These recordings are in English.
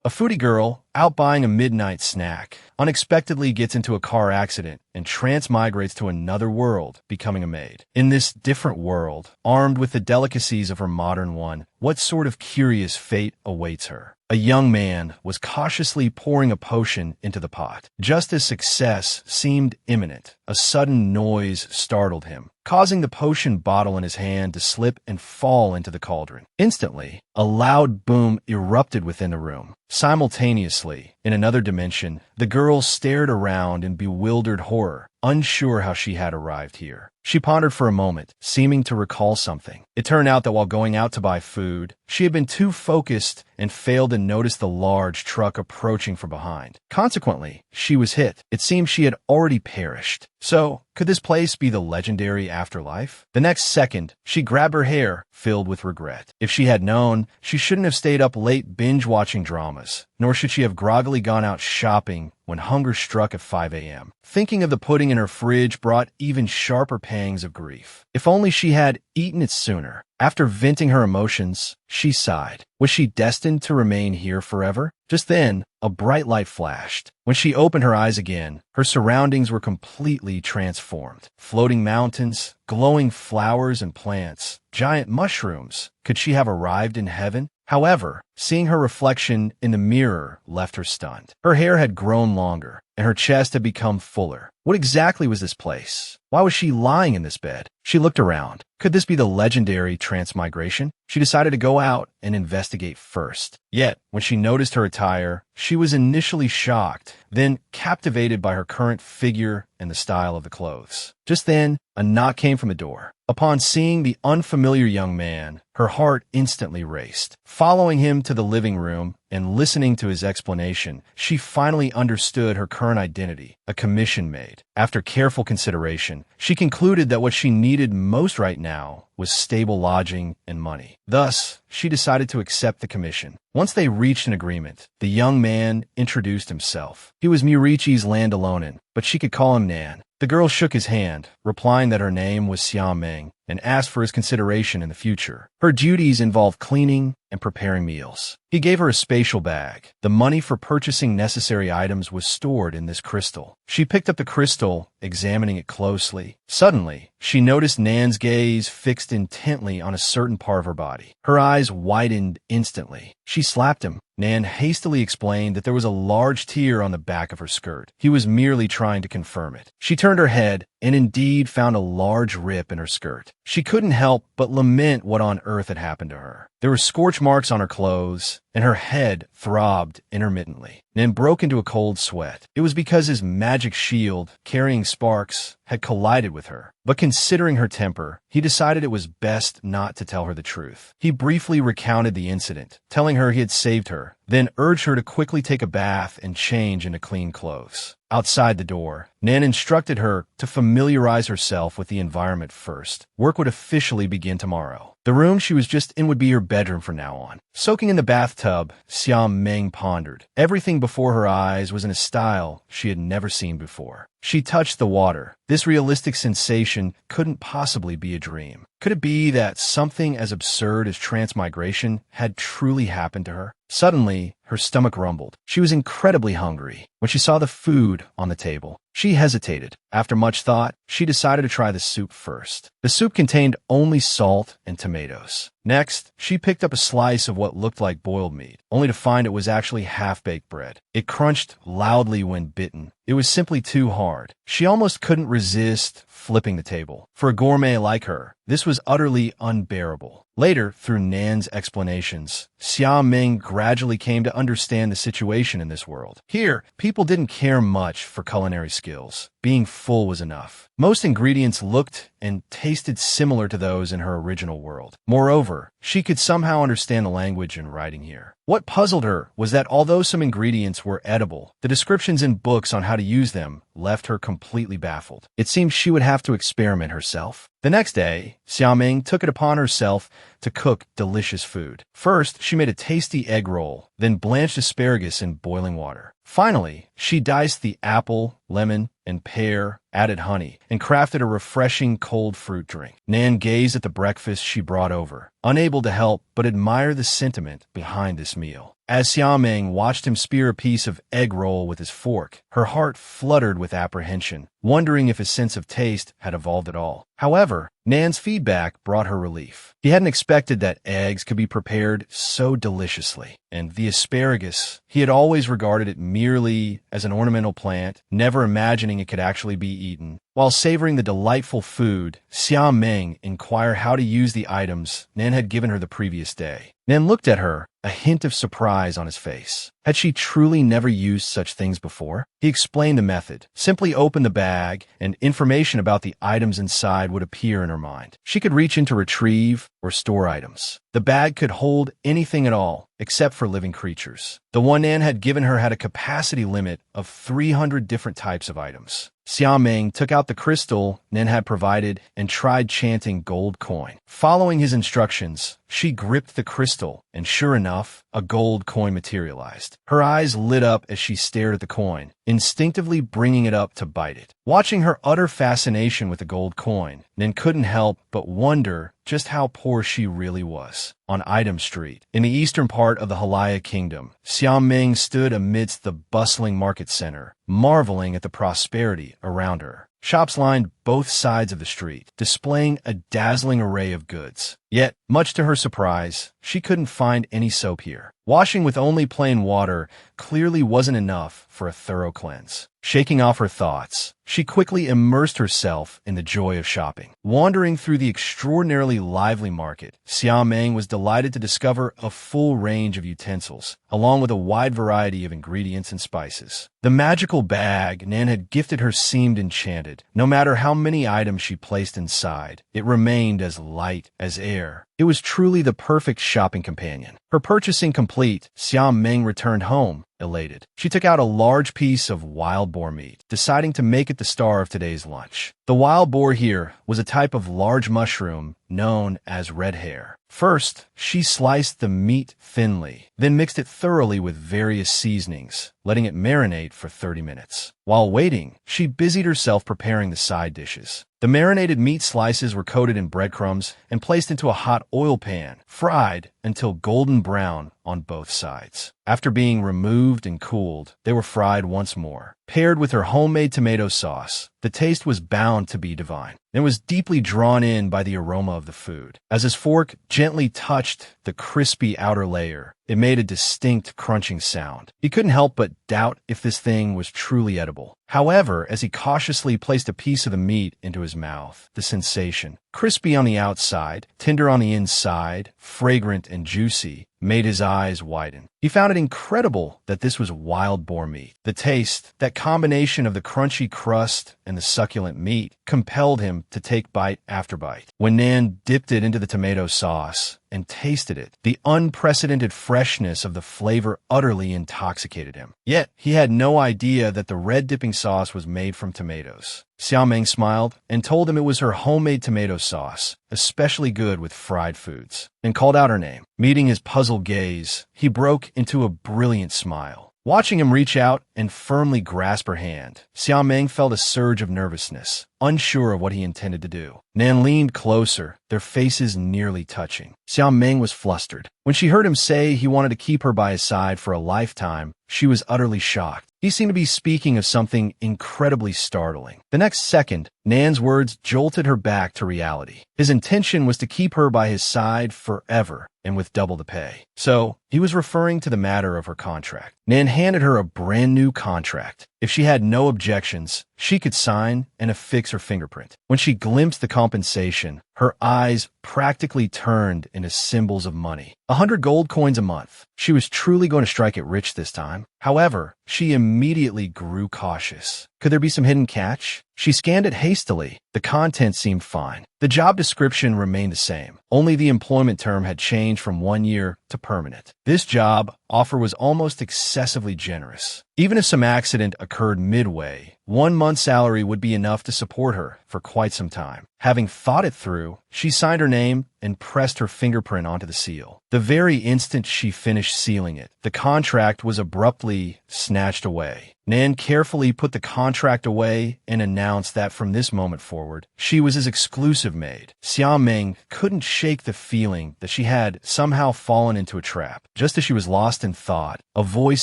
A foodie girl, out buying a midnight snack, unexpectedly gets into a car accident and transmigrates to another world, becoming a maid. In this different world, armed with the delicacies of her modern one, what sort of curious fate awaits her? A young man was cautiously pouring a potion into the pot. Just as success seemed imminent, a sudden noise startled him, causing the potion bottle in his hand to slip and fall into the cauldron. Instantly, a loud boom erupted within the room. Simultaneously, in another dimension, the girl stared around in bewildered horror, unsure how she had arrived here. She pondered for a moment, seeming to recall something. It turned out that while going out to buy food, she had been too focused and failed to notice the large truck approaching from behind. Consequently, she was hit. It seemed she had already perished. So, could this place be the legendary afterlife? The next second, she grabbed her hair, filled with regret. If she had known, she shouldn't have stayed up late binge-watching dramas, nor should she have groggily gone out shopping when hunger struck at 5 a.m. Thinking of the pudding in her fridge brought even sharper pangs of grief. If only she had eaten it sooner. After venting her emotions, she sighed. Was she destined to remain here forever? Just then, a bright light flashed. When she opened her eyes again, her surroundings were completely transformed. Floating mountains, glowing flowers and plants, giant mushrooms. Could she have arrived in heaven? However, seeing her reflection in the mirror left her stunned. Her hair had grown longer, and her chest had become fuller. What exactly was this place? Why was she lying in this bed? She looked around. Could this be the legendary transmigration? She decided to go out and investigate first. Yet, when she noticed her attire, she was initially shocked, then captivated by her current figure and the style of the clothes. Just then, a knock came from the door. Upon seeing the unfamiliar young man, her heart instantly raced. Following him to the living room and listening to his explanation, she finally understood her current identity, a commission maid. After careful consideration, she concluded that what she needed most right now was stable lodging and money. Thus, she decided to accept the commission. Once they reached an agreement, the young man introduced himself. He was Murichi's landalonin, but she could call him Nan. The girl shook his hand, replying that her name was Xiaoming, and asked for his consideration in the future. Her duties involved cleaning and preparing meals. He gave her a spatial bag. The money for purchasing necessary items was stored in this crystal. She picked up the crystal, examining it closely. Suddenly, she noticed Nan's gaze fixed intently on a certain part of her body. Her eyes widened instantly. She slapped him. Nan hastily explained that there was a large tear on the back of her skirt. He was merely trying to confirm it. She turned her head and indeed found a large rip in her skirt. She couldn't help but lament what on earth had happened to her. There were scorch marks on her clothes, and her head throbbed intermittently. Nan broke into a cold sweat. It was because his magic shield, carrying sparks, had collided with her. But considering her temper, he decided it was best not to tell her the truth. He briefly recounted the incident, telling her he had saved her, then urged her to quickly take a bath and change into clean clothes. Outside the door, Nan instructed her to familiarize herself with the environment first. Work would officially begin tomorrow. The room she was just in would be her bedroom from now on. Soaking in the bathtub, Xiaoming pondered. Everything before her eyes was in a style she had never seen before. She touched the water. This realistic sensation couldn't possibly be a dream. Could it be that something as absurd as transmigration had truly happened to her? Suddenly, her stomach rumbled. She was incredibly hungry. When she saw the food on the table, she hesitated. After much thought, she decided to try the soup first. The soup contained only salt and tomatoes. Next, she picked up a slice of what looked like boiled meat, only to find it was actually half-baked bread. It crunched loudly when bitten. It was simply too hard. She almost couldn't resist flipping the table. For a gourmet like her, this was utterly unbearable. Later, through Nan's explanations, Xiaoming gradually came to understand the situation in this world. Here, people didn't care much for culinary skills. Being full was enough. Most ingredients looked and tasted similar to those in her original world. Moreover, she could somehow understand the language and writing here. What puzzled her was that although some ingredients were edible, the descriptions in books on how to use them left her completely baffled. It seemed she would have to experiment herself. The next day, Xiaoming took it upon herself to cook delicious food. First, she made a tasty egg roll, then blanched asparagus in boiling water. Finally, she diced the apple, lemon, and pear, added honey, and crafted a refreshing cold fruit drink. Nan gazed at the breakfast she brought over, unable to help but admire the sentiment behind this meal. As Xiaoming watched him spear a piece of egg roll with his fork, her heart fluttered with apprehension, wondering if his sense of taste had evolved at all. However, Nan's feedback brought her relief. He hadn't expected that eggs could be prepared so deliciously. And the asparagus, he had always regarded it merely as an ornamental plant, never imagining it could actually be eaten. While savoring the delightful food, Xia Ming inquired how to use the items Nan had given her the previous day. Nan looked at her, a hint of surprise on his face. Had she truly never used such things before? He explained the method. Simply open the bag, and information about the items inside would appear in her mind. She could reach in to retrieve or store items. The bag could hold anything at all, except for living creatures. The one Nan had given her had a capacity limit of 300 different types of items. Xia Ming took out the crystal Nan had provided and tried chanting gold coin. Following his instructions, she gripped the crystal, and sure enough, a gold coin materialized. Her eyes lit up as she stared at the coin, instinctively bringing it up to bite it. Watching her utter fascination with the gold coin, Nan couldn't help but wonder just how poor she really was. On Item Street, in the eastern part of the Halaya Kingdom, Xia Ming stood amidst the bustling market center, marveling at the prosperity around her. Shops lined both sides of the street, displaying a dazzling array of goods. Yet, much to her surprise, she couldn't find any soap here. Washing with only plain water clearly wasn't enough for a thorough cleanse. Shaking off her thoughts, she quickly immersed herself in the joy of shopping. Wandering through the extraordinarily lively market, Xia Ming was delighted to discover a full range of utensils, along with a wide variety of ingredients and spices. The magical bag Nan had gifted her seemed enchanted. No matter how many items she placed inside, it remained as light as air. It was truly the perfect shopping companion. Her purchasing complete, Xia Ming returned home, elated. She took out a large piece of wild boar meat, deciding to make it the star of today's lunch. The wild boar here was a type of large mushroom known as red hair. First, she sliced the meat thinly, then mixed it thoroughly with various seasonings, letting it marinate for 30 minutes. While waiting, she busied herself preparing the side dishes. The marinated meat slices were coated in breadcrumbs and placed into a hot oil pan, fried until golden brown on both sides. After being removed and cooled, they were fried once more. Paired with her homemade tomato sauce, the taste was bound to be divine. Nan was deeply drawn in by the aroma of the food. As his fork gently touched the crispy outer layer, it made a distinct crunching sound. He couldn't help but doubt if this thing was truly edible. However, as he cautiously placed a piece of the meat into his mouth, the sensation, crispy on the outside, tender on the inside, fragrant and juicy, made his eyes widen. He found it incredible that this was wild boar meat. The taste, that combination of the crunchy crust and the succulent meat, compelled him to take bite after bite. When Nan dipped it into the tomato sauce and tasted it, the unprecedented freshness of the flavor utterly intoxicated him. Yet, he had no idea that the red dipping sauce was made from tomatoes. Xia Ming smiled and told him it was her homemade tomato sauce, especially good with fried foods, and called out her name. Meeting his puzzled gaze, he broke into a brilliant smile. Watching him reach out and firmly grasp her hand, Xia Ming felt a surge of nervousness, unsure of what he intended to do. Nan leaned closer, their faces nearly touching. Xia Ming was flustered. When she heard him say he wanted to keep her by his side for a lifetime, she was utterly shocked. He seemed to be speaking of something incredibly startling. The next second, Nan's words jolted her back to reality. His intention was to keep her by his side forever, and with double the pay. So, he was referring to the matter of her contract. Nan handed her a brand new contract. If she had no objections, she could sign and affix her fingerprint. When she glimpsed the compensation, her eyes practically turned into symbols of money. 100 gold coins a month. She was truly going to strike it rich this time. However, she immediately grew cautious. Could there be some hidden catch? She scanned it hastily. The content seemed fine. The job description remained the same. Only the employment term had changed from 1 year to permanent. This job offer was almost excessively generous. Even if some accident occurred midway, 1 month's salary would be enough to support her for quite some time. Having thought it through, she signed her name and pressed her fingerprint onto the seal. The very instant she finished sealing it, the contract was abruptly snatched away. Nan carefully put the contract away and announced that from this moment forward, she was as exclusive have made. Xia Ming couldn't shake the feeling that she had somehow fallen into a trap. Just as she was lost in thought, a voice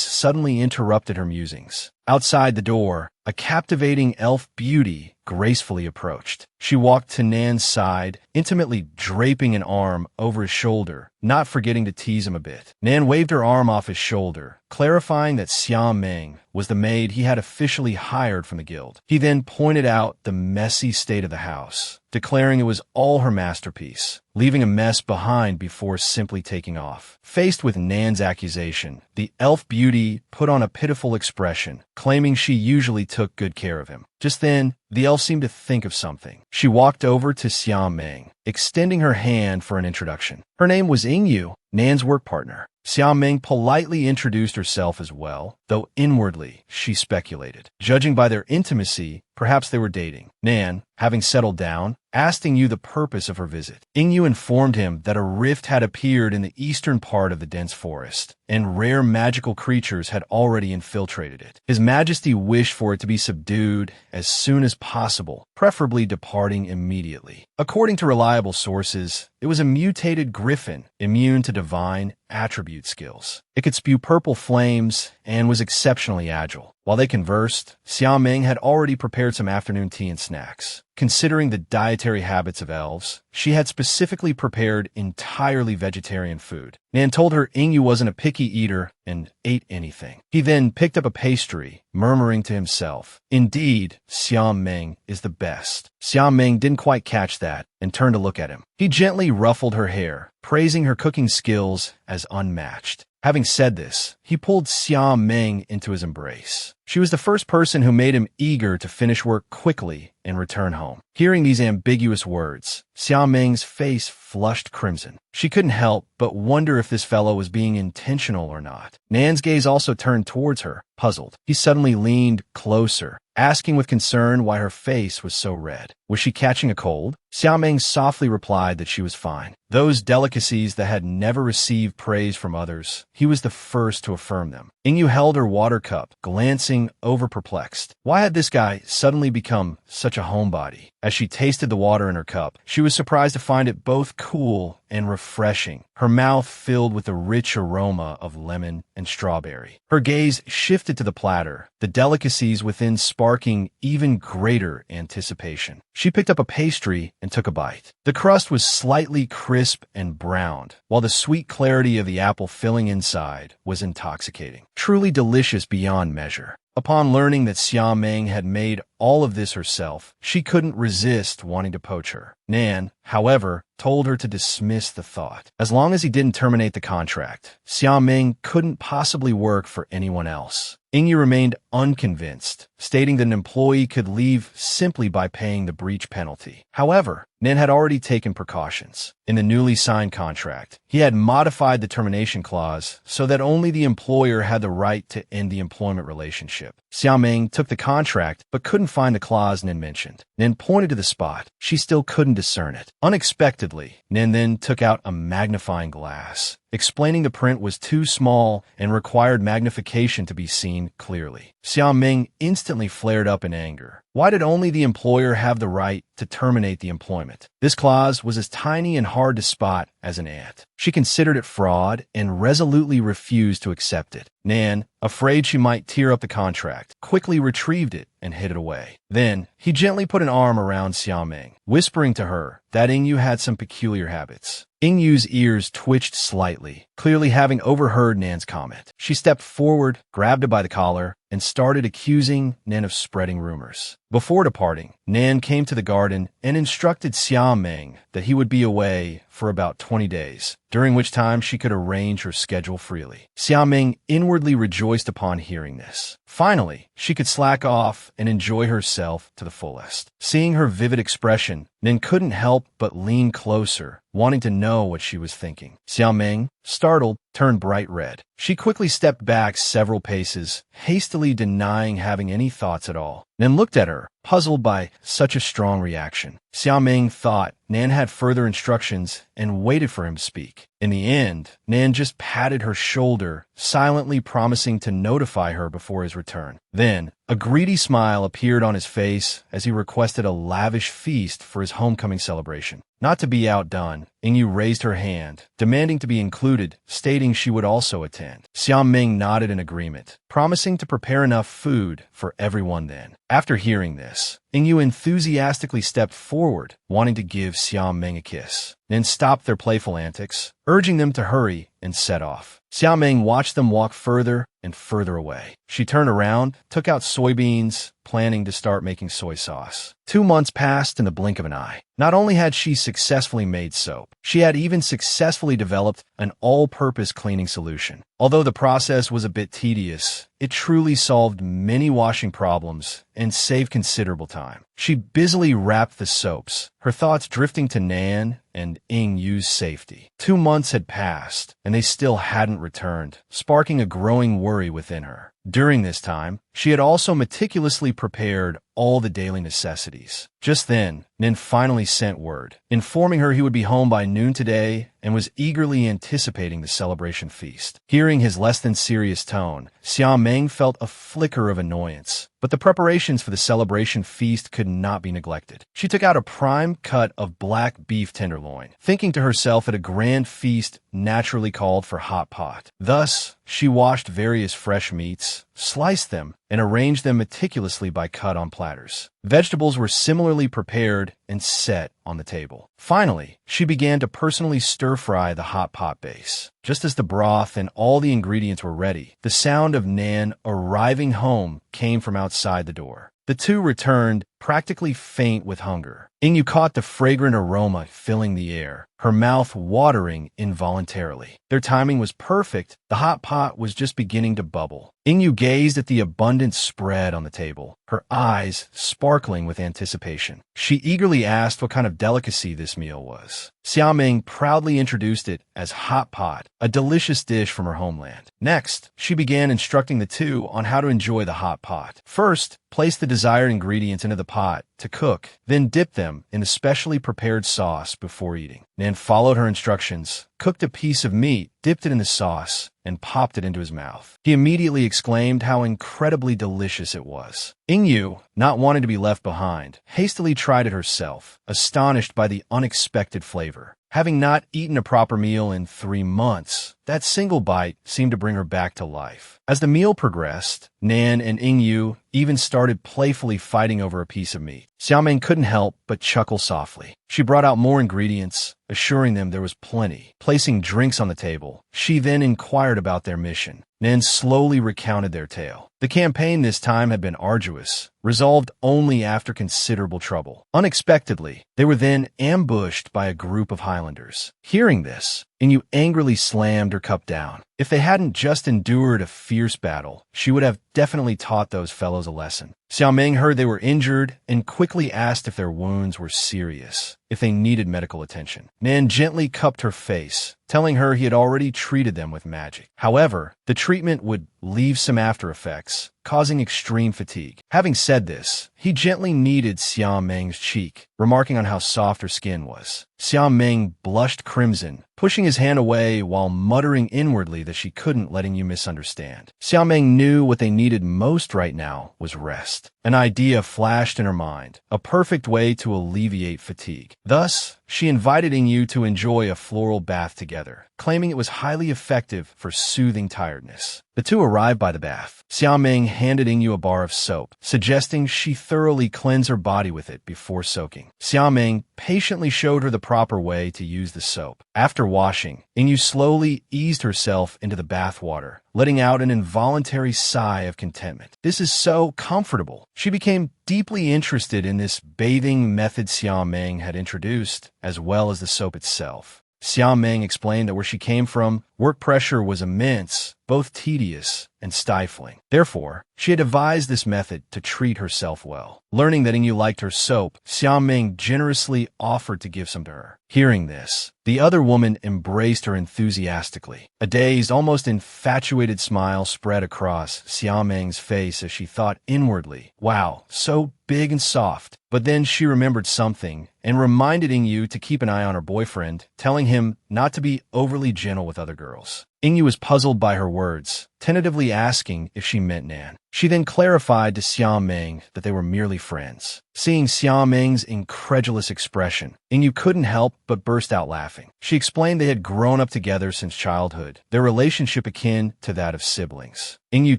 suddenly interrupted her musings. Outside the door, a captivating elf beauty gracefully approached. She walked to Nan's side, intimately draping an arm over his shoulder, not forgetting to tease him a bit. Nan waved her arm off his shoulder, clarifying that Xia Ming was the maid he had officially hired from the guild. He then pointed out the messy state of the house, declaring it was all her masterpiece, leaving a mess behind before simply taking off. Faced with Nan's accusation, the elf beauty put on a pitiful expression, claiming she usually took good care of him. Just then, the elf seemed to think of something. She walked over to Xia Ming, extending her hand for an introduction. Her name was Yu, Nan's work partner. Xia Ming politely introduced herself as well, though inwardly she speculated. Judging by their intimacy, perhaps they were dating. Nan, having settled down, asked Yu the purpose of her visit. Yu informed him that a rift had appeared in the eastern part of the dense forest, and rare magical creatures had already infiltrated it. His Majesty wished for it to be subdued as soon as possible, preferably departing immediately. According to reliable sources, it was a mutated griffin, immune to divine attribute skills. It could spew purple flames and was exceptionally agile. While they conversed, Xia Ming had already prepared some afternoon tea and snacks. Considering the dietary habits of elves, she had specifically prepared entirely vegetarian food. Nan told her Yu wasn't a picky eater and ate anything. He then picked up a pastry, murmuring to himself, "Indeed, Xia Ming is the best." Xia Ming didn't quite catch that and turned to look at him. He gently ruffled her hair, praising her cooking skills as unmatched. Having said this, he pulled Xia Ming into his embrace. She was the first person who made him eager to finish work quickly and return home. Hearing these ambiguous words, Xia Ming's face flushed crimson. She couldn't help but wonder if this fellow was being intentional or not. Nan's gaze also turned towards her, puzzled. He suddenly leaned closer, asking with concern why her face was so red. Was she catching a cold? Xia Ming softly replied that she was fine. Those delicacies that had never received praise from others, he was the first to affirm them. Yu held her water cup, glancing over perplexed. Why had this guy suddenly become such a homebody? As she tasted the water in her cup, she was surprised to find it both cool and refreshing, her mouth filled with the rich aroma of lemon and strawberry. Her gaze shifted to the platter, the delicacies within sparking even greater anticipation. She picked up a pastry and took a bite. The crust was slightly crisp and browned, while the sweet clarity of the apple filling inside was intoxicating. Truly delicious beyond measure. Upon learning that Xia Ming had made all of this herself, she couldn't resist wanting to poach her. Nan, however, told her to dismiss the thought. As long as he didn't terminate the contract, Xia Ming couldn't possibly work for anyone else. Yu remained unconvinced, stating that an employee could leave simply by paying the breach penalty. However, Nan had already taken precautions. In the newly signed contract, he had modified the termination clause so that only the employer had the right to end the employment relationship. Xia Ming took the contract but couldn't find the clause Nin mentioned. Nin pointed to the spot. She still couldn't discern it. Unexpectedly, Nin then took out a magnifying glass, explaining the print was too small and required magnification to be seen clearly. Xia Ming instantly flared up in anger. Why did only the employer have the right to terminate the employment? This clause was as tiny and hard to spot as an ant. She considered it fraud and resolutely refused to accept it. Nan, afraid she might tear up the contract, quickly retrieved it and hid it away. Then, he gently put an arm around Xia Ming, whispering to her that Yu had some peculiar habits. Yu's ears twitched slightly, clearly having overheard Nan's comment. She stepped forward, grabbed him by the collar, and started accusing Nan of spreading rumors. Before departing, Nan came to the garden and instructed Xia Ming that he would be away for about 20 days, during which time she could arrange her schedule freely. Xia Ming inwardly rejoiced upon hearing this. Finally, she could slack off and enjoy herself to the fullest. Seeing her vivid expression, Nan couldn't help but lean closer, wanting to know what she was thinking. Xia Ming, startled, turned bright red. She quickly stepped back several paces, hastily denying having any thoughts at all. Nan looked at her, puzzled by such a strong reaction. Xiao Ming thought Nan had further instructions and waited for him to speak. In the end, Nan just patted her shoulder, silently promising to notify her before his return. Then, a greedy smile appeared on his face as he requested a lavish feast for his homecoming celebration. Not to be outdone, Ingyu raised her hand, demanding to be included, stating she would also attend. Xiao Ming nodded in agreement, promising to prepare enough food for everyone then. After hearing this, Ingyu enthusiastically stepped forward, wanting to give Xiao Ming a kiss, then stopped their playful antics, urging them to hurry and set off. Xiao Ming watched them walk further and further away. She turned around, took out soybeans, planning to start making soy sauce. 2 months passed in the blink of an eye. Not only had she successfully made soap, she had even successfully developed an all-purpose cleaning solution. Although the process was a bit tedious, it truly solved many washing problems and saved considerable time. She busily wrapped the soaps, her thoughts drifting to Nan and Yu's safety. 2 months had passed, and they still hadn't returned, sparking a growing worry within her. During this time, she had also meticulously prepared all the daily necessities. Just then, Nin finally sent word, informing her he would be home by noon today and was eagerly anticipating the celebration feast. Hearing his less than serious tone, Xiao Ming felt a flicker of annoyance, but the preparations for the celebration feast could not be neglected. She took out a prime cut of black beef tenderloin, thinking to herself that a grand feast naturally called for hot pot. Thus, she washed various fresh meats, sliced them, and arranged them meticulously by cut on platters. Vegetables were similarly prepared and set on the table. Finally, she began to personally stir-fry the hot pot base. Just as the broth and all the ingredients were ready, the sound of Nan arriving home came from outside the door. The two returned, practically faint with hunger. Ingyu caught the fragrant aroma filling the air, her mouth watering involuntarily. Their timing was perfect. The hot pot was just beginning to bubble. Ingyu gazed at the abundant spread on the table, her eyes sparkling with anticipation. She eagerly asked what kind of delicacy this meal was. Xiao Ming proudly introduced it as hot pot, a delicious dish from her homeland. Next, she began instructing the two on how to enjoy the hot pot. First, place the desired ingredients into the pot to cook, then dip them in a specially prepared sauce before eating. Nan followed her instructions, cooked a piece of meat, dipped it in the sauce, and popped it into his mouth. He immediately exclaimed how incredibly delicious it was. Ingyu, not wanting to be left behind, hastily tried it herself, astonished by the unexpected flavor. Having not eaten a proper meal in 3 months, that single bite seemed to bring her back to life. As the meal progressed, Nan and Ingyu even started playfully fighting over a piece of meat. Xiao Ming couldn't help but chuckle softly. She brought out more ingredients, assuring them there was plenty. Placing drinks on the table, she then inquired about their mission. Nan slowly recounted their tale. The campaign this time had been arduous, resolved only after considerable trouble. Unexpectedly, they were then ambushed by a group of Highlanders. Hearing this, Ingyu angrily slammed her cup down. If they hadn't just endured a fierce battle, she would have definitely taught those fellows a lesson. Xiao Ming heard they were injured and quickly asked if their wounds were serious, if they needed medical attention. Nan gently cupped her face, telling her he had already treated them with magic. However, the treatment would leave some after effects, causing extreme fatigue. Having said this, he gently kneaded Xiao Ming's cheek, remarking on how soft her skin was. Xiao Ming blushed crimson, pushing his hand away while muttering inwardly that she couldn't let you misunderstand. Xiao Ming knew what they needed most right now was rest. An idea flashed in her mind, a perfect way to alleviate fatigue. Thus, she invited Ingyu to enjoy a floral bath together, claiming it was highly effective for soothing tiredness. The two arrived by the bath. Xiao Ming handed Ingyu a bar of soap, suggesting she thoroughly cleanse her body with it before soaking. Xiao Ming patiently showed her the proper way to use the soap. After washing, Ingyu slowly eased herself into the bath water, letting out an involuntary sigh of contentment. This is so comfortable. She became deeply interested in this bathing method Xiao Ming had introduced, as well as the soap itself. Xiao Ming explained that where she came from, work pressure was immense, both tedious and stifling. Therefore, she had devised this method to treat herself well. Learning that Ingyu liked her soap, Xiaoming generously offered to give some to her. Hearing this, the other woman embraced her enthusiastically. A dazed, almost infatuated smile spread across Xiaoming's face as she thought inwardly, "Wow, so big and soft." But then she remembered something and reminded Ingyu to keep an eye on her boyfriend, telling him not to be overly gentle with other girls. Ingyu was puzzled by her words, tentatively asking if she meant Nan. She then clarified to Xiaoming that they were merely friends. Seeing Xiaoming's incredulous expression, Ingyu couldn't help but burst out laughing. She explained they had grown up together since childhood, their relationship akin to that of siblings. Ingyu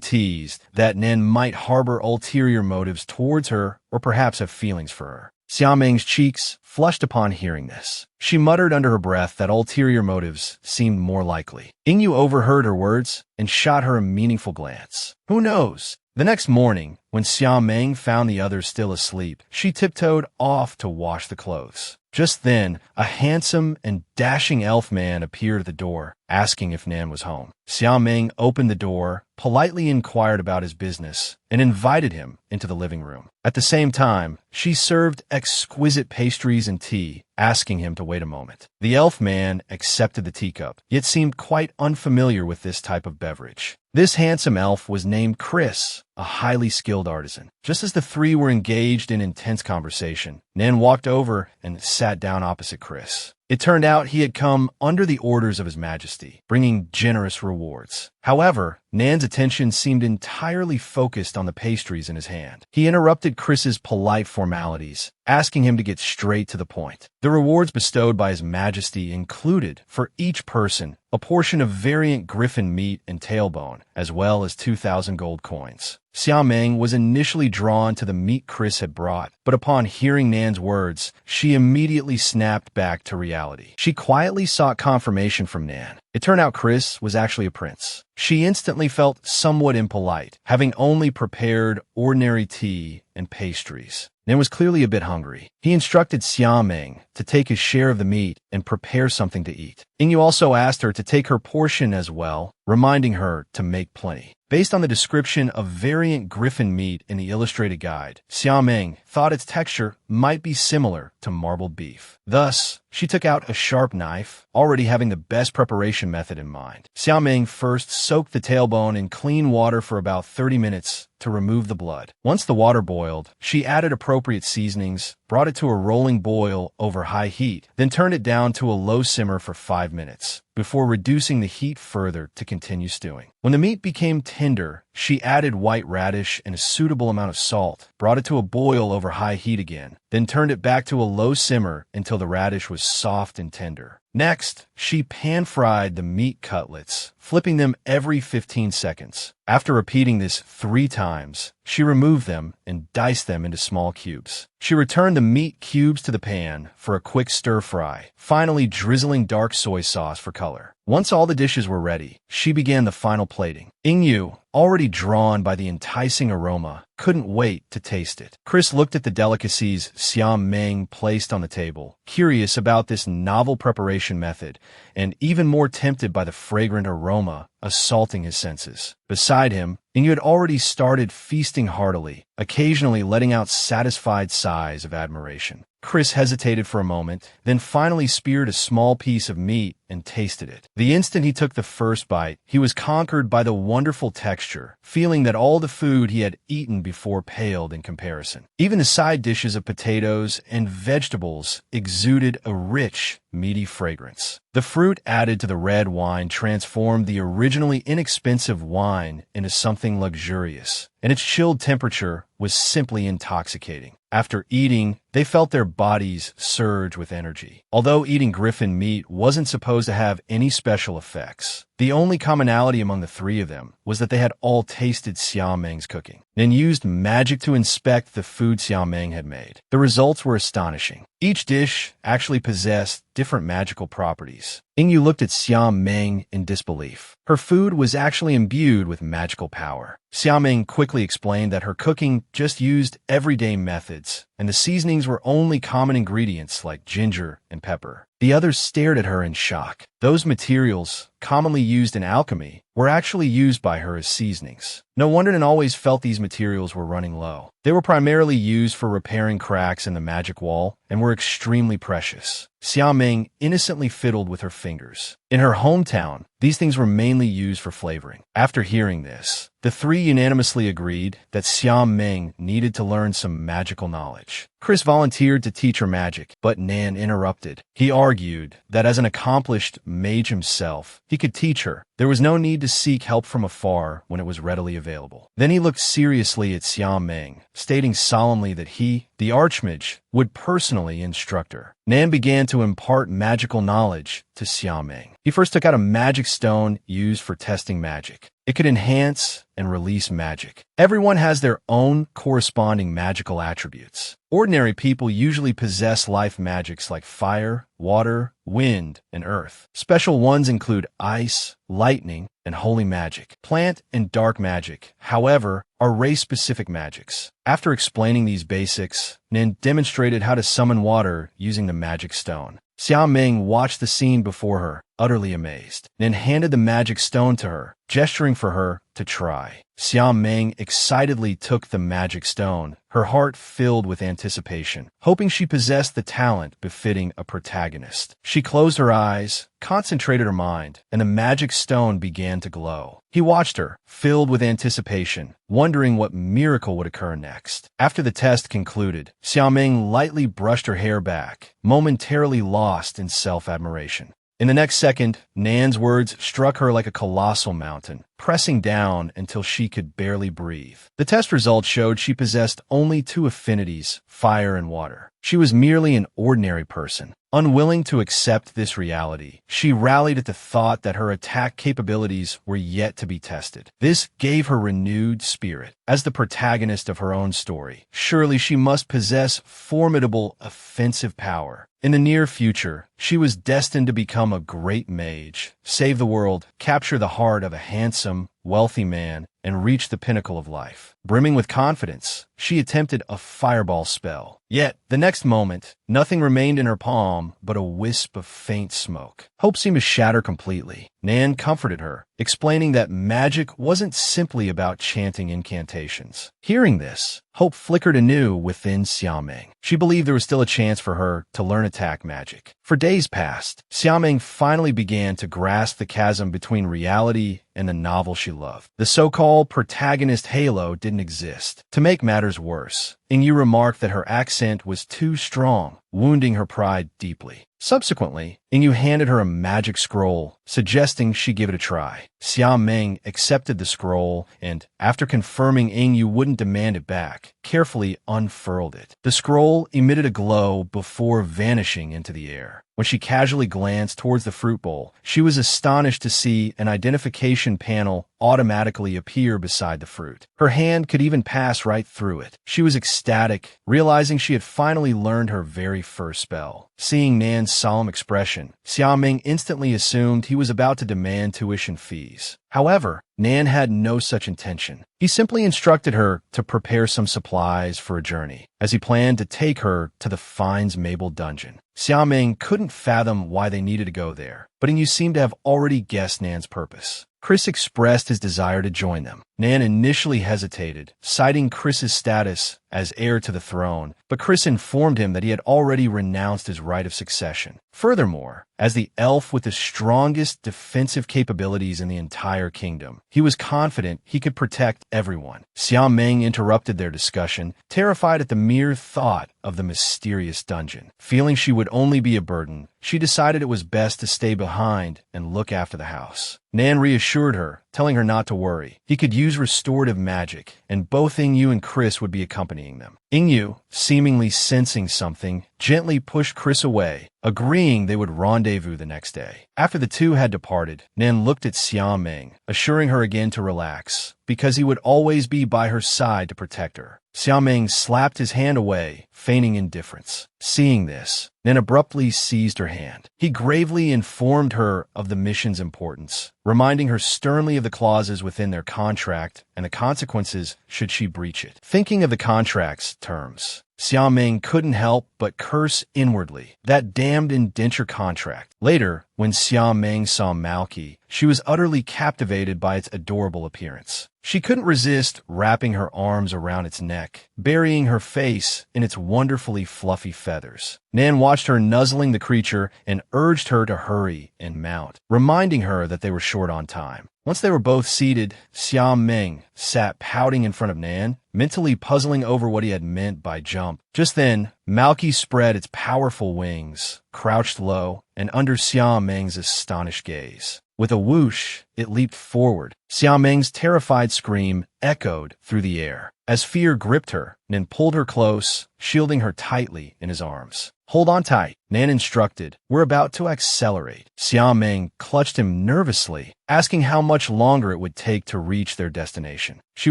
teased that Nan might harbor ulterior motives towards her or perhaps have feelings for her. Xiaoming's cheeks flushed upon hearing this. She muttered under her breath that ulterior motives seemed more likely. Ingyu overheard her words and shot her a meaningful glance. Who knows? The next morning, when Xiaoming found the others still asleep, she tiptoed off to wash the clothes. Just then, a handsome and dashing elf man appeared at the door, asking if Nan was home. Xiaoming opened the door, politely inquired about his business, and invited him into the living room. At the same time, she served exquisite pastries and tea, asking him to wait a moment. The elf man accepted the teacup, yet seemed quite unfamiliar with this type of beverage. This handsome elf was named Chris, a highly skilled artisan. Just as the three were engaged in intense conversation, Nan walked over and sat down opposite Chris. It turned out he had come under the orders of His Majesty, bringing generous rewards. However, Nan's attention seemed entirely focused on the pastries in his hand. He interrupted Chris's polite formalities, asking him to get straight to the point. The rewards bestowed by His Majesty included, for each person, a portion of variant griffin meat and tailbone, as well as 2,000 gold coins. Xiaoming was initially drawn to the meat Chris had brought, but upon hearing Nan's words, she immediately snapped back to reality. She quietly sought confirmation from Nan. It turned out Chris was actually a prince. She instantly felt somewhat impolite, having only prepared ordinary tea and pastries. Nan was clearly a bit hungry. He instructed Xiaoming to take his share of the meat and prepare something to eat. Ingyu also asked her to take her portion as well, reminding her to make plenty. Based on the description of variant griffin meat in the illustrated guide, Xiaoming thought its texture might be similar to marbled beef. Thus, she took out a sharp knife, already having the best preparation method in mind. Xiaoming first soaked the tailbone in clean water for about 30 minutes to remove the blood. Once the water boiled, she added appropriate seasonings, brought it to a rolling boil over high heat, then turned it down to a low simmer for 5 minutes, before reducing the heat further to continue stewing. When the meat became tender, she added white radish and a suitable amount of salt, brought it to a boil over high heat again, then turned it back to a low simmer until the radish was soft and tender. Next, she pan-fried the meat cutlets, flipping them every 15 seconds. After repeating this 3 times, she removed them and diced them into small cubes. She returned the meat cubes to the pan for a quick stir-fry, finally drizzling dark soy sauce for color. Once all the dishes were ready, she began the final plating. Ingyu, already drawn by the enticing aroma, couldn't wait to taste it. Chris looked at the delicacies Xiaoming placed on the table, curious about this novel preparation method, and even more tempted by the fragrant aroma assaulting his senses. Beside him, Ingyu had already started feasting heartily, occasionally letting out satisfied sighs of admiration. Chris hesitated for a moment, then finally speared a small piece of meat and tasted it. The instant he took the first bite, he was conquered by the wonderful texture, feeling that all the food he had eaten before paled in comparison. Even the side dishes of potatoes and vegetables exuded a rich, meaty fragrance. The fruit added to the red wine transformed the originally inexpensive wine into something luxurious, and its chilled temperature was simply intoxicating. After eating, they felt their bodies surge with energy. Although eating griffin meat wasn't supposed to have any special effects, the only commonality among the three of them was that they had all tasted Xiaoming's cooking, and used magic to inspect the food Xiaoming had made. The results were astonishing. Each dish actually possessed different magical properties. Ingyu looked at Xiaoming in disbelief. Her food was actually imbued with magical power. Xiaoming quickly explained that her cooking just used everyday methods, and the seasonings were only common ingredients like ginger and pepper. The others stared at her in shock. Those materials, commonly used in alchemy, were actually used by her as seasonings. No wonder Nan always felt these materials were running low. They were primarily used for repairing cracks in the magic wall and were extremely precious. Xiaoming innocently fiddled with her fingers. In her hometown, these things were mainly used for flavoring. After hearing this, the three unanimously agreed that Xiaoming needed to learn some magical knowledge. Chris volunteered to teach her magic, but Nan interrupted. He argued that as an accomplished mage himself, he could teach her. There was no need to seek help from afar when it was readily available. Then he looked seriously at Xiaoming, stating solemnly that he, the Archmage, would personally instruct her. Nan began to impart magical knowledge to Xiaoming. He first took out a magic stone used for testing magic. It could enhance and release magic. Everyone has their own corresponding magical attributes. Ordinary people usually possess life magics like fire, water, wind, and earth. Special ones include ice, lightning, and holy magic. Plant and dark magic, however, are race-specific magics. After explaining these basics, Nin demonstrated how to summon water using the magic stone. Xiaoming watched the scene before her, utterly amazed. Nin handed the magic stone to her, gesturing for her to try. Xiaoming excitedly took the magic stone, her heart filled with anticipation, hoping she possessed the talent befitting a protagonist. She closed her eyes, concentrated her mind, and the magic stone began to glow. He watched her, filled with anticipation, wondering what miracle would occur next. After the test concluded, Xiaoming lightly brushed her hair back, momentarily lost in self-admiration. In the next second, Nan's words struck her like a colossal mountain, pressing down until she could barely breathe. The test results showed she possessed only two affinities, fire and water. She was merely an ordinary person. Unwilling to accept this reality, she rallied at the thought that her attack capabilities were yet to be tested. This gave her renewed spirit. As the protagonist of her own story, surely she must possess formidable offensive power. In the near future, she was destined to become a great mage, save the world, capture the heart of a handsome, wealthy man, and reach the pinnacle of life. Brimming with confidence, she attempted a fireball spell. Yet, the next moment, nothing remained in her palm but a wisp of faint smoke. Hope seemed to shatter completely. Nan comforted her, explaining that magic wasn't simply about chanting incantations. Hearing this, hope flickered anew within Xiaoming. She believed there was still a chance for her to learn attack magic. For days past, Xiaoming finally began to grasp the chasm between reality and the novel she loved. The so-called protagonist halo didn't exist. To make matters worse, Ingyu remarked that her accent was too strong, wounding her pride deeply. Subsequently, Ingyu handed her a magic scroll, suggesting she give it a try. Xiaoming accepted the scroll and, after confirming Ingyu wouldn't demand it back, carefully unfurled it. The scroll emitted a glow before vanishing into the air. When she casually glanced towards the fruit bowl, she was astonished to see an identification panel automatically appear beside the fruit. Her hand could even pass right through it. She was ecstatic, realizing she had finally learned her very first spell. Seeing Nan's solemn expression, Xiaoming instantly assumed he was about to demand tuition fees. However, Nan had no such intention. He simply instructed her to prepare some supplies for a journey, as he planned to take her to the Finds Mabel dungeon. Xiaoming couldn't fathom why they needed to go there, but Ingyu seemed to have already guessed Nan's purpose. Chris expressed his desire to join them. Nan initially hesitated, citing Chris's status as heir to the throne, but Chris informed him that he had already renounced his right of succession. Furthermore, as the elf with the strongest defensive capabilities in the entire kingdom, he was confident he could protect everyone. Xiaoming interrupted their discussion, terrified at the mere thought of the mysterious dungeon. Feeling she would only be a burden, she decided it was best to stay behind and look after the house. Nan reassured her, telling her not to worry. He could use restorative magic, and both Ingyu and Chris would be accompanying them. Ingyu, seemingly sensing something, gently pushed Chris away, agreeing they would rendezvous the next day. After the two had departed, Nan looked at Xiaoming, assuring her again to relax, because he would always be by her side to protect her. Xiaoming slapped his hand away, feigning indifference. Seeing this, Nan abruptly seized her hand. He gravely informed her of the mission's importance, reminding her sternly of the clauses within their contract and the consequences should she breach it. Thinking of the contract's terms, Xiao Ming couldn't help but curse inwardly. That damned indenture contract. Later, when Xiao Ming saw Malky, she was utterly captivated by its adorable appearance. She couldn't resist wrapping her arms around its neck, burying her face in its wonderfully fluffy feathers. Nan watched her nuzzling the creature and urged her to hurry and mount, reminding her that they were short on time. Once they were both seated, Xiao Ming sat pouting in front of Nan, mentally puzzling over what he had meant by jump. Just then, Malky spread its powerful wings, crouched low, and under Xiao Ming's astonished gaze. With a whoosh, it leaped forward. Xiao Ming's terrified scream echoed through the air. As fear gripped her, Nan pulled her close, shielding her tightly in his arms. "Hold on tight," Nan instructed. "We're about to accelerate." Xiao Ming clutched him nervously, asking how much longer it would take to reach their destination. She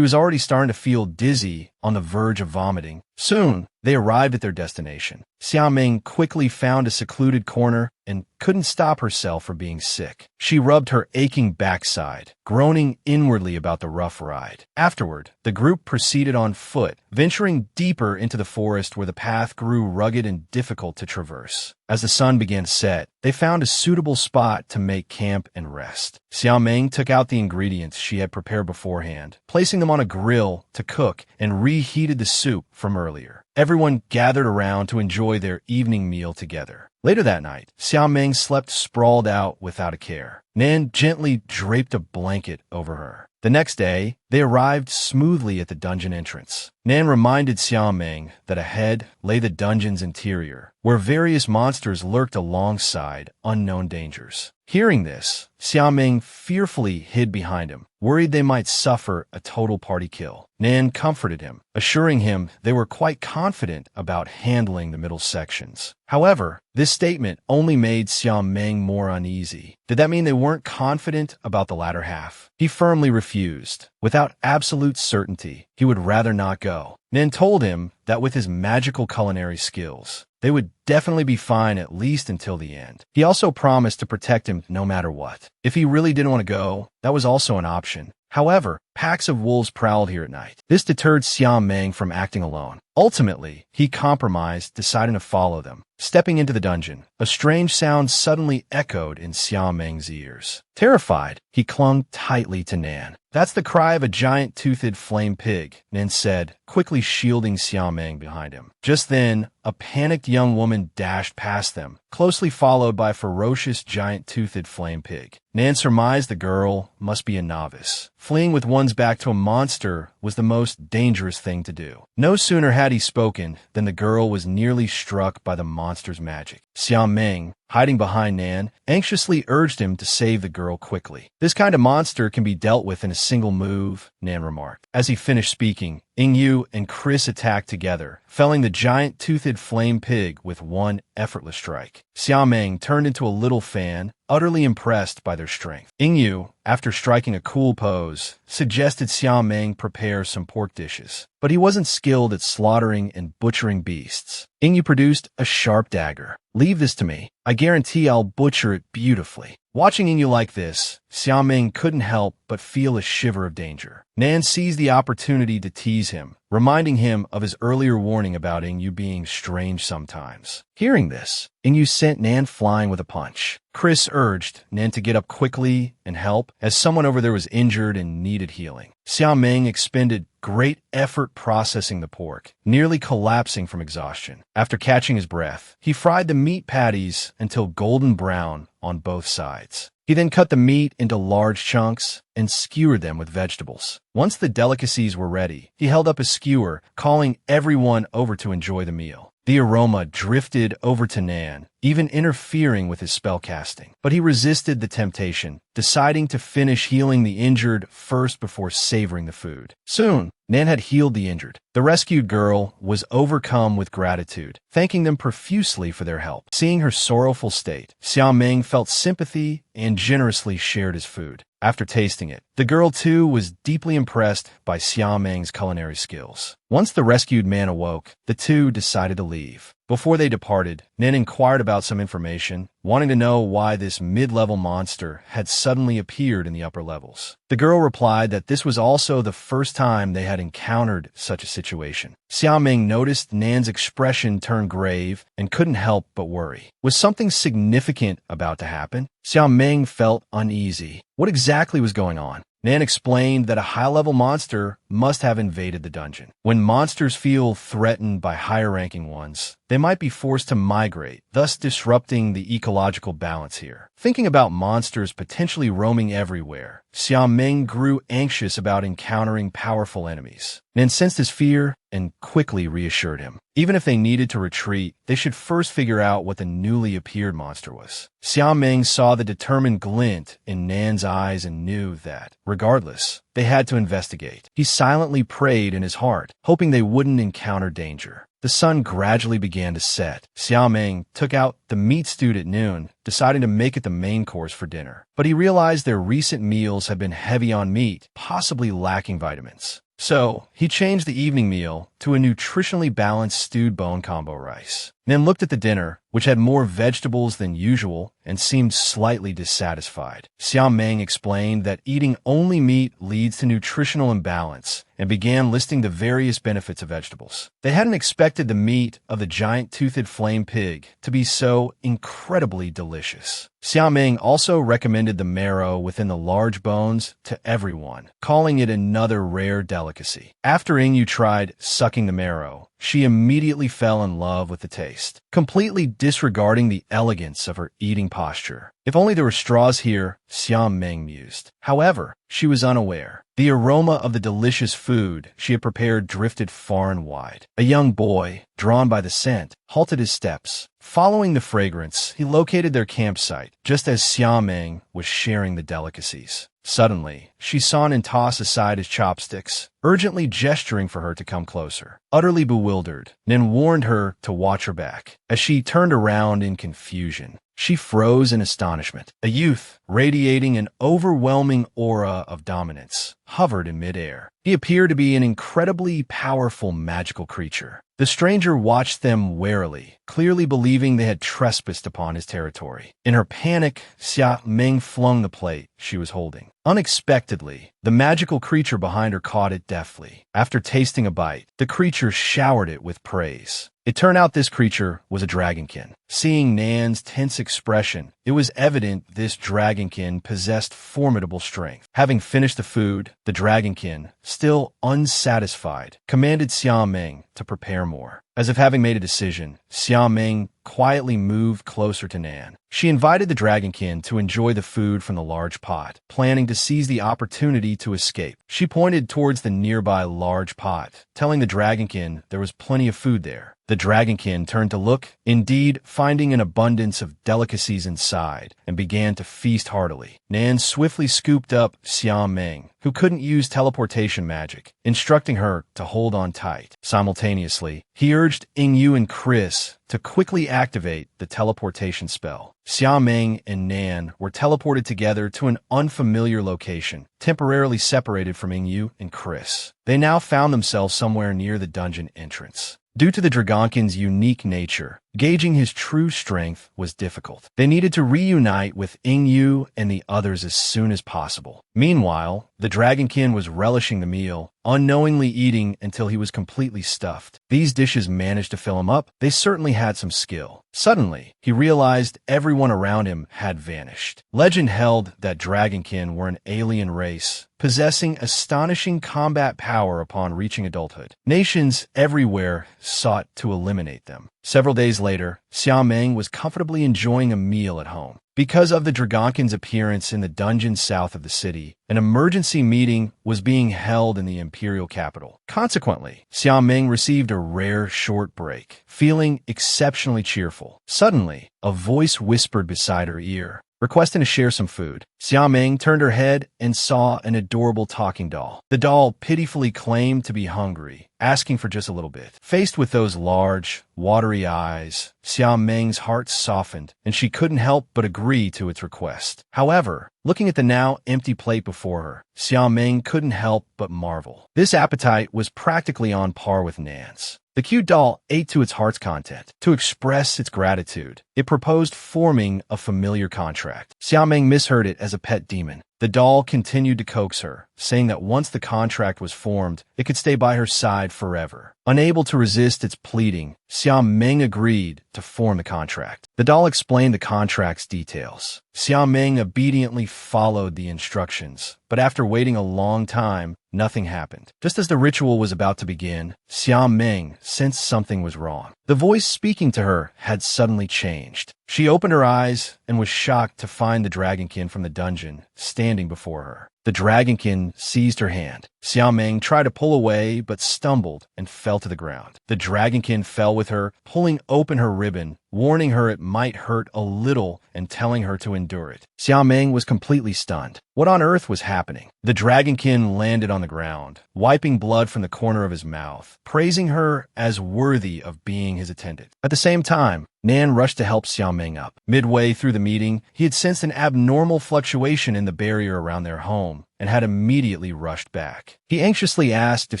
was already starting to feel dizzy, on the verge of vomiting. Soon, they arrived at their destination. Xiao Ming quickly found a secluded corner and couldn't stop herself from being sick. She rubbed her aching backside, groaning inwardly about the rough ride. Afterward, the group proceeded on foot, venturing deeper into the forest where the path grew rugged and difficult to traverse. As the sun began to set, they found a suitable spot to make camp and rest. Xiao Ming took out the ingredients she had prepared beforehand, placing them on a grill to cook, and reheated the soup from earlier. Everyone gathered around to enjoy their evening meal together. Later that night, Xiao Ming slept sprawled out without a care. Nan gently draped a blanket over her. The next day, they arrived smoothly at the dungeon entrance. Nan reminded Xiao Ming that ahead lay the dungeon's interior, where various monsters lurked alongside unknown dangers. Hearing this, Xiao Ming fearfully hid behind him, worried they might suffer a total party kill. Nan comforted him, assuring him they were quite confident about handling the middle sections. However, this statement only made Xiao Ming more uneasy. Did that mean they weren't confident about the latter half? He firmly refused. Without absolute certainty, he would rather not go. Nan told him that with his magical culinary skills, they would definitely be fine at least until the end. He also promised to protect him no matter what. If he really didn't want to go, that was also an option. However, packs of wolves prowled here at night. This deterred Xiao Ming from acting alone. Ultimately, he compromised, deciding to follow them. Stepping into the dungeon, a strange sound suddenly echoed in Xiao Ming's ears. Terrified, he clung tightly to Nan. "That's the cry of a giant-toothed flame pig," Nan said, quickly shielding Xiao Ming behind him. Just then, a panicked young woman dashed past them, closely followed by a ferocious giant-toothed flame pig. Nan surmised the girl must be a novice. Fleeing with one's back to a monster was the most dangerous thing to do. No sooner had he spoken than the girl was nearly struck by the monster's magic. Xiao Ming, hiding behind Nan, anxiously urged him to save the girl quickly. "This kind of monster can be dealt with in a single move," Nan remarked. As he finished speaking, Ingyu and Chris attacked together, felling the giant-toothed flame pig with one effortless strike. Xiao Ming turned into a little fan, utterly impressed by their strength. Ingyu, after striking a cool pose, suggested Xiao Ming prepare some pork dishes. But he wasn't skilled at slaughtering and butchering beasts. Ingyu produced a sharp dagger. "Leave this to me. I guarantee I'll butcher it beautifully." Watching Ingyu like this, Xiao Ming couldn't help but feel a shiver of danger. Nan seized the opportunity to tease him, reminding him of his earlier warning about Ingyu being strange sometimes. Hearing this, Ingyu sent Nan flying with a punch. Chris urged Nan to get up quickly and help, as someone over there was injured and needed healing. Xiao Ming expended great effort processing the pork, nearly collapsing from exhaustion. After catching his breath, he fried the meat patties until golden brown on both sides. He then cut the meat into large chunks and skewered them with vegetables. Once the delicacies were ready, he held up a skewer, calling everyone over to enjoy the meal. The aroma drifted over to Nan, even interfering with his spellcasting. But he resisted the temptation, deciding to finish healing the injured first before savoring the food. Soon, Nan had healed the injured. The rescued girl was overcome with gratitude, thanking them profusely for their help. Seeing her sorrowful state, Xiao Ming felt sympathy and generously shared his food. After tasting it, the girl too was deeply impressed by Xiao Ming's culinary skills. Once the rescued man awoke, the two decided to leave. Before they departed, Nan inquired about some information, wanting to know why this mid-level monster had suddenly appeared in the upper levels. The girl replied that this was also the first time they had encountered such a situation. Xiaoming noticed Nan's expression turn grave and couldn't help but worry. Was something significant about to happen? Xiaoming felt uneasy. What exactly was going on? Nan explained that a high-level monster must have invaded the dungeon. When monsters feel threatened by higher-ranking ones, they might be forced to migrate, thus disrupting the ecological balance here. Thinking about monsters potentially roaming everywhere, Xiaoming grew anxious about encountering powerful enemies. Nan sensed his fear and quickly reassured him. Even if they needed to retreat, they should first figure out what the newly appeared monster was. Xiaoming saw the determined glint in Nan's eyes and knew that, regardless, they had to investigate. He silently prayed in his heart, hoping they wouldn't encounter danger. The sun gradually began to set. Xiaoming took out the meat stew at noon, deciding to make it the main course for dinner. But he realized their recent meals had been heavy on meat, possibly lacking vitamins. So, he changed the evening meal to a nutritionally balanced stewed bone combo rice. Then looked at the dinner, which had more vegetables than usual, and seemed slightly dissatisfied. Xiaoming explained that eating only meat leads to nutritional imbalance, and began listing the various benefits of vegetables. They hadn't expected the meat of the giant-toothed flame pig to be so incredibly delicious. Xiaoming also recommended the marrow within the large bones to everyone, calling it another rare delicacy. After Yingyu tried sucking the marrow, she immediately fell in love with the taste, completely disregarding the elegance of her eating posture. If only there were straws here, Xiaoming mused. However, she was unaware. The aroma of the delicious food she had prepared drifted far and wide. A young boy, drawn by the scent, halted his steps. Following the fragrance, he located their campsite, just as Xiaoming was sharing the delicacies. Suddenly, she saw Nan toss aside his chopsticks, urgently gesturing for her to come closer. Utterly bewildered, Nan warned her to watch her back. As she turned around in confusion, she froze in astonishment. A youth, radiating an overwhelming aura of dominance, hovered in midair. He appeared to be an incredibly powerful magical creature. The stranger watched them warily, clearly believing they had trespassed upon his territory. In her panic, Xiaoming flung the plate she was holding. Unexpectedly, the magical creature behind her caught it deftly. After tasting a bite, the creature showered it with praise. It turned out this creature was a dragonkin. Seeing Nan's tense expression, it was evident this dragonkin possessed formidable strength. Having finished the food, the dragonkin, still unsatisfied, commanded Xiaoming to prepare more. As if having made a decision, Xiaoming quietly moved closer to Nan. She invited the dragonkin to enjoy the food from the large pot, planning to seize the opportunity to escape. She pointed towards the nearby large pot, telling the dragonkin there was plenty of food there. The dragonkin turned to look, indeed finding an abundance of delicacies inside, and began to feast heartily. Nan swiftly scooped up Xiaoming, who couldn't use teleportation magic, instructing her to hold on tight. Simultaneously, he urged Yingyu and Chris to quickly activate the teleportation spell. Xiaoming and Nan were teleported together to an unfamiliar location, temporarily separated from Yingyu and Chris. They now found themselves somewhere near the dungeon entrance. Due to the dragonkin's unique nature, gauging his true strength was difficult. They needed to reunite with Yingyu and the others as soon as possible. Meanwhile, the dragonkin was relishing the meal, unknowingly eating until he was completely stuffed. These dishes managed to fill him up. They certainly had some skill. Suddenly, he realized everyone around him had vanished. Legend held that dragonkin were an alien race, possessing astonishing combat power upon reaching adulthood. Nations everywhere sought to eliminate them. Several days later, Xiaoming was comfortably enjoying a meal at home. Because of the dragonkin's appearance in the dungeon south of the city, an emergency meeting was being held in the imperial capital. Consequently, Xiaoming received a rare short break, feeling exceptionally cheerful. Suddenly, a voice whispered beside her ear, requesting to share some food. Xiaoming turned her head and saw an adorable talking doll. The doll pitifully claimed to be hungry, asking for just a little bit. Faced with those large, watery eyes, Xiao Meng's heart softened, and she couldn't help but agree to its request. However, looking at the now empty plate before her, Xiao Meng couldn't help but marvel. This appetite was practically on par with Nan's. The cute doll ate to its heart's content. To express its gratitude, it proposed forming a familiar contract. Xiao Meng misheard it as a pet demon. The doll continued to coax her, saying that once the contract was formed, it could stay by her side forever. Unable to resist its pleading, Xiao Meng agreed to form the contract. The doll explained the contract's details. Xiao Meng obediently followed the instructions, but after waiting a long time, nothing happened. Just as the ritual was about to begin, Xiao Meng sensed something was wrong. The voice speaking to her had suddenly changed. She opened her eyes and was shocked to find the dragonkin from the dungeon standing before her. The dragonkin seized her hand. Xiao Meng tried to pull away but stumbled and fell to the ground. The dragonkin fell with her, pulling open her ribbon, warning her it might hurt a little and telling her to endure it. Xiao Meng was completely stunned. What on earth was happening? The dragonkin landed on the ground, wiping blood from the corner of his mouth, praising her as worthy of being his attendant. At the same time, Nan rushed to help Xiao Meng up. Midway through the meeting, he had sensed an abnormal fluctuation in the barrier around their home and had immediately rushed back. He anxiously asked if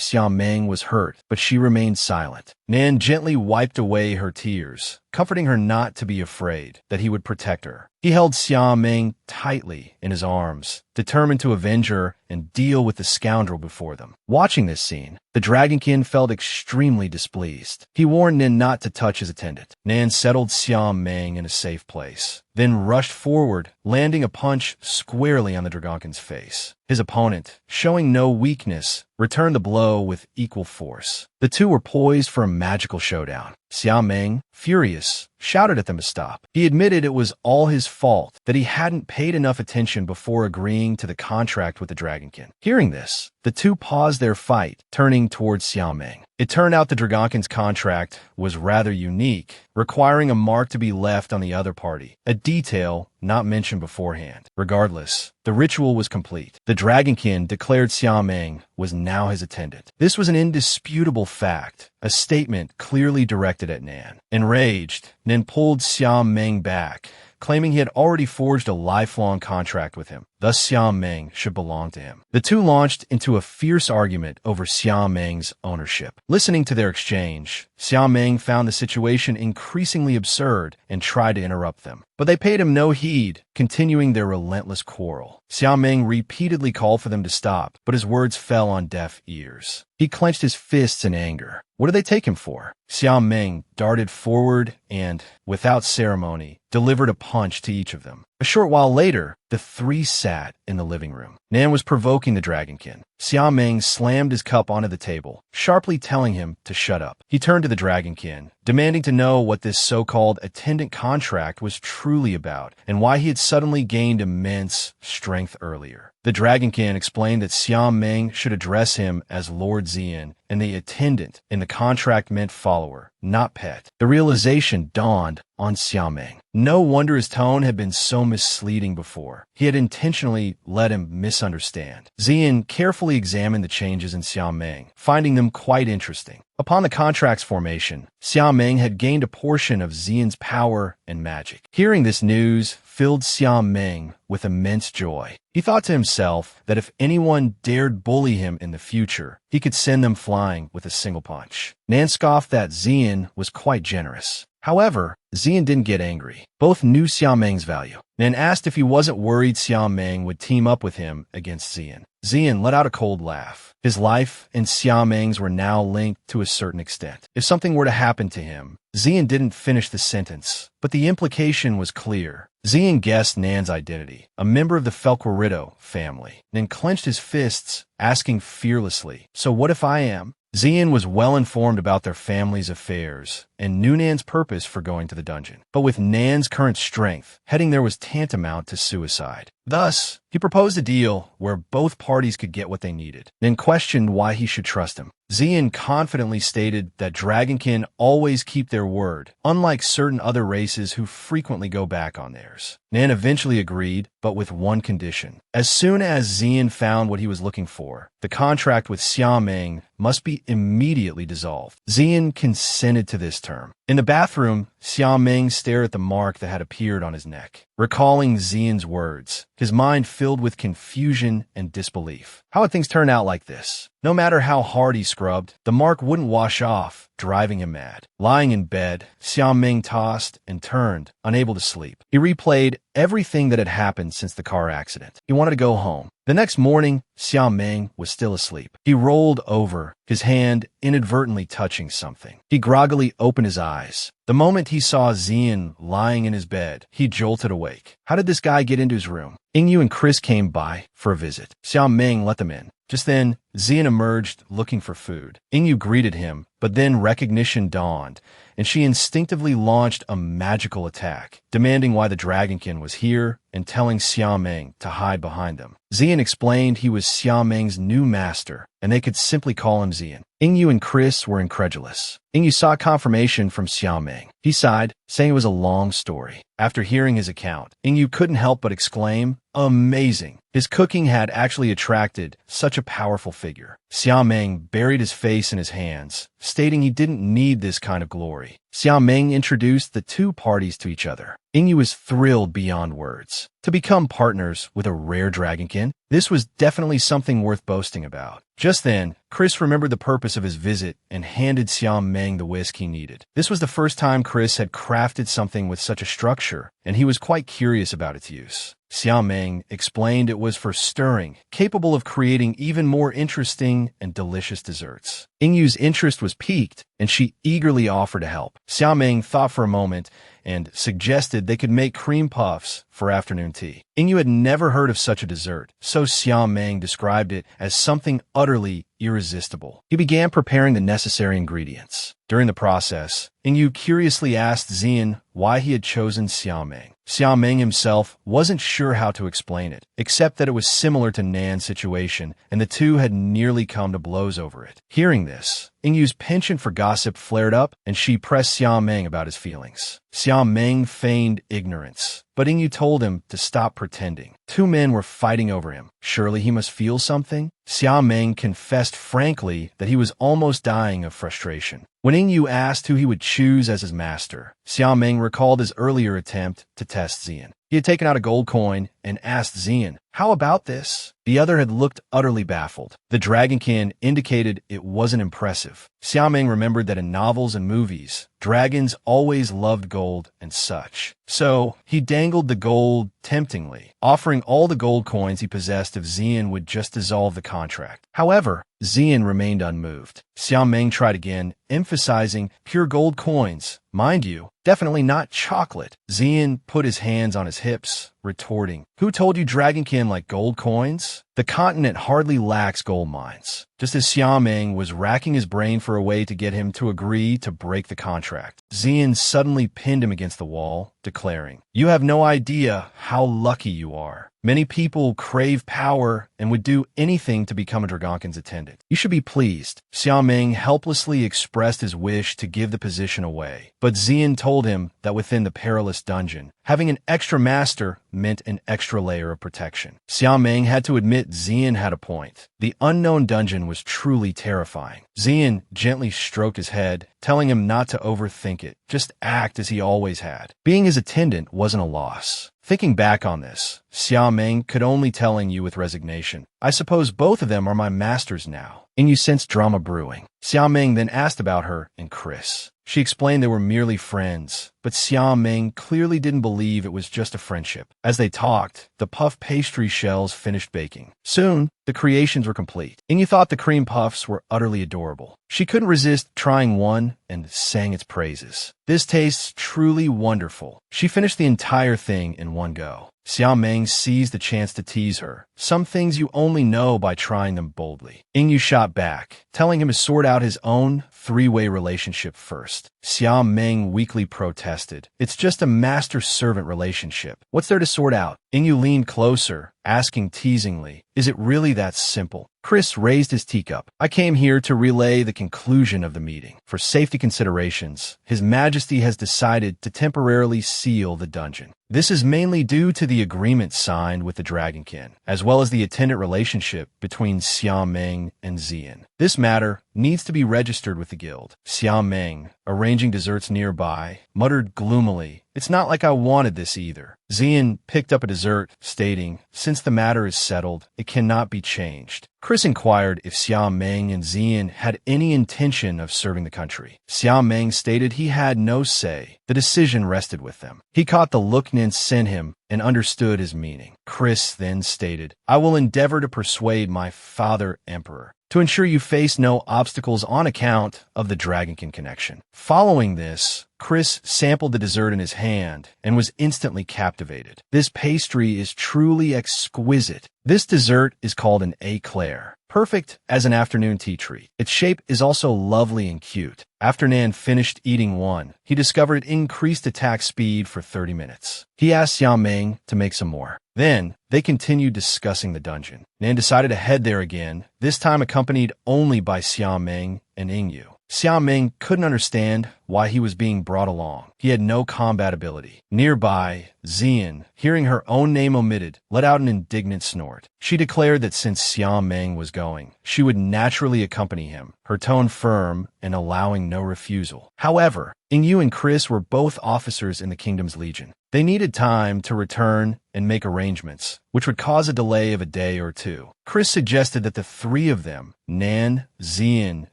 Xiao Meng was hurt, but she remained silent. Nan gently wiped away her tears, comforting her not to be afraid, that he would protect her. He held Xiao Meng tightly in his arms, determined to avenge her and deal with the scoundrel before them. Watching this scene, the dragonkin felt extremely displeased. He warned Nan not to touch his attendant. Nan settled Xiao Meng in a safe place, then rushed forward, landing a punch squarely on the dragonkin's face. His opponent, showing no weakness, returned the blow with equal force. The two were poised for a magical showdown. Xiao Meng, furious, shouted at them to stop. He admitted it was all his fault, that he hadn't paid enough attention before agreeing to the contract with the dragonkin. Hearing this, the two paused their fight, turning towards Xiao Meng. It turned out the dragonkin's contract was rather unique, requiring a mark to be left on the other party, a detail not mentioned beforehand. Regardless, the ritual was complete. The dragonkin declared Xiao Meng was now his attendant. This was an indisputable fact, a statement clearly directed at Nan. Enraged, Nan pulled Xiao Meng back, claiming he had already forged a lifelong contract with him. Thus, Xiao Meng should belong to him. The two launched into a fierce argument over Xiao Meng's ownership. Listening to their exchange, Xiao Meng found the situation increasingly absurd and tried to interrupt them. But they paid him no heed, continuing their relentless quarrel. Xiao Meng repeatedly called for them to stop, but his words fell on deaf ears. He clenched his fists in anger. What did they take him for? Xiao Meng darted forward and, without ceremony, delivered a punch to each of them. A short while later, the three sat in the living room. Nan was provoking the dragonkin. Xiao Meng slammed his cup onto the table, sharply telling him to shut up. He turned to the dragonkin, demanding to know what this so-called attendant contract was truly about and why he had suddenly gained immense strength earlier. The dragonkin explained that Xiao Meng should address him as Lord Zian, and the attendant in the contract meant follower, not pet. The realization dawned on Xiao Meng. No wonder his tone had been so misleading before. He had intentionally let him misunderstand. Zian carefully examined the changes in Xiao Meng, finding them quite interesting. Upon the contract's formation, Xiao Meng had gained a portion of Zian's power and magic. Hearing this news filled Xiao Meng with immense joy. He thought to himself that if anyone dared bully him in the future, he could send them flying with a single punch. Nan scoffed that Zian was quite generous. However, Zian didn't get angry. Both knew Xiao Meng's value. Nan asked if he wasn't worried Xiao Meng would team up with him against Zian. Zian let out a cold laugh. His life and Xiao Meng's were now linked to a certain extent. If something were to happen to him, Zian didn't finish the sentence, but the implication was clear. Zian guessed Nan's identity, a member of the Felquerido family. Nan clenched his fists, asking fearlessly, "So what if I am?" Zian was well informed about their family's affairs and knew Nan's purpose for going to the dungeon. But with Nan's current strength, heading there was tantamount to suicide. Thus, he proposed a deal where both parties could get what they needed, then questioned why he should trust him. Zian confidently stated that dragonkin always keep their word, unlike certain other races who frequently go back on theirs. Nan eventually agreed, but with one condition. As soon as Zian found what he was looking for, the contract with Xiao Meng must be immediately dissolved. Zian consented to this term. In the bathroom, Xiaoming stared at the mark that had appeared on his neck. Recalling Xian's words, his mind filled with confusion and disbelief. How would things turn out like this? No matter how hard he scrubbed, the mark wouldn't wash off, driving him mad. Lying in bed, Xiaoming tossed and turned, unable to sleep. He replayed everything that had happened since the car accident. He wanted to go home. The next morning, Xiaoming was still asleep. He rolled over, his hand inadvertently touching something. He groggily opened his eyes. The moment he saw Xian lying in his bed, he jolted awake. How did this guy get into his room? Ingyu and Chris came by for a visit. Xiaoming let them in. Just then, Xian emerged looking for food. Ingyu greeted him, but then recognition dawned, and she instinctively launched a magical attack, demanding why the Dragonkin was here and telling Xiaoming to hide behind them. Xian explained he was Xiaoming's new master, and they could simply call him Xian. Ingyu and Chris were incredulous. Ingyu saw confirmation from Xiaoming. He sighed, saying it was a long story. After hearing his account, Ingyu couldn't help but exclaim, "Amazing!" His cooking had actually attracted such a powerful figure. Xiaoming buried his face in his hands, stating he didn't need this kind of glory. Xiaoming introduced the two parties to each other. Ingyu was thrilled beyond words. To become partners with a rare Dragonkin, this was definitely something worth boasting about. Just then, Chris remembered the purpose of his visit and handed Xiaoming the whisk he needed. This was the first time Chris had crafted something with such a structure, and he was quite curious about its use. Xiaoming explained it was for stirring, capable of creating even more interesting and delicious desserts. Ingyu's interest was piqued, and she eagerly offered to help. Xiaoming thought for a moment and suggested they could make cream puffs for afternoon tea. Ingyu had never heard of such a dessert, so Xiaoming described it as something utterly irresistible. He began preparing the necessary ingredients. During the process, Ingyu curiously asked Xian why he had chosen Xiaoming. Xiaoming himself wasn't sure how to explain it, except that it was similar to Nan's situation, and the two had nearly come to blows over it. Hearing this, Ingyu's penchant for gossip flared up, and she pressed Xiaoming about his feelings. Xiaoming feigned ignorance, but Ingyu told him to stop pretending. Two men were fighting over him. Surely he must feel something? Xiaoming confessed frankly that he was almost dying of frustration. When Ingyu asked who he would choose as his master, Xiaoming recalled his earlier attempt to test Xian. He had taken out a gold coin and asked Xian, "How about this?" The other had looked utterly baffled. The Dragonkin indicated it wasn't impressive. Xiaoming remembered that in novels and movies, dragons always loved gold and such. So, he dangled the gold temptingly, offering all the gold coins he possessed if Xian would just dissolve the contract. However, Xian remained unmoved. Xiaoming tried again, emphasizing pure gold coins. Mind you, definitely not chocolate. Xian put his hands on his hips, retorting, "Who told you Dragonkin like gold coins? The continent hardly lacks gold mines." Just as Xiaoming was racking his brain for a way to get him to agree to break the contract, Xian suddenly pinned him against the wall, declaring, "You have no idea how lucky you are. Many people crave power and would do anything to become a Dragonkin's attendant. You should be pleased." Xiaoming helplessly expressed his wish to give the position away, but Xian told him that within the perilous dungeon, having an extra master meant an extra layer of protection. Xiaoming had to admit Xian had a point. The unknown dungeon was truly terrifying. Xian gently stroked his head, telling him not to overthink it, just act as he always had. Being his attendant wasn't a loss. Thinking back on this, Xiaoming could only tell Ingyu with resignation, "I suppose both of them are my masters now." Ingyu sensed drama brewing. Xiaoming then asked about her and Chris. She explained they were merely friends, but Xiaoming clearly didn't believe it was just a friendship. As they talked, the puff pastry shells finished baking. Soon, the creations were complete. Ingyu thought the cream puffs were utterly adorable. She couldn't resist trying one and sang its praises. "This tastes truly wonderful." She finished the entire thing in one go. Xiaoming seized the chance to tease her. "Some things you only know by trying them boldly." Ingyu shot back, telling him to sort out his own three-way relationship first. Xiaoming weakly protested. "It's just a master-servant relationship. What's there to sort out?" Ingyu leaned closer, asking teasingly, "Is it really that simple?" Chris raised his teacup. "I came here to relay the conclusion of the meeting. For safety considerations, His Majesty has decided to temporarily seal the dungeon. This is mainly due to the agreement signed with the Dragonkin, as well as the attendant relationship between Xiaoming and Xian. This matter needs to be registered with the guild. Xiao Meng, arranging desserts nearby, muttered gloomily, "It's not like I wanted this either." Zian picked up a dessert, stating, "Since the matter is settled, it cannot be changed." Chris inquired if Xiao Meng and Zian had any intention of serving the country. Xiao Meng stated he had no say. The decision rested with them. He caught the look Nin sent him and understood his meaning. Chris then stated, "I will endeavor to persuade my father emperor to ensure you face no obstacles on account of the Dragonkin connection." Following this, Chris sampled the dessert in his hand and was instantly captivated. This pastry is truly exquisite. This dessert is called an éclair, perfect as an afternoon tea treat. Its shape is also lovely and cute. After Nan finished eating one, he discovered it increased attack speed for 30 minutes. He asked Xiao Meng to make some more. Then, they continued discussing the dungeon. Nan decided to head there again, this time accompanied only by Xiao Meng and Yingyu. Xiao Meng couldn't understand why he was being brought along. He had no combat ability. Nearby, Zian, hearing her own name omitted, let out an indignant snort. She declared that since Xiao Meng was going, she would naturally accompany him, her tone firm and allowing no refusal. However, Yingyu and Chris were both officers in the Kingdom's Legion. They needed time to return and make arrangements, which would cause a delay of a day or two. Chris suggested that the three of them, Nan, Zian,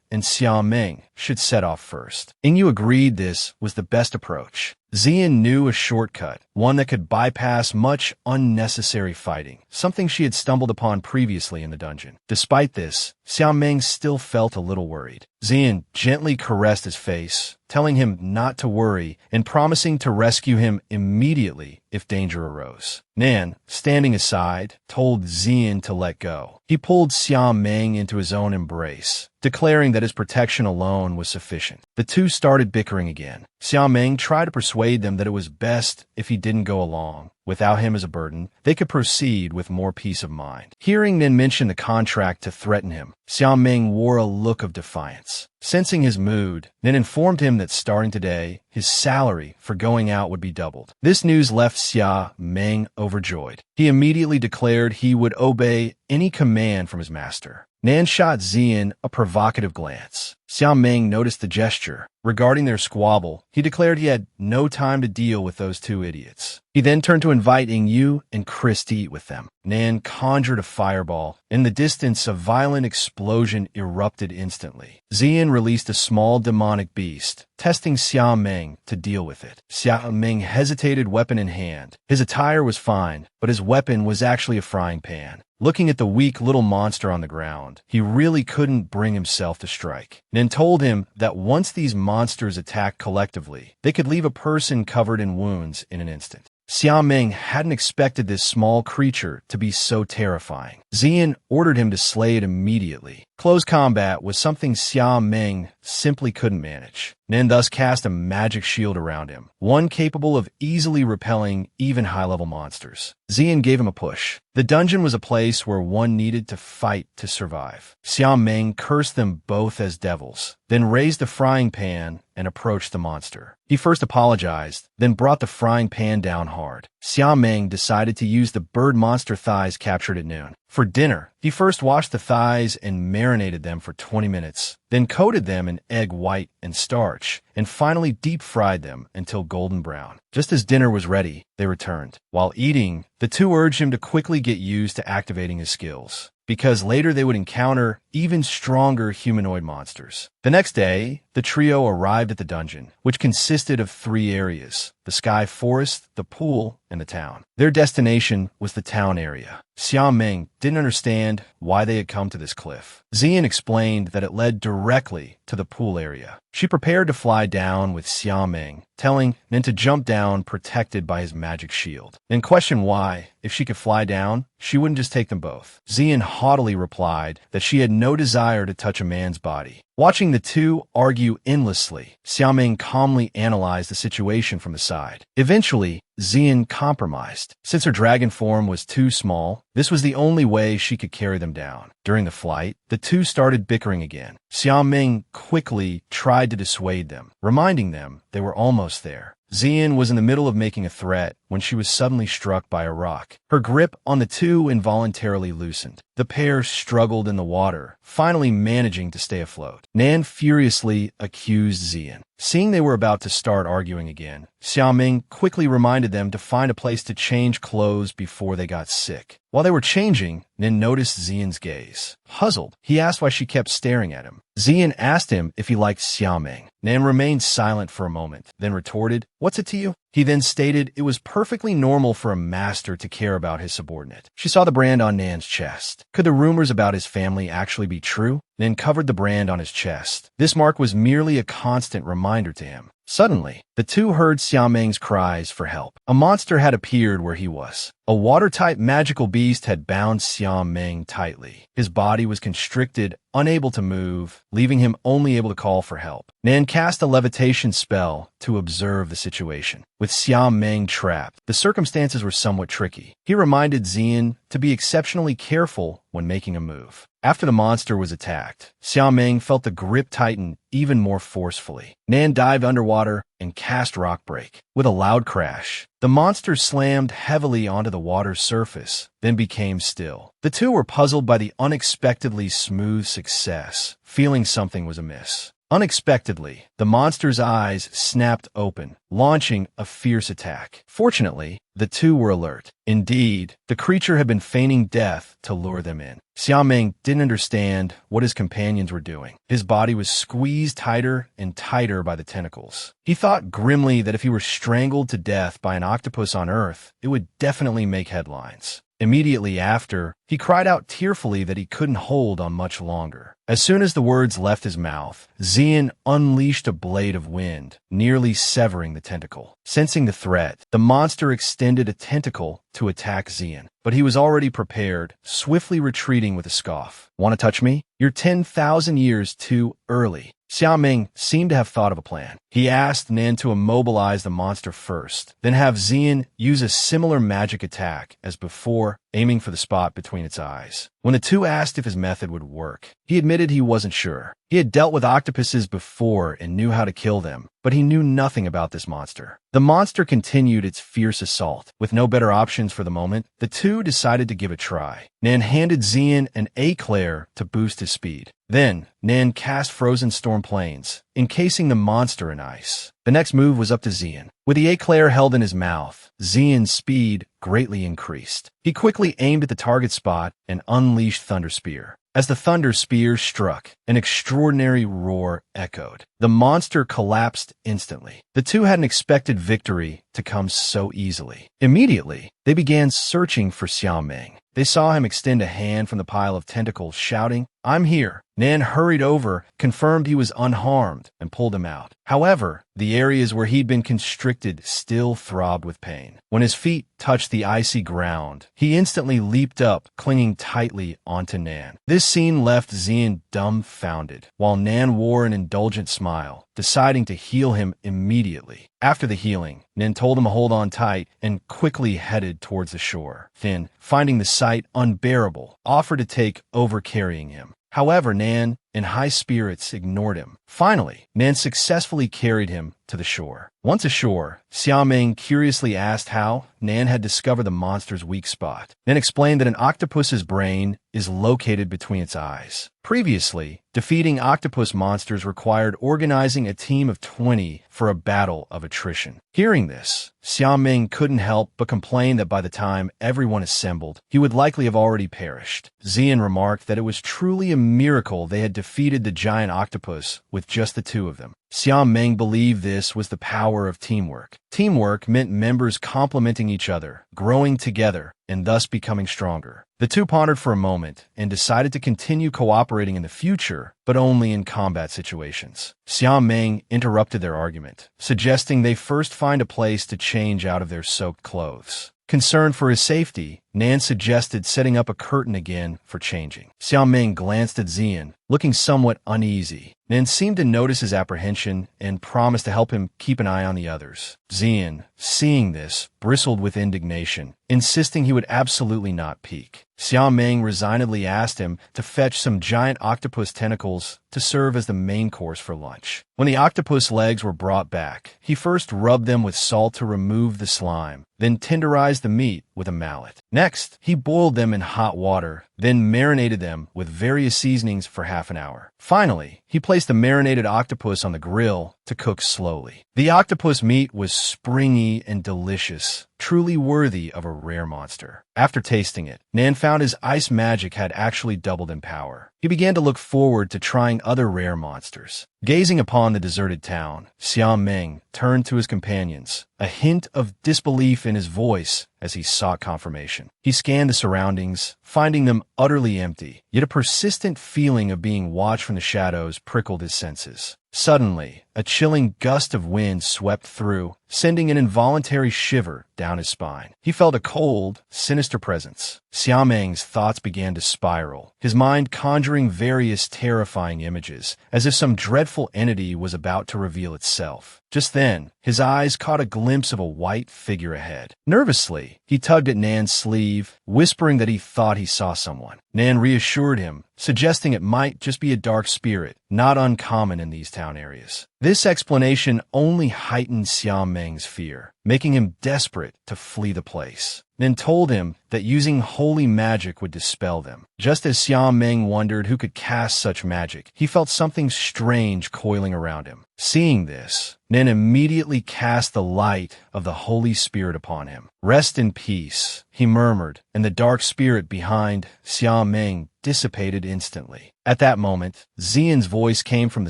and Xiao Meng, should set off first. Yingyu agreed this was the best approach. Zian knew a shortcut, one that could bypass much unnecessary fighting, something she had stumbled upon previously in the dungeon. Despite this, Xiao Meng still felt a little worried. Zian gently caressed his face, telling him not to worry and promising to rescue him immediately if danger arose. Nan, standing aside, told Zian to let go. He pulled Xiao Meng into his own embrace, declaring that his protection alone was sufficient. The two started bickering again. Xiao Meng tried to persuade them that it was best if he didn't go along. Without him as a burden, they could proceed with more peace of mind. Hearing Nin mention the contract to threaten him, Xiao Meng wore a look of defiance. Sensing his mood, Nin informed him that starting today, his salary for going out would be doubled. This news left Xiao Meng overjoyed. He immediately declared he would obey any command from his master. Nan shot Zian a provocative glance. Xiao Meng noticed the gesture. Regarding their squabble, he declared he had no time to deal with those two idiots. He then turned to invite Yingyu and Chris to eat with them. Nan conjured a fireball. In the distance, a violent explosion erupted instantly. Zian released a small demonic beast, testing Xiao Meng to deal with it. Xiao Meng hesitated, weapon in hand. His attire was fine, but his weapon was actually a frying pan. Looking at the weak little monster on the ground, he really couldn't bring himself to strike. Nin told him that once these monsters attacked collectively, they could leave a person covered in wounds in an instant. Xiao Meng hadn't expected this small creature to be so terrifying. Zian ordered him to slay it immediately. Close combat was something Xiao Meng simply couldn't manage. Nin thus cast a magic shield around him, one capable of easily repelling even high-level monsters. Zian gave him a push. The dungeon was a place where one needed to fight to survive. Xiao Meng cursed them both as devils, then raised the frying pan and approached the monster. He first apologized, then brought the frying pan down hard. Xiao Meng decided to use the bird monster thighs captured at noon. For dinner, he first washed the thighs and marinated them for 20 minutes, then coated them in egg white and starch, and finally deep-fried them until golden brown. Just as dinner was ready, they returned. While eating, the two urged him to quickly get used to activating his skills, because later they would encounter even stronger humanoid monsters. The next day, the trio arrived at the dungeon, which consisted of 3 areas: the Sky Forest, the pool, and the town. Their destination was the town area. Xiao Meng didn't understand why they had come to this cliff. Zian explained that it led directly to the pool area. She prepared to fly down with Xiao Meng, telling Nin to jump down protected by his magic shield. Nin questioned why, if she could fly down, she wouldn't just take them both. Zian haughtily replied that she had no desire to touch a man's body. Watching the two argue endlessly, Xiao Meng calmly analyzed the situation from the side. Eventually, Zian compromised. Since her dragon form was too small, this was the only way she could carry them down. During the flight, the two started bickering again. Xiao Meng quickly tried to dissuade them, reminding them they were almost there. Xian was in the middle of making a threat when she was suddenly struck by a rock. Her grip on the two involuntarily loosened. The pair struggled in the water, finally managing to stay afloat. Nan furiously accused Xian. Seeing they were about to start arguing again, Xiaoming quickly reminded them to find a place to change clothes before they got sick. While they were changing, Nin noticed Xian's gaze. Puzzled, he asked why she kept staring at him. Xian asked him if he liked Xiaoming. Nan remained silent for a moment, then retorted, "What's it to you?" He then stated it was perfectly normal for a master to care about his subordinate. She saw the brand on Nan's chest. Could the rumors about his family actually be true? Nan covered the brand on his chest. This mark was merely a constant reminder to him. Suddenly, the two heard Xiaoming's cries for help. A monster had appeared where he was. A water-type magical beast had bound Xiaoming tightly. His body was constricted, unable to move, leaving him only able to call for help. Nan cast a levitation spell to observe the situation. With Xiaoming trapped, the circumstances were somewhat tricky. He reminded Xian to be exceptionally careful when making a move. After the monster was attacked, Xiaoming felt the grip tighten even more forcefully. Nan dived underwater and cast Rock Break. With a loud crash, the monster slammed heavily onto the water's surface, then became still. The two were puzzled by the unexpectedly smooth success, feeling something was amiss. Unexpectedly, the monster's eyes snapped open, launching a fierce attack. Fortunately, the two were alert. Indeed, the creature had been feigning death to lure them in. Xiaoming didn't understand what his companions were doing. His body was squeezed tighter and tighter by the tentacles. He thought grimly that if he were strangled to death by an octopus on Earth, it would definitely make headlines. Immediately after, he cried out tearfully that he couldn't hold on much longer. As soon as the words left his mouth, Xian unleashed a blade of wind, nearly severing the tentacle. Sensing the threat, the monster extended a tentacle to attack Xian, but he was already prepared, swiftly retreating with a scoff. "Want to touch me? You're 10,000 years too early." Xiaoming seemed to have thought of a plan. He asked Nan to immobilize the monster first, then have Xian use a similar magic attack as before, aiming for the spot between its eyes. When the two asked if his method would work, he admitted he wasn't sure. He had dealt with octopuses before and knew how to kill them, but he knew nothing about this monster. The monster continued its fierce assault. With no better options for the moment, the two decided to give it a try. Nan handed Xian an eclair to boost his speed. Then, Nan cast Frozen Storm Plains, encasing the monster in ice. The next move was up to Xian. With the eclair held in his mouth, Xian's speed greatly increased. He quickly aimed at the target spot and unleashed Thunder Spear. As the Thunder Spear struck, an extraordinary roar echoed. The monster collapsed instantly. The two hadn't expected victory to come so easily. Immediately, they began searching for Xiaoming. They saw him extend a hand from the pile of tentacles, shouting, "I'm here." Nan hurried over, confirmed he was unharmed, and pulled him out. However, the areas where he'd been constricted still throbbed with pain. When his feet touched the icy ground, he instantly leaped up, clinging tightly onto Nan. This scene left Xian dumbfounded, while Nan wore an indulgent smile, deciding to heal him immediately. After the healing, Nan told him to hold on tight and quickly headed towards the shore. Then, finding the sight unbearable, offered to take over carrying him. However, Nan, in high spirits, ignored him. Finally, Nan successfully carried him to the shore. Once ashore, Xiaoming curiously asked how Nan had discovered the monster's weak spot. Nan explained that an octopus's brain is located between its eyes. Previously, defeating octopus monsters required organizing a team of 20 for a battle of attrition. Hearing this, Xiaoming couldn't help but complain that by the time everyone assembled, he would likely have already perished. Xian remarked that it was truly a miracle they had defeated the giant octopus with just the two of them. Xiaoming believed this was the power of teamwork. Teamwork meant members complementing each other, growing together, and thus becoming stronger. The two pondered for a moment and decided to continue cooperating in the future, but only in combat situations. Xiaoming interrupted their argument, suggesting they first find a place to change out of their soaked clothes. Concerned for his safety, Nan suggested setting up a curtain again for changing. Xiaoming glanced at Zian, looking somewhat uneasy. Nan seemed to notice his apprehension and promised to help him keep an eye on the others. Zian, seeing this, bristled with indignation, insisting he would absolutely not peek. Xiaoming resignedly asked him to fetch some giant octopus tentacles to serve as the main course for lunch. When the octopus legs were brought back, he first rubbed them with salt to remove the slime, then tenderized the meat with a mallet. Next, he boiled them in hot water, then marinated them with various seasonings for half an hour. Finally, he placed the marinated octopus on the grill to cook slowly. The octopus meat was springy and delicious, truly worthy of a rare monster. After tasting it, Nan found his ice magic had actually doubled in power. He began to look forward to trying other rare monsters. Gazing upon the deserted town, Xiaoming turned to his companions, a hint of disbelief in his voice as he sought confirmation. He scanned the surroundings, finding them utterly empty, yet a persistent feeling of being watched from the shadows prickled his senses. Suddenly, a chilling gust of wind swept through, sending an involuntary shiver down his spine. He felt a cold, sinister presence. Xiaoming's thoughts began to spiral, his mind conjuring various terrifying images, as if some dreadful entity was about to reveal itself. Just then, his eyes caught a glimpse of a white figure ahead. Nervously, he tugged at Nan's sleeve, whispering that he thought he saw someone. Nan reassured him, suggesting it might just be a dark spirit, not uncommon in these town areas. This explanation only heightened Xiaoming's fear, making him desperate to flee the place. Nan told him that using holy magic would dispel them. Just as Xiaoming wondered who could cast such magic, he felt something strange coiling around him. Seeing this, Nan immediately cast the light of the Holy Spirit upon him. "Rest in peace," he murmured, and the dark spirit behind Xiaoming dissipated instantly. At that moment, Zian's voice came from the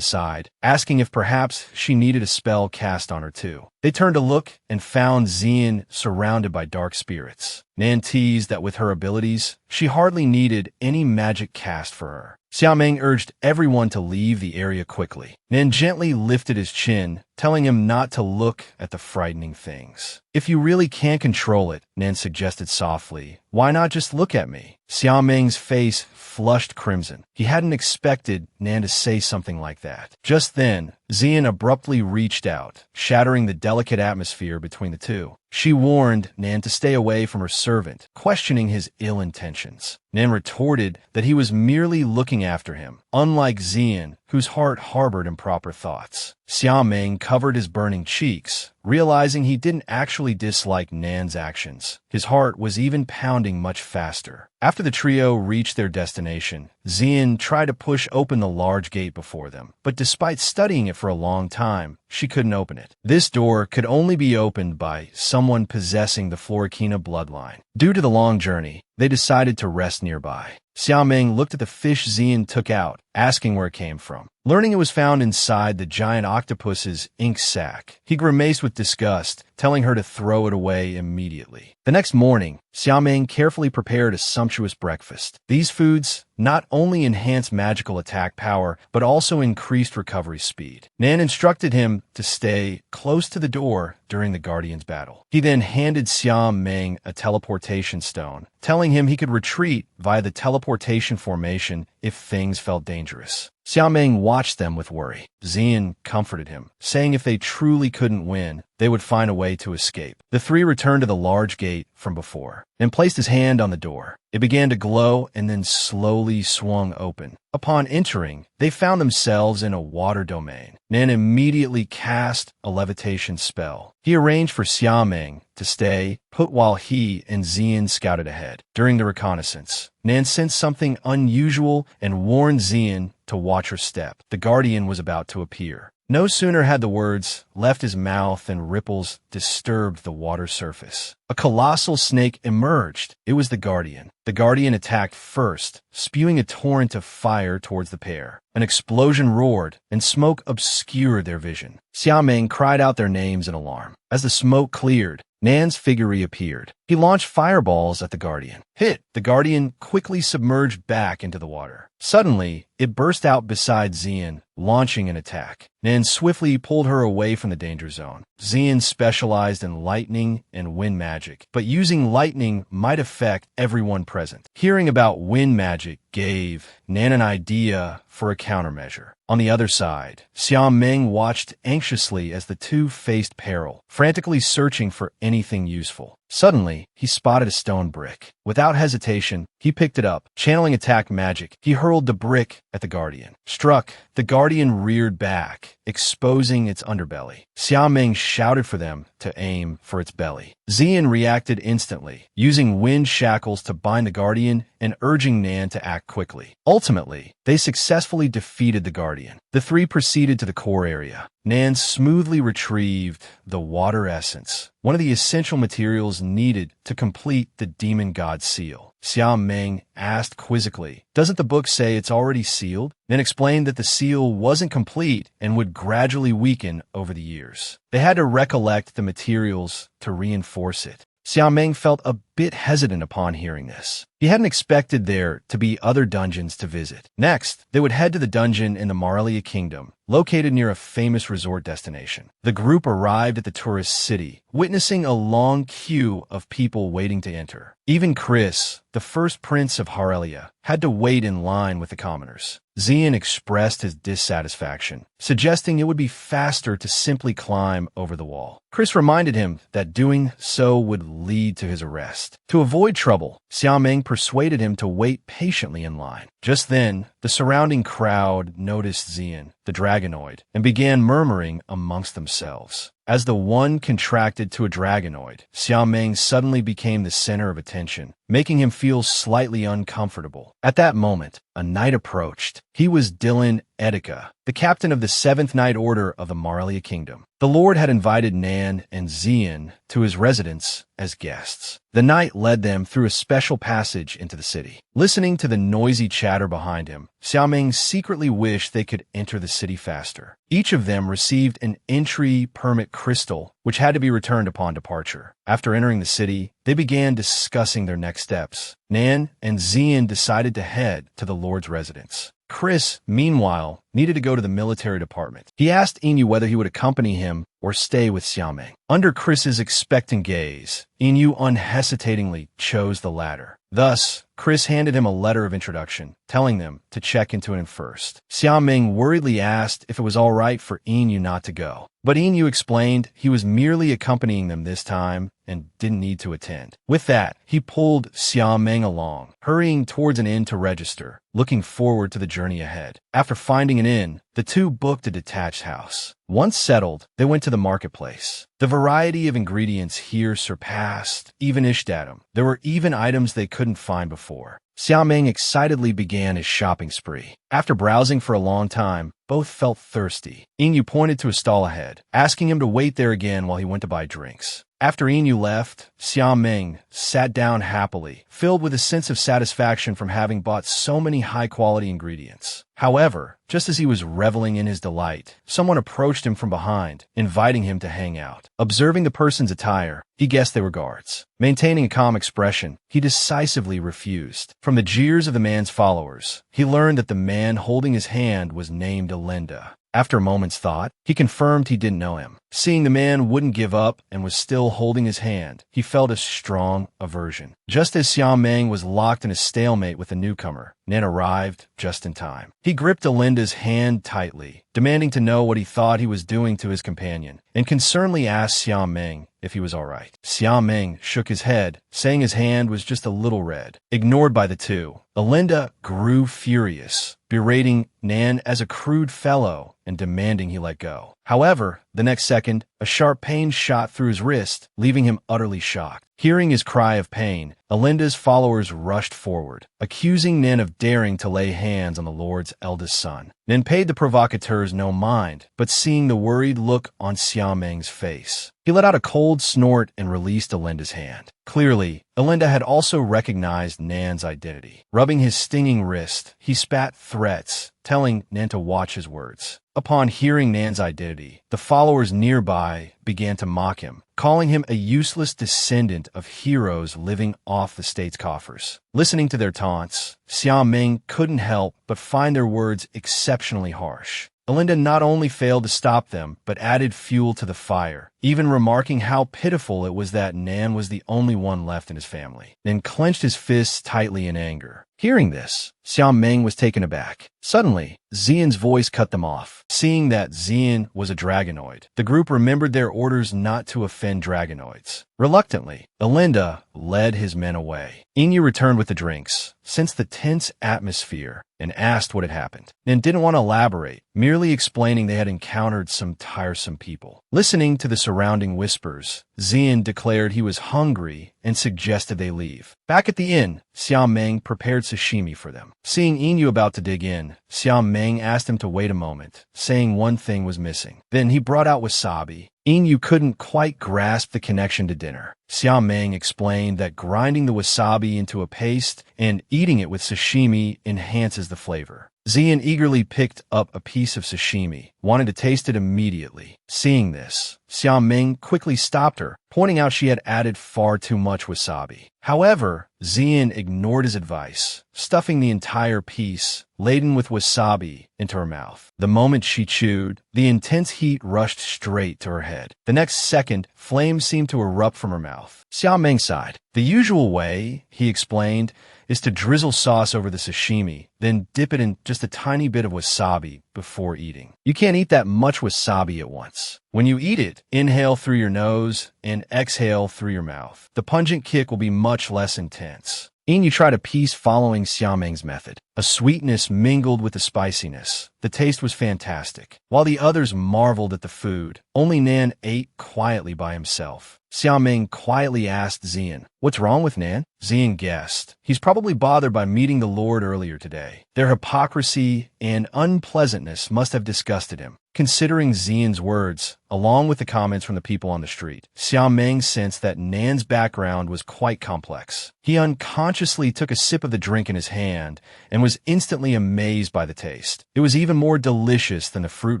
side, asking if perhaps she needed a spell cast on her too. They turned to look and found Zian surrounded by dark spirits. Nan teased that with her abilities, she hardly needed any magic cast for her. Xiaoming urged everyone to leave the area quickly. Nan gently lifted his chin, telling him not to look at the frightening things. "If you really can't control it," Nan suggested softly, "why not just look at me?" Xiaoming's face flushed crimson. He hadn't expected Nan to say something like that. Just then, Zian abruptly reached out, shattering the delicate atmosphere between the two. She warned Nan to stay away from her servant, questioning his ill intentions. Nan retorted that he was merely looking after him, unlike Zian, whose heart harbored improper thoughts. Xiaoming covered his burning cheeks, realizing he didn't actually dislike Nan's actions. His heart was even pounding much faster. After the trio reached their destination, Zian tried to push open the large gate before them, but despite studying it for a long time, she couldn't open it. This door could only be opened by someone possessing the Florikina bloodline. Due to the long journey, they decided to rest nearby. Xiaoming looked at the fish Zian took out, asking where it came from. Learning it was found inside the giant octopus's ink sac, he grimaced with disgust, telling her to throw it away immediately. The next morning, Xiaoming carefully prepared a sumptuous breakfast. These foods not only enhanced magical attack power, but also increased recovery speed. Nan instructed him to stay close to the door during the Guardian's battle. He then handed Xiaoming a teleportation stone, telling him he could retreat via the teleportation formation if things felt dangerous. Xiaoming watched them with worry. Zian comforted him, saying if they truly couldn't win, they would find a way to escape. The three returned to the large gate from before, and placed his hand on the door. It began to glow and then slowly swung open. Upon entering, they found themselves in a water domain. Nan immediately cast a levitation spell. He arranged for Xiaoming to stay put while he and Zian scouted ahead. During the reconnaissance, Nan sensed something unusual and warned Zian to watch her step. The Guardian was about to appear. No sooner had the words left his mouth than ripples disturbed the water surface. A colossal snake emerged. It was the Guardian. The Guardian attacked first, spewing a torrent of fire towards the pair. An explosion roared, and smoke obscured their vision. Xiaoming cried out their names in alarm. As the smoke cleared, Nan's figure reappeared. He launched fireballs at the Guardian. Hit! The Guardian quickly submerged back into the water. Suddenly, it burst out beside Zian, launching an attack. Nan swiftly pulled her away from the danger zone. Xian specialized in lightning and wind magic, but using lightning might affect everyone present. Hearing about wind magic gave Nan an idea for a countermeasure. On the other side, Xiao Ming watched anxiously as the two faced peril, frantically searching for anything useful. Suddenly, he spotted a stone brick. Without hesitation, he picked it up. Channeling attack magic, he hurled the brick at the Guardian. Struck, the Guardian reared back, exposing its underbelly. Xiao Ming shouted for them to aim for its belly. Xian reacted instantly, using wind shackles to bind the Guardian and urging Nan to act quickly. Ultimately, they successfully defeated the Guardian. The three proceeded to the core area. Nan smoothly retrieved the water essence, one of the essential materials needed to complete the demon god seal. Xiao Ming asked quizzically, "Doesn't the book say it's already sealed?" Then explained that the seal wasn't complete and would gradually weaken over the years. They had to recollect the materials to reinforce it. Xiao Ming felt a bit hesitant upon hearing this. He hadn't expected there to be other dungeons to visit. Next, they would head to the dungeon in the Marlia Kingdom, located near a famous resort destination. The group arrived at the tourist city, witnessing a long queue of people waiting to enter. Even Chris, the first prince of Harelia, had to wait in line with the commoners. Xian expressed his dissatisfaction, suggesting it would be faster to simply climb over the wall. Chris reminded him that doing so would lead to his arrest. To avoid trouble, Xiao Ming persuaded him to wait patiently in line. Just then, the surrounding crowd noticed Xian, the dragonoid, and began murmuring amongst themselves. As the one contracted to a dragonoid, Xiao Ming suddenly became the center of attention, making him feel slightly uncomfortable. At that moment, a knight approached. He was Dylan Etika, the captain of the 7th Knight Order of the Marlia Kingdom. The Lord had invited Nan and Xian to his residence as guests. The knight led them through a special passage into the city. Listening to the noisy chatter behind him, Xiao Ming secretly wished they could enter the city faster. Each of them received an entry permit crystal, which had to be returned upon departure. After entering the city, they began discussing their next steps. Nan and Xian decided to head to the Lord's residence. Chris, meanwhile, needed to go to the military department. He asked Inu whether he would accompany him or stay with Xiao Ming. Under Chris's expectant gaze, Inu unhesitatingly chose the latter. Thus, Chris handed him a letter of introduction, telling them to check into him first. Xiao Ming worriedly asked if it was all right for Inu not to go. But Inu explained he was merely accompanying them this time and didn't need to attend. With that, he pulled Xiao Ming along, hurrying towards an inn to register, looking forward to the journey ahead. After finding an inn, the two booked a detached house. Once settled, they went to the marketplace. The variety of ingredients here surpassed even Ishdatum. There were even items they couldn't find before. Xiao Ming excitedly began his shopping spree. After browsing for a long time, both felt thirsty. Inu pointed to a stall ahead, asking him to wait there again while he went to buy drinks. After Inu left, Xiao Ming sat down happily, filled with a sense of satisfaction from having bought so many high-quality ingredients. However, just as he was reveling in his delight, someone approached him from behind, inviting him to hang out. Observing the person's attire, he guessed they were guards. Maintaining a calm expression, he decisively refused. From the jeers of the man's followers, he learned that the man holding his hand was named Alinda. After a moment's thought, he confirmed he didn't know him. Seeing the man wouldn't give up and was still holding his hand, he felt a strong aversion. Just as Xiao Ming was locked in a stalemate with the newcomer, Nen arrived just in time. He gripped Alinda's hand tightly, demanding to know what he thought he was doing to his companion, and concernedly asked Xiao Ming if he was all right. Xiao Ming shook his head, saying his hand was just a little red. Ignored by the two, Alinda grew furious, berating Nan as a crude fellow and demanding he let go. However, the next second, a sharp pain shot through his wrist, leaving him utterly shocked. Hearing his cry of pain, Alinda's followers rushed forward, accusing Nen of daring to lay hands on the Lord's eldest son. Nen paid the provocateurs no mind, but seeing the worried look on Xiao Ming's face, he let out a cold snort and released Alinda's hand. Clearly, Alinda had also recognized Nan's identity. Rubbing his stinging wrist, he spat threats, telling Nan to watch his words. Upon hearing Nan's identity, the followers nearby began to mock him, calling him a useless descendant of heroes living off the state's coffers. Listening to their taunts, Xiao Ming couldn't help but find their words exceptionally harsh. Alinda not only failed to stop them, but added fuel to the fire, even remarking how pitiful it was that Nan was the only one left in his family, then clenched his fists tightly in anger. Hearing this, Xiao Meng was taken aback. Suddenly, Xian's voice cut them off. Seeing that Xian was a dragonoid, the group remembered their orders not to offend dragonoids. Reluctantly, Alinda led his men away. Inyu returned with the drinks, sensed the tense atmosphere, and asked what had happened, and didn't want to elaborate, merely explaining they had encountered some tiresome people. Listening to the surrounding whispers, Xian declared he was hungry and suggested they leave. Back at the inn, Xiao Meng prepared sashimi for them. Seeing Inyu about to dig in, Xiao Meng asked him to wait a moment, saying one thing was missing. Then he brought out wasabi. Inyu couldn't quite grasp the connection to dinner. Xiao Meng explained that grinding the wasabi into a paste and eating it with sashimi enhances the flavor. Xian eagerly picked up a piece of sashimi, wanted to taste it immediately. Seeing this, Xiao Meng quickly stopped her, pointing out she had added far too much wasabi. However, Xian ignored his advice, stuffing the entire piece, laden with wasabi, into her mouth. The moment she chewed, the intense heat rushed straight to her head. The next second, flames seemed to erupt from her mouth. Xiao Meng sighed. The usual way, he explained, is to drizzle sauce over the sashimi, then dip it in just a tiny bit of wasabi before eating. You can't eat that much wasabi at once. When you eat it, inhale through your nose and exhale through your mouth. The pungent kick will be much less intense. Inyu tried a piece following Xiao Meng's method. A sweetness mingled with the spiciness. The taste was fantastic. While the others marveled at the food, only Nan ate quietly by himself. Xiao Meng quietly asked Xian, "What's wrong with Nan?" Xian guessed. He's probably bothered by meeting the Lord earlier today. Their hypocrisy and unpleasantness must have disgusted him. Considering Xian's words, along with the comments from the people on the street, Xiao Meng sensed that Nan's background was quite complex. He unconsciously took a sip of the drink in his hand and was instantly amazed by the taste. It was even more delicious than the fruit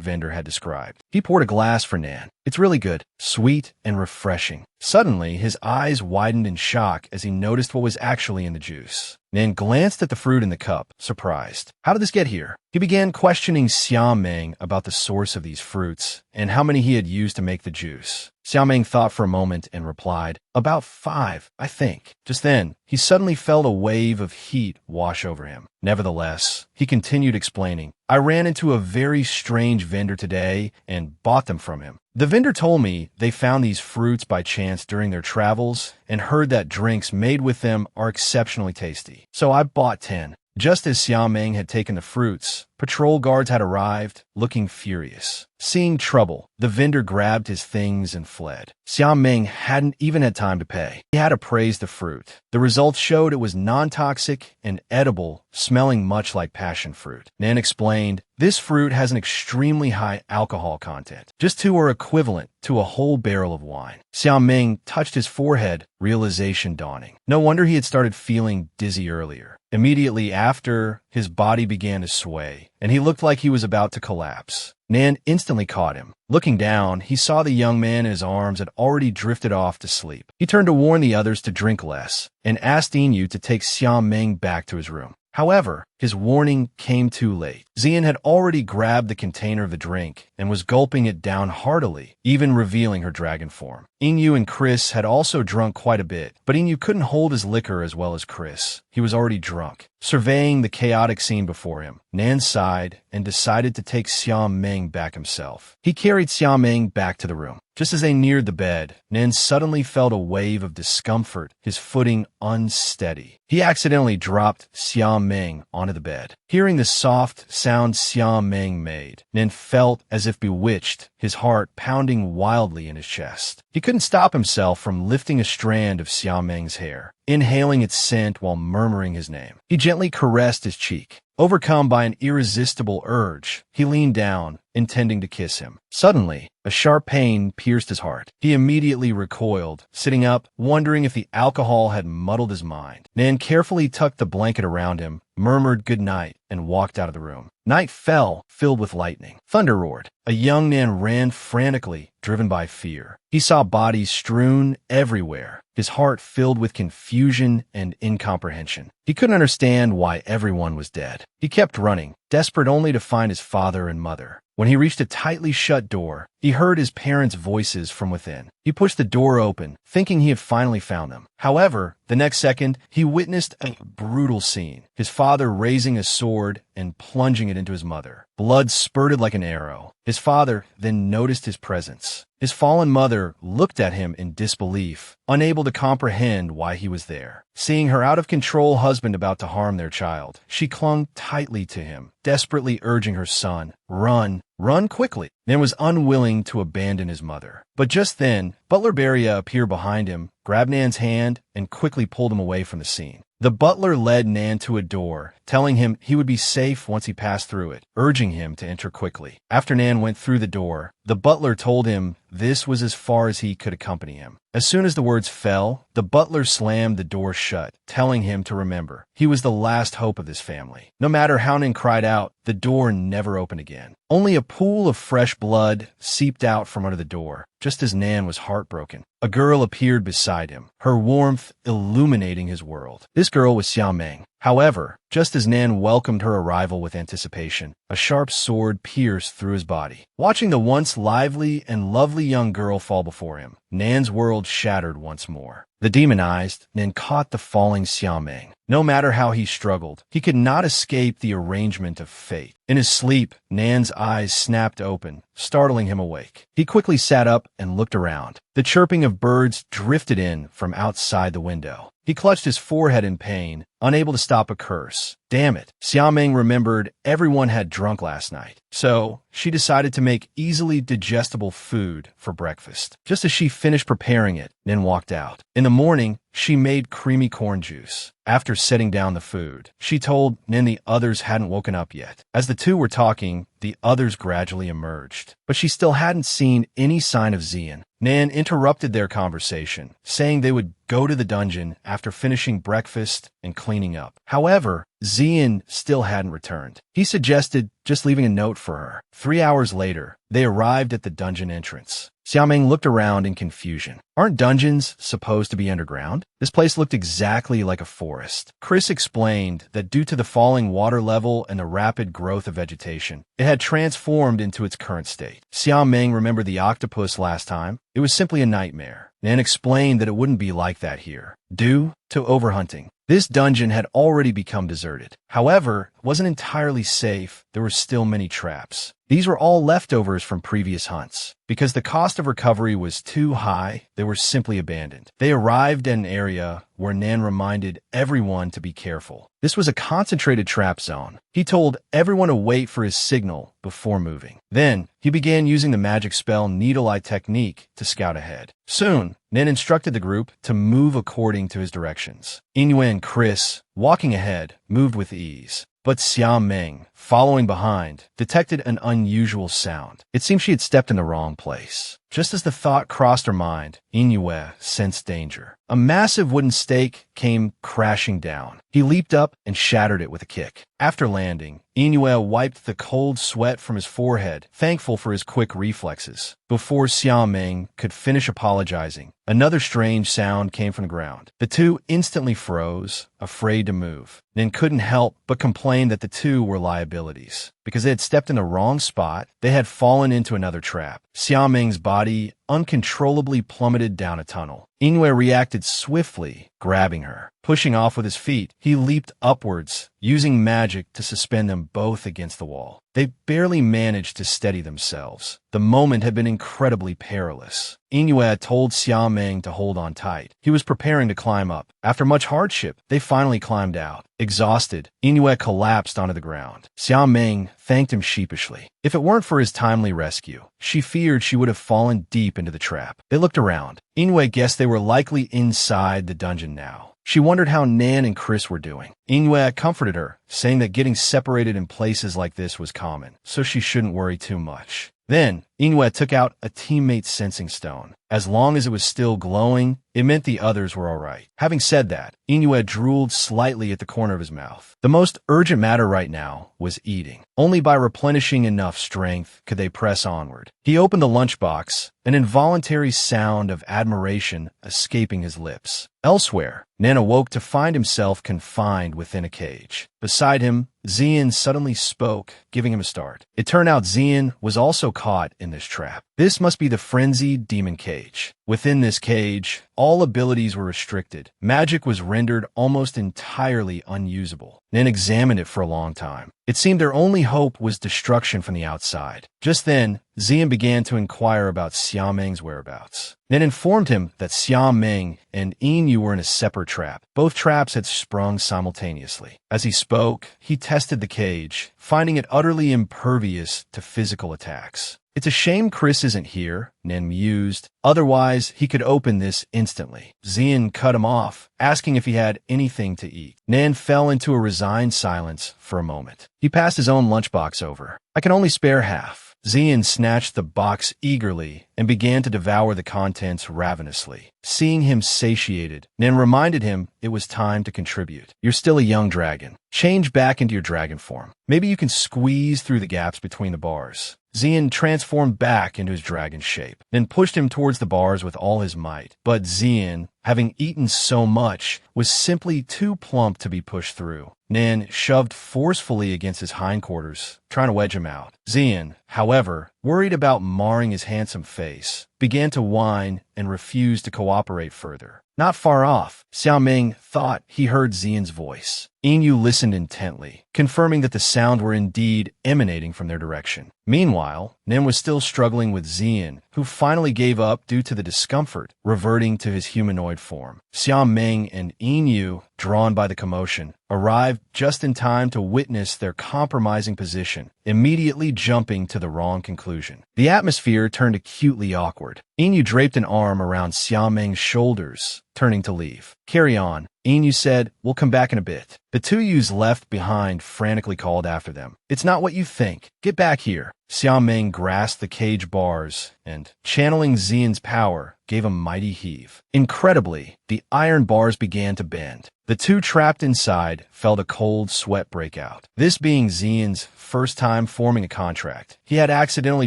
vendor had described. He poured a glass for Nan. "It's really good, sweet and refreshing." Suddenly, his eyes widened in shock as he noticed what was actually in the juice. Nan glanced at the fruit in the cup, surprised. How did this get here? He began questioning Xiao Meng about the source of these fruits and how many he had used to make the juice. Xiao Meng thought for a moment and replied, "About 5, I think." Just then, he suddenly felt a wave of heat wash over him. Nevertheless, he continued explaining, "I ran into a very strange vendor today and bought them from him. The vendor told me they found these fruits by chance during their travels and heard that drinks made with them are exceptionally tasty. So I bought 10. Just as Xiao Meng had taken the fruits, patrol guards had arrived, looking furious. Seeing trouble, the vendor grabbed his things and fled. Xiao Meng hadn't even had time to pay. He had appraised the fruit. The results showed it was non-toxic and edible, smelling much like passion fruit. Nan explained, "This fruit has an extremely high alcohol content. Just 2 are equivalent to a whole barrel of wine." Xiao Meng touched his forehead, realization dawning. No wonder he had started feeling dizzy earlier. Immediately after, his body began to sway, and he looked like he was about to collapse. Nan instantly caught him. Looking down, he saw the young man in his arms had already drifted off to sleep. He turned to warn the others to drink less, and asked Inyu to take Xiao Meng back to his room. However, his warning came too late. Xian had already grabbed the container of the drink and was gulping it down heartily, even revealing her dragon form. Inyu and Chris had also drunk quite a bit, but Inyu couldn't hold his liquor as well as Chris. He was already drunk. Surveying the chaotic scene before him, Nan sighed and decided to take Xiao Meng back himself. He carried Xiao Meng back to the room. Just as they neared the bed, Nan suddenly felt a wave of discomfort, his footing unsteady. He accidentally dropped Xiao Meng onto the bed. Hearing the soft sound Xiao Meng made, Nan felt as if bewitched, his heart pounding wildly in his chest. He couldn't stop himself from lifting a strand of Xiao Meng's hair, inhaling its scent while murmuring his name. He gently caressed his cheek. Overcome by an irresistible urge, he leaned down, intending to kiss him. Suddenly, a sharp pain pierced his heart. He immediately recoiled, sitting up, wondering if the alcohol had muddled his mind. Nan carefully tucked the blanket around him, murmured good night, and walked out of the room. Night fell, filled with lightning. Thunder roared. A young man ran frantically, driven by fear. He saw bodies strewn everywhere, his heart filled with confusion and incomprehension. He couldn't understand why everyone was dead. He kept running, desperate only to find his father and mother. When he reached a tightly shut door, he heard his parents' voices from within. He pushed the door open, thinking he had finally found them. However, the next second, he witnessed a brutal scene. His father raising a sword and plunging it into his mother. Blood spurted like an arrow. His father then noticed his presence. His fallen mother looked at him in disbelief, unable to comprehend why he was there. Seeing her out-of-control husband about to harm their child, she clung tightly to him, desperately urging her son, "Run, run quickly." Nan was unwilling to abandon his mother. But just then, Butler Beria appeared behind him, grabbed Nan's hand, and quickly pulled him away from the scene. The butler led Nan to a door, telling him he would be safe once he passed through it, urging him to enter quickly. After Nan went through the door, the butler told him this was as far as he could accompany him. As soon as the words fell, the butler slammed the door shut, telling him to remember he was the last hope of his family. No matter how Nan cried out, the door never opened again. Only a pool of fresh blood seeped out from under the door, just as Nan was heartbroken. A girl appeared beside him, her warmth illuminating his world. This girl was Xiao Meng. However, just as Nan welcomed her arrival with anticipation, a sharp sword pierced through his body. Watching the once lively and lovely young girl fall before him, Nan's world shattered once more. The demonized, Nan caught the falling Xiao Meng. No matter how he struggled, he could not escape the arrangement of fate. In his sleep, Nan's eyes snapped open, startling him awake. He quickly sat up and looked around. The chirping of birds drifted in from outside the window. He clutched his forehead in pain, unable to stop a curse. Damn it. Xiao Meng remembered everyone had drunk last night. So, she decided to make easily digestible food for breakfast. Just as she finished preparing it, Nan walked out. In the morning, she made creamy corn juice. After setting down the food, she told Nan the others hadn't woken up yet. As the two were talking, the others gradually emerged. But she still hadn't seen any sign of Xian. Nan interrupted their conversation, saying they would go to the dungeon after finishing breakfast and cleaning up. However, Xian still hadn't returned. He suggested just leaving a note for her. 3 hours later, they arrived at the dungeon entrance. Xiao Meng looked around in confusion. Aren't dungeons supposed to be underground? This place looked exactly like a forest. Chris explained that due to the falling water level and the rapid growth of vegetation, it had transformed into its current state. Xiao Meng remembered the octopus last time. It was simply a nightmare. Nan explained that it wouldn't be like that here, due to overhunting. This dungeon had already become deserted. However, it wasn't entirely safe. There were still many traps. These were all leftovers from previous hunts. Because the cost of recovery was too high, they were simply abandoned. They arrived at an area where Nan reminded everyone to be careful. This was a concentrated trap zone. He told everyone to wait for his signal before moving. Then, he began using the magic spell Needle Eye technique to scout ahead. Soon, Nan instructed the group to move according to his directions. Inoue and Chris, walking ahead, moved with ease. But Xiao Meng, following behind, detected an unusual sound. It seemed she had stepped in the wrong place. Just as the thought crossed her mind, Inoue sensed danger. A massive wooden stake came crashing down. He leaped up and shattered it with a kick. After landing, Inoue wiped the cold sweat from his forehead, thankful for his quick reflexes. Before Xiao Meng could finish apologizing, another strange sound came from the ground. The two instantly froze, afraid to move. Nin couldn't help but complain that the two were liabilities. Because they had stepped in the wrong spot, they had fallen into another trap. Xiao Meng's body uncontrollably plummeted down a tunnel. Inoue reacted swiftly, grabbing her. Pushing off with his feet, he leaped upwards, using magic to suspend them both against the wall. They barely managed to steady themselves. The moment had been incredibly perilous. Inoue had told Xiao Meng to hold on tight. He was preparing to climb up. After much hardship, they finally climbed out. Exhausted, Inoue collapsed onto the ground. Xiao Meng thanked him sheepishly. If it weren't for his timely rescue, she feared she would have fallen deep into the trap. They looked around. Inoue guessed they were likely inside the dungeon now. She wondered how Nan and Chris were doing. Inoue comforted her, saying that getting separated in places like this was common, so she shouldn't worry too much. Then, Inoue took out a teammate's sensing stone. As long as it was still glowing, it meant the others were all right. Having said that, Inoue drooled slightly at the corner of his mouth. The most urgent matter right now was eating. Only by replenishing enough strength could they press onward. He opened the lunchbox, an involuntary sound of admiration escaping his lips. Elsewhere, Nen awoke to find himself confined within a cage. Beside him, Xian suddenly spoke, giving him a start. It turned out Xian was also caught in this trap. This must be the frenzied demon cage. Within this cage, all abilities were restricted. Magic was rendered almost entirely unusable. Nen examined it for a long time. It seemed their only hope was destruction from the outside. Just then, Xian began to inquire about Xiameng's whereabouts. Nen informed him that Xiameng and Inu were in a separate trap. Both traps had sprung simultaneously. As he spoke, he tested the cage, finding it utterly impervious to physical attacks. It's a shame Chris isn't here, Nen mused. Otherwise, he could open this instantly. Xian cut him off, asking if he had anything to eat. Nen fell into a resigned silence for a moment. He passed his own lunchbox over. I can only spare half. Xian snatched the box eagerly and began to devour the contents ravenously. Seeing him satiated, Nen reminded him it was time to contribute. You're still a young dragon. Change back into your dragon form. Maybe you can squeeze through the gaps between the bars. Xian transformed back into his dragon shape, then pushed him towards the bars with all his might. But Xian, having eaten so much, was simply too plump to be pushed through. Nen shoved forcefully against his hindquarters, trying to wedge him out. Xian, however, worried about marring his handsome face, began to whine and refused to cooperate further. Not far off, Xiameng thought he heard Xian's voice. Inu listened intently, confirming that the sound were indeed emanating from their direction. Meanwhile, Nen was still struggling with Xian, who finally gave up due to the discomfort, reverting to his humanoid form. Xiameng and Inu, drawn by the commotion, arrived just in time to witness their compromising position, immediately jumping to the wrong conclusion. The atmosphere turned acutely awkward. Inu draped an arm around Xiameng's shoulders, turning to leave. Carry on, Inu said. We'll come back in a bit. The two youths left behind frantically called after them. It's not what you think. Get back here. Xiameng grasped the cage bars and, channeling Xian's power, gave a mighty heave. Incredibly, the iron bars began to bend. The two trapped inside felt a cold sweat break out. This being Xian's first time forming a contract, he had accidentally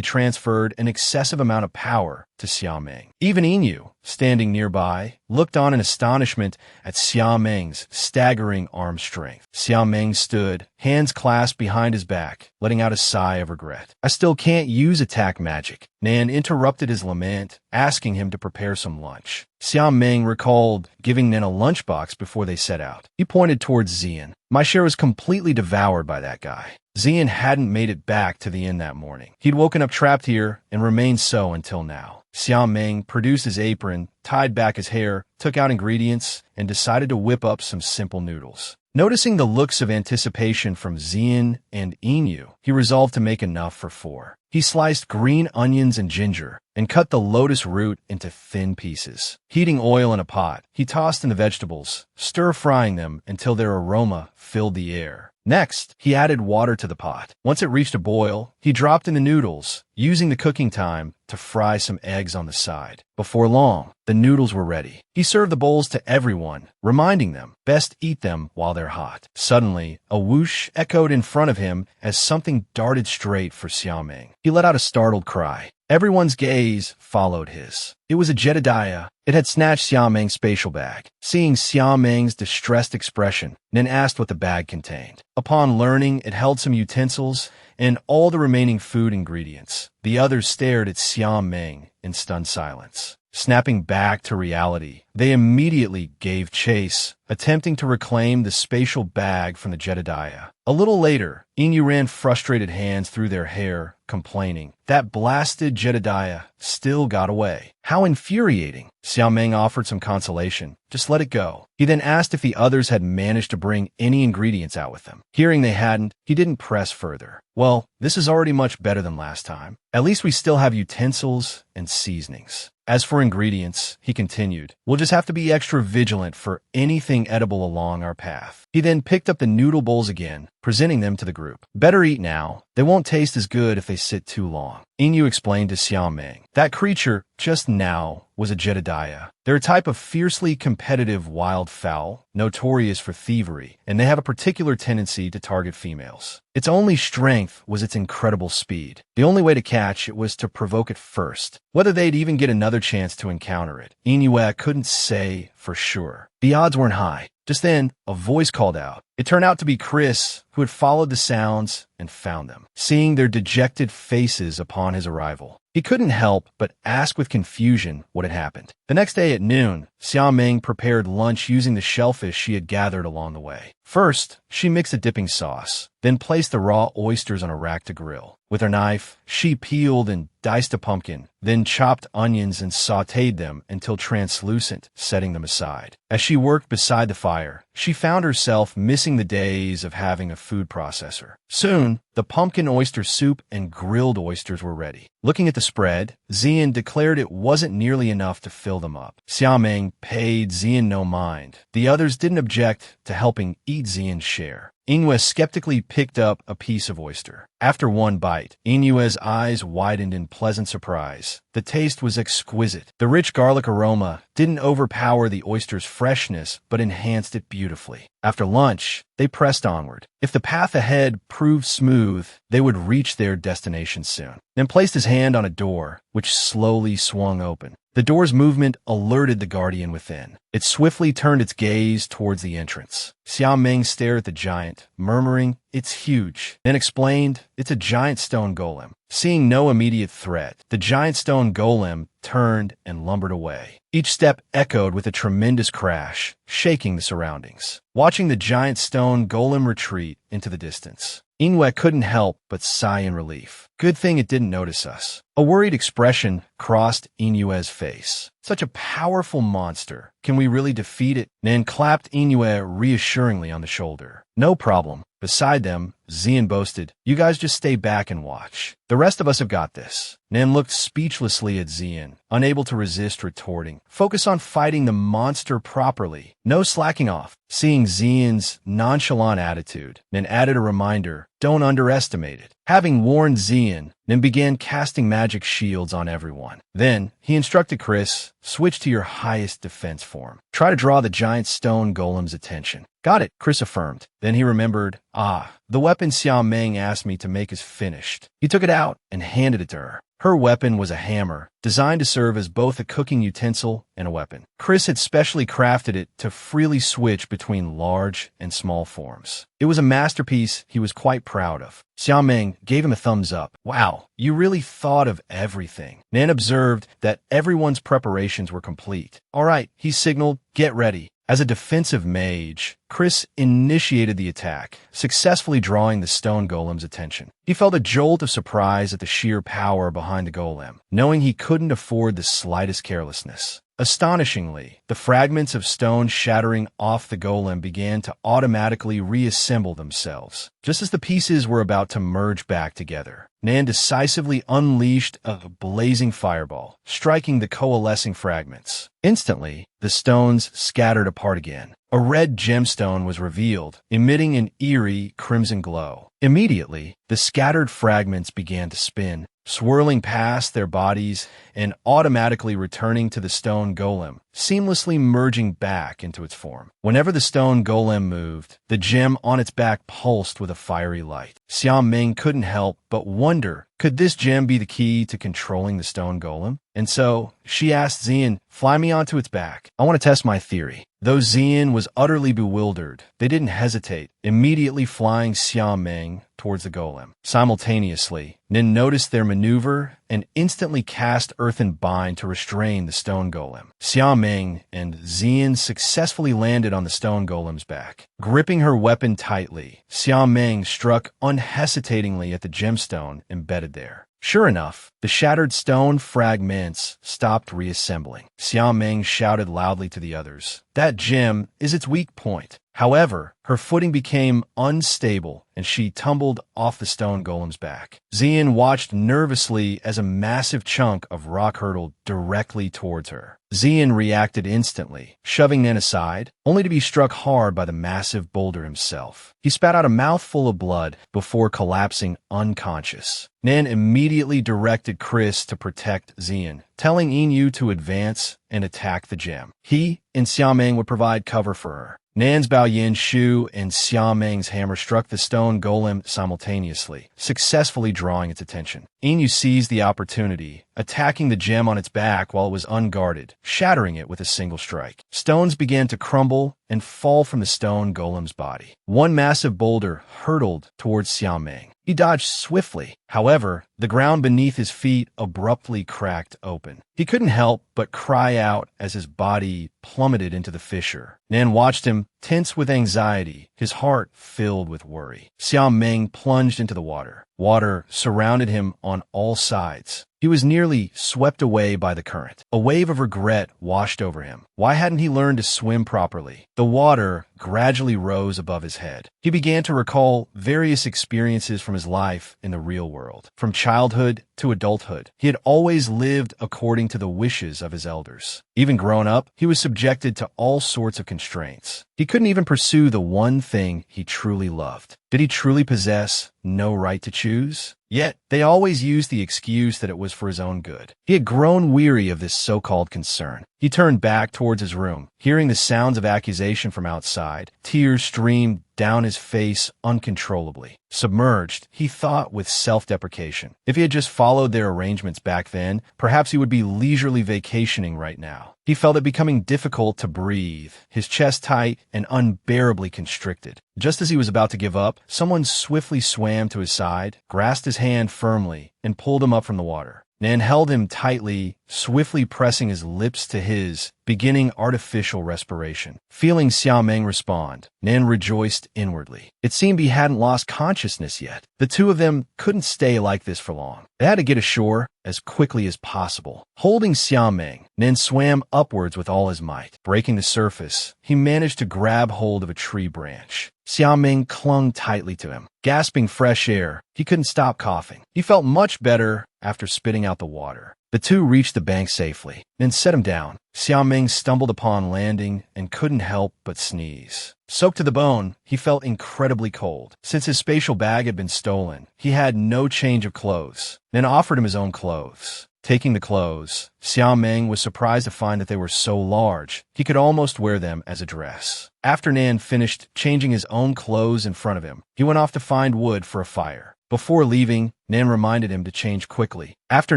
transferred an excessive amount of power to Xiameng. Even Inu, standing nearby, looked on in astonishment at Xiameng's staggering arm strength. Xiameng stood, hands clasped behind his back, letting out a sigh of regret. I still can't use attack magic. Nan interrupted his lament, asking him to prepare some lunch. Xiameng recalled giving Nen a lunchbox before they set out. He pointed towards Xian. My share was completely devoured by that guy. Xian hadn't made it back to the inn that morning. He'd woken up trapped here and remained so until now. Xiameng produced his apron, tied back his hair, took out ingredients, and decided to whip up some simple noodles. Noticing the looks of anticipation from Xian and Inu, he resolved to make enough for 4. He sliced green onions and ginger and cut the lotus root into thin pieces. Heating oil in a pot, he tossed in the vegetables, stir-frying them until their aroma filled the air. Next, he added water to the pot. Once it reached a boil, he dropped in the noodles, using the cooking time to fry some eggs on the side. Before long, the noodles were ready. He served the bowls to everyone, reminding them, best eat them while they're hot. Suddenly, a whoosh echoed in front of him as something darted straight for Xiameng. He let out a startled cry. Everyone's gaze followed his. It was a Jedediah. It had snatched Xiameng's spatial bag. Seeing Xiameng's distressed expression, Nen asked what the bag contained. Upon learning it held some utensils and all the remaining food ingredients, the others stared at Xiameng in stunned silence. Snapping back to reality, they immediately gave chase, attempting to reclaim the spatial bag from the Jedediah. A little later, Inu ran frustrated hands through their hair, complaining, that blasted Jedediah still got away. How infuriating. Xiameng offered some consolation. Just let it go. He then asked if the others had managed to bring any ingredients out with them. Hearing they hadn't, he didn't press further. Well, this is already much better than last time. At least we still have utensils and seasonings. As for ingredients, he continued, we'll just have to be extra vigilant for anything edible along our path. He then picked up the noodle bowls again, presenting them to the group. Better eat now. They won't taste as good if they sit too long. Inu explained to Xiaoming. That creature, just now, was a Jedediah. They're a type of fiercely competitive wild fowl, notorious for thievery, and they have a particular tendency to target females. Its only strength was its incredible speed. The only way to catch it was to provoke it first. Whether they'd even get another chance to encounter it, Inu couldn't say for sure. The odds weren't high. Just then, a voice called out. It turned out to be Chris, who had followed the sounds and found them, seeing their dejected faces upon his arrival. He couldn't help but ask with confusion what had happened. The next day at noon, Xiaoming prepared lunch using the shellfish she had gathered along the way. First, she mixed a dipping sauce, then placed the raw oysters on a rack to grill. With her knife, she peeled and diced a pumpkin, then chopped onions and sautéed them until translucent, setting them aside. As she worked beside the fire, she found herself missing the days of having a food processor. Soon, the pumpkin oyster soup and grilled oysters were ready. Looking at the spread, Xian declared it wasn't nearly enough to fill them up. Xiaoming paid Xian no mind. The others didn't object to helping eat Xian's share. Inue skeptically picked up a piece of oyster. After one bite, Inue's eyes widened in pleasant surprise. The taste was exquisite. The rich garlic aroma didn't overpower the oyster's freshness, but enhanced it beautifully. After lunch, they pressed onward. If the path ahead proved smooth, they would reach their destination soon. Then placed his hand on a door, which slowly swung open. The door's movement alerted the guardian within. It swiftly turned its gaze towards the entrance. Xiaoming stared at the giant, murmuring, "It's huge," then explained, "It's a giant stone golem." Seeing no immediate threat, the giant stone golem turned and lumbered away. Each step echoed with a tremendous crash, shaking the surroundings. Watching the giant stone golem retreat into the distance, Inwe couldn't help but sigh in relief. Good thing it didn't notice us. A worried expression crossed Inue's face. Such a powerful monster. Can we really defeat it? Nan clapped Inue reassuringly on the shoulder. No problem. Beside them, Xian boasted, "You guys just stay back and watch. The rest of us have got this." Nan looked speechlessly at Xian, unable to resist retorting. "Focus on fighting the monster properly. No slacking off." Seeing Xian's nonchalant attitude, Nan added a reminder, "Don't underestimate it." Having warned Xian, Nan began casting magic shields on everyone. Then, he instructed Chris, "Switch to your highest defense form. Try to draw the giant stone golem's attention." "Got it," Chris affirmed. Then he remembered, the weapon Xiaoming asked me to make is finished. He took it out and handed it to her. Her weapon was a hammer, designed to serve as both a cooking utensil and a weapon. Chris had specially crafted it to freely switch between large and small forms. It was a masterpiece he was quite proud of. Xiaoming gave him a thumbs up. "Wow, you really thought of everything." Nan observed that everyone's preparations were complete. "All right," he signaled, "get ready." As a defensive mage, Chris initiated the attack, successfully drawing the stone golem's attention. He felt a jolt of surprise at the sheer power behind the golem, knowing he couldn't afford the slightest carelessness. Astonishingly, the fragments of stone shattering off the golem began to automatically reassemble themselves. Just as the pieces were about to merge back together, Nan decisively unleashed a blazing fireball, striking the coalescing fragments. Instantly, the stones scattered apart again. A red gemstone was revealed, emitting an eerie crimson glow. Immediately, the scattered fragments began to spin, swirling past their bodies and automatically returning to the stone golem, seamlessly merging back into its form. Whenever the stone golem moved, the gem on its back pulsed with a fiery light. Xiaoming couldn't help but wonder, could this gem be the key to controlling the stone golem? And so, she asked Xian, "Fly me onto its back. I want to test my theory." Though Xian was utterly bewildered, they didn't hesitate, immediately flying Xiaoming towards the golem. Simultaneously, Nin noticed their maneuver and instantly cast Earthen Bind to restrain the stone golem. Xiaoming and Xian successfully landed on the stone golem's back. Gripping her weapon tightly, Xiaoming struck unhesitatingly at the gemstone embedded there. Sure enough, the shattered stone fragments stopped reassembling. Xiaoming shouted loudly to the others, "That gem is its weak point." However, her footing became unstable and she tumbled off the stone golem's back. Xian watched nervously as a massive chunk of rock hurtled directly towards her. Xian reacted instantly, shoving Nan aside, only to be struck hard by the massive boulder himself. He spat out a mouthful of blood before collapsing unconscious. Nan immediately directed Chris to protect Xian, telling Inu to advance and attack the gem. He and Xiaomeng would provide cover for her. Nan's Baoyin Shu and Xiaomeng's hammer struck the stone golem simultaneously, successfully drawing its attention. Inu seized the opportunity, attacking the gem on its back while it was unguarded, shattering it with a single strike. Stones began to crumble and fall from the stone golem's body. One massive boulder hurtled towards Xiaomeng. He dodged swiftly. However, the ground beneath his feet abruptly cracked open. He couldn't help but cry out as his body plummeted into the fissure. Nan watched him, tense with anxiety, his heart filled with worry. Xiaomeng plunged into the water. Water surrounded him on all sides. He was nearly swept away by the current. A wave of regret washed over him. Why hadn't he learned to swim properly? The water gradually rose above his head. He began to recall various experiences from his life in the real world. From childhood to adulthood, he had always lived according to the wishes of his elders. Even grown up, he was subjected to all sorts of constraints. He couldn't even pursue the one thing he truly loved. Did he truly possess no right to choose? Yet, they always used the excuse that it was for his own good. He had grown weary of this so-called concern. He turned back towards his room, hearing the sounds of accusation from outside. Tears streamed down his face uncontrollably. Submerged, he thought with self-deprecation. If he had just followed their arrangements back then, perhaps he would be leisurely vacationing right now. He felt it becoming difficult to breathe, his chest tight and unbearably constricted. Just as he was about to give up, someone swiftly swam to his side, grasped his hand firmly, and pulled him up from the water. Nan held him tightly, swiftly pressing his lips to his, beginning artificial respiration. Feeling Xiaomeng respond, Nan rejoiced inwardly. It seemed he hadn't lost consciousness yet. The two of them couldn't stay like this for long. They had to get ashore as quickly as possible. Holding Xiaomeng, Nan swam upwards with all his might. Breaking the surface, he managed to grab hold of a tree branch. Xiaomeng clung tightly to him. Gasping fresh air, he couldn't stop coughing. He felt much better after spitting out the water. The two reached the bank safely, then set him down. Xiaomeng stumbled upon landing and couldn't help but sneeze. Soaked to the bone, he felt incredibly cold. Since his spatial bag had been stolen, he had no change of clothes. Nan offered him his own clothes. Taking the clothes, Xiaomeng was surprised to find that they were so large, he could almost wear them as a dress. After Nan finished changing his own clothes in front of him, he went off to find wood for a fire. Before leaving, Nan reminded him to change quickly. After